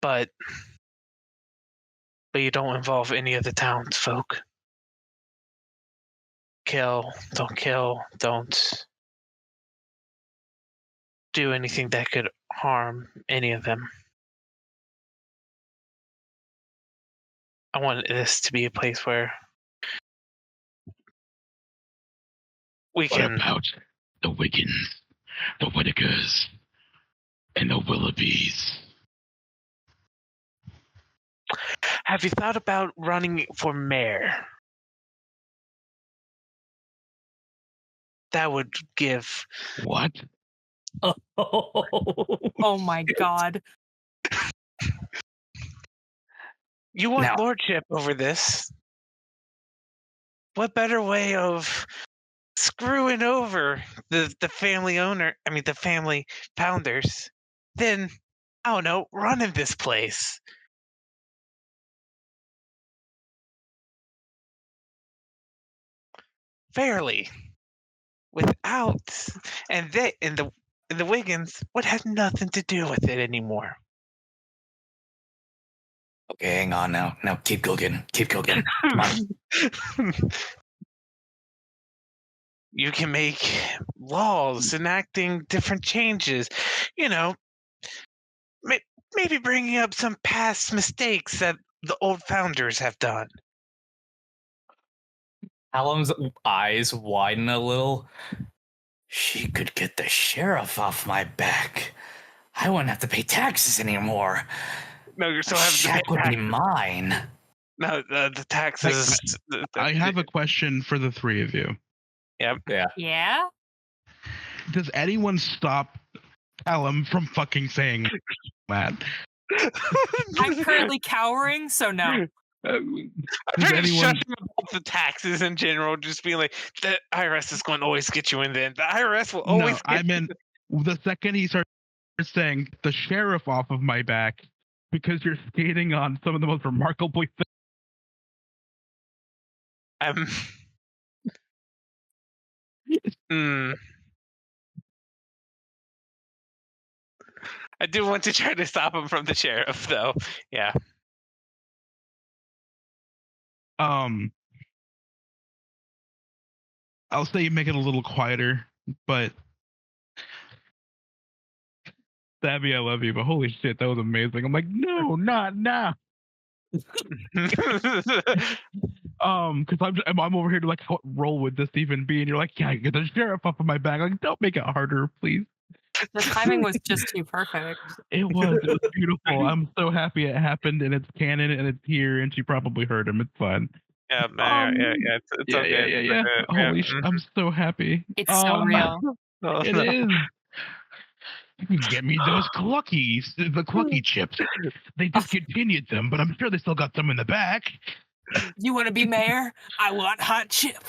But you don't involve any of the townsfolk. Don't kill, don't do anything that could harm any of them. I want this to be a place where we What can. about the Wiggins, the Whitakers, and the Willoughbys? Have you thought about running for mayor? That would give. What? Oh my god. You want Now- lordship over this? What better way of screwing over the family owner? I mean, the family founders. Than, I don't know, running this place. Fairly, without, and the Wiggins would have nothing to do with it anymore. Okay, hang on now. Now keep cooking. Keep cooking. Come on. You can make laws enacting different changes. You know, maybe bringing up some past mistakes that the old founders have done. Callum's eyes widen a little. She could get the sheriff off my back. I wouldn't have to pay taxes anymore. No, you're still having to Shack pay would be taxes. mine. No, the taxes. I have a question for the three of you. Yep. Yeah? Does anyone stop Callum from fucking saying that? I'm currently cowering, so no. I'm Does trying to shut anyone? him about the taxes in general, just being like, the IRS is going to always get you in there. The IRS will always No, get I meant the second he starts saying the sheriff off of my back because you're skating on some of the most remarkable things. I do want to try to stop him from the sheriff, though. Yeah. I'll say you make it a little quieter, but Stabby, I love you, but holy shit, that was amazing. I'm like, no, not now. Because I'm over here to like, what role would this even be? And you're like, yeah, get the sheriff off of my back. Like, don't make it harder, please. The timing was just too perfect. It was beautiful. I'm so happy it happened, and it's canon, and it's here, and she probably heard him. It's fine. Yeah, it's okay. Yeah. Holy shit, I'm so happy. It's so real. It is. You can get me those Cluckies, the Clucky chips. They discontinued them, but I'm sure they still got some in the back. You want to be mayor? I want hot chip.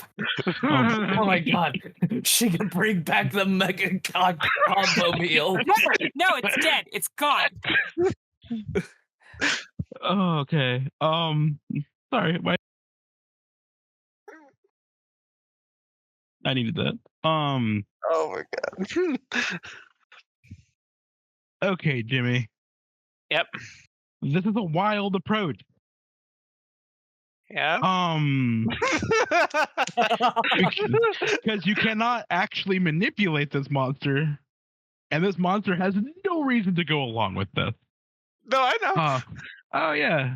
Oh my god. She can bring back the mega combo meal. No, it's dead. It's gone. Oh, okay. Sorry. I needed that. Oh my god. Okay, Jimmy. Yep. This is a wild approach. Yeah. Because you cannot actually manipulate this monster, and this monster has no reason to go along with this. No, I know. Oh yeah.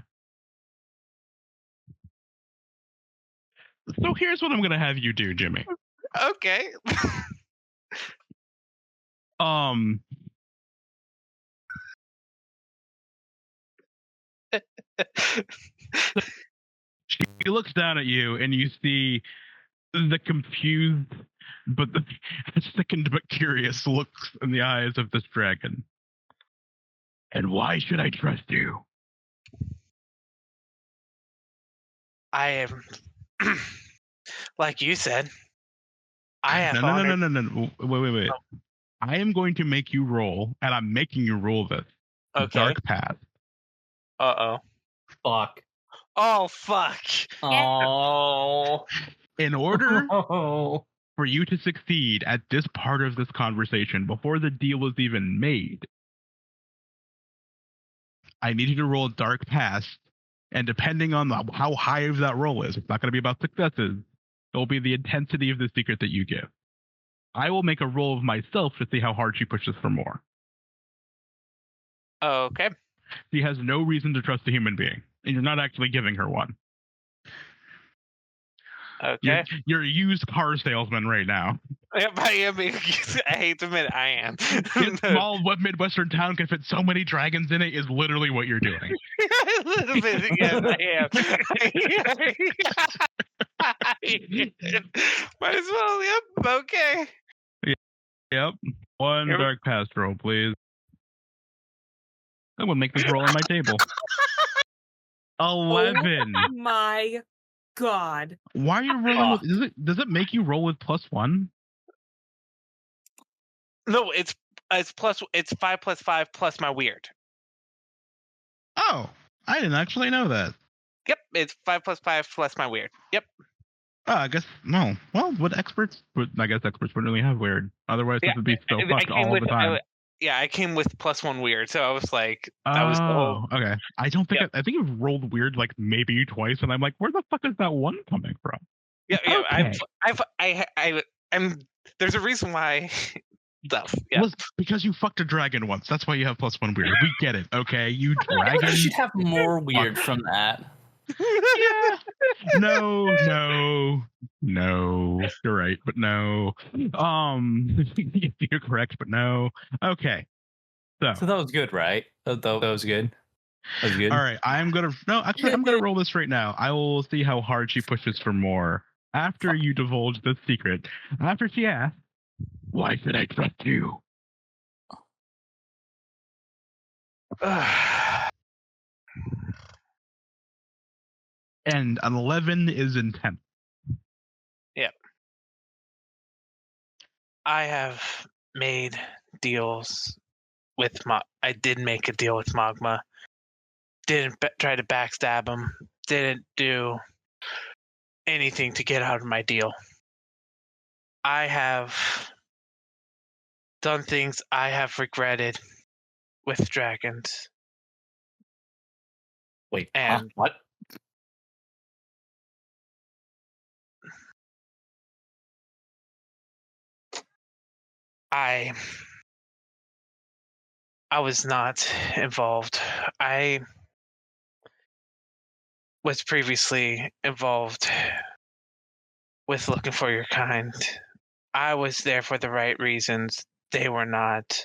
So here's what I'm gonna have you do, Jimmy. Okay. She looks down at you, and you see the confused but the sickened but curious looks in the eyes of this dragon. And why should I trust you? I am, like you said, I have No. Wait. I am going to make you roll, and I'm making you roll this. Okay. Dark Path. Uh-oh. Fuck. Oh, fuck. Oh. In order Oh. for you to succeed at this part of this conversation, before the deal was even made, I need you to roll Dark Path, and depending on how high of that roll is, it's not going to be about successes. It will be the intensity of the secret that you give. I will make a roll of myself to see how hard she pushes for more. Okay. She has no reason to trust a human being, and you're not actually giving her one. Okay. You're a used car salesman right now. Yep, I am. I hate to admit it, I am. This small Midwestern town can fit so many dragons in it is literally what you're doing. A little bit, yes, I am. Might as well, yep, okay. Yep. One Here we- Dark Path roll, please. I'm going to make this roll on my table. 11. Oh my god. Why are you rolling with... Does it make you roll with +1? No, it's 5 + 5 plus my weird. Oh, I didn't actually know that. Yep, it's 5 + 5 plus my weird. Yep. Oh, I guess, no. Well, I guess experts wouldn't really have weird. Otherwise, this would be so fucked all the time. I came with +1 weird, so I was like, that was the whole... okay. I don't think, I think you've rolled weird like maybe twice, and I'm like, where the fuck is that one coming from? Yeah, Okay. I'm there's a reason why stuff. Yeah. Well, because you fucked a dragon once. That's why you have +1 weird. We get it, okay? You dragon. You should have more weird from that. Yeah. No. You're right, but no. You're correct, but no. Okay. So that was good, right? That was good. That was good. All right. I'm gonna roll this right now. I will see how hard she pushes for more after you divulge the secret. After she asks, "Why should I trust you?" And an 11 is intense. Yeah. I have made deals with I did make a deal with Magma. Didn't try to backstab him. Didn't do anything to get out of my deal. I have done things I have regretted with dragons. Wait, and what? I was not involved. I was previously involved with looking for your kind. I was there for the right reasons. They were not.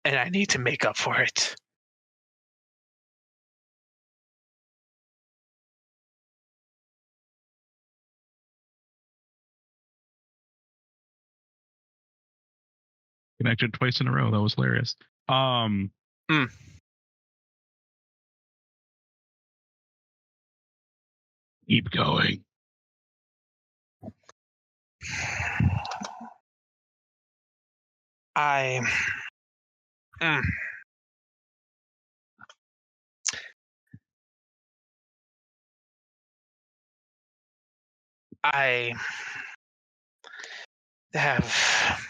And I need to make up for it. Connected twice in a row. That was hilarious. Keep going. I have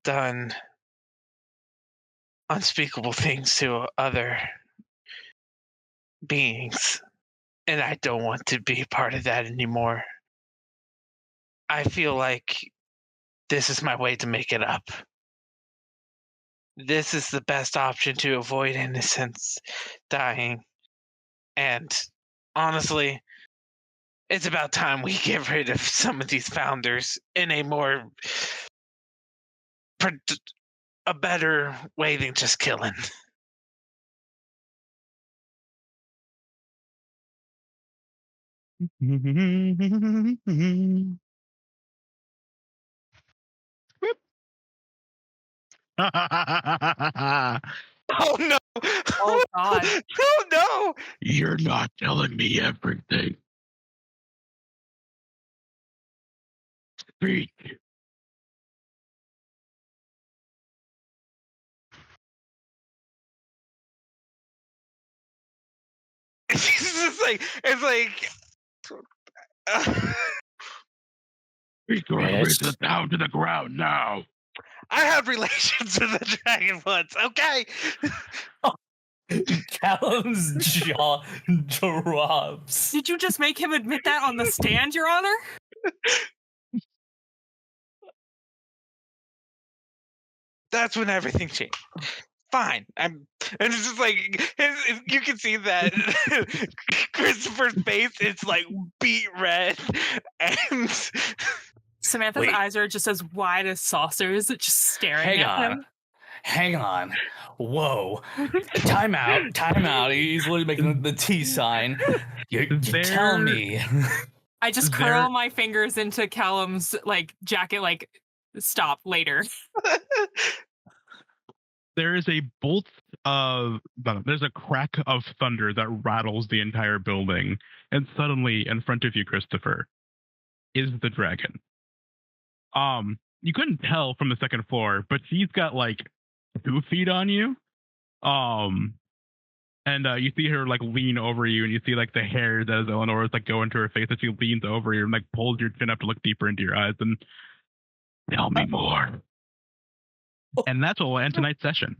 done unspeakable things to other beings, and I don't want to be part of that anymore. I feel like this is my way to make it up. This is the best option to avoid innocents dying. And honestly, it's about time we get rid of some of these founders in a better way than just killing. Oh no! Oh God! Oh no! You're not telling me everything. Speak. It's like. Speak or I'll Yes. raise it down to the ground now. I had relations with a dragon once. Okay. Callum's jaw drops. Did you just make him admit that on the stand, Your Honor? That's when everything changed. Fine. And it's just like you can see that Christopher's face is like beet red, and Samantha's Wait. eyes are just as wide as saucers, just staring at him. Hang on. Whoa. Time out. He's literally making the T sign. You tell me. I just curl my fingers into Callum's like jacket, like stop later. There is a bolt of, there's a crack of thunder that rattles the entire building, and suddenly in front of you, Christopher, is the dragon. You couldn't tell from the second floor, but she's got like 2 feet on you. And you see her like lean over you, and you see like the hair that is Eleanor's like go into her face as she leans over you and like pulls your chin up to look deeper into your eyes and tell me more. And that's what will end tonight's session.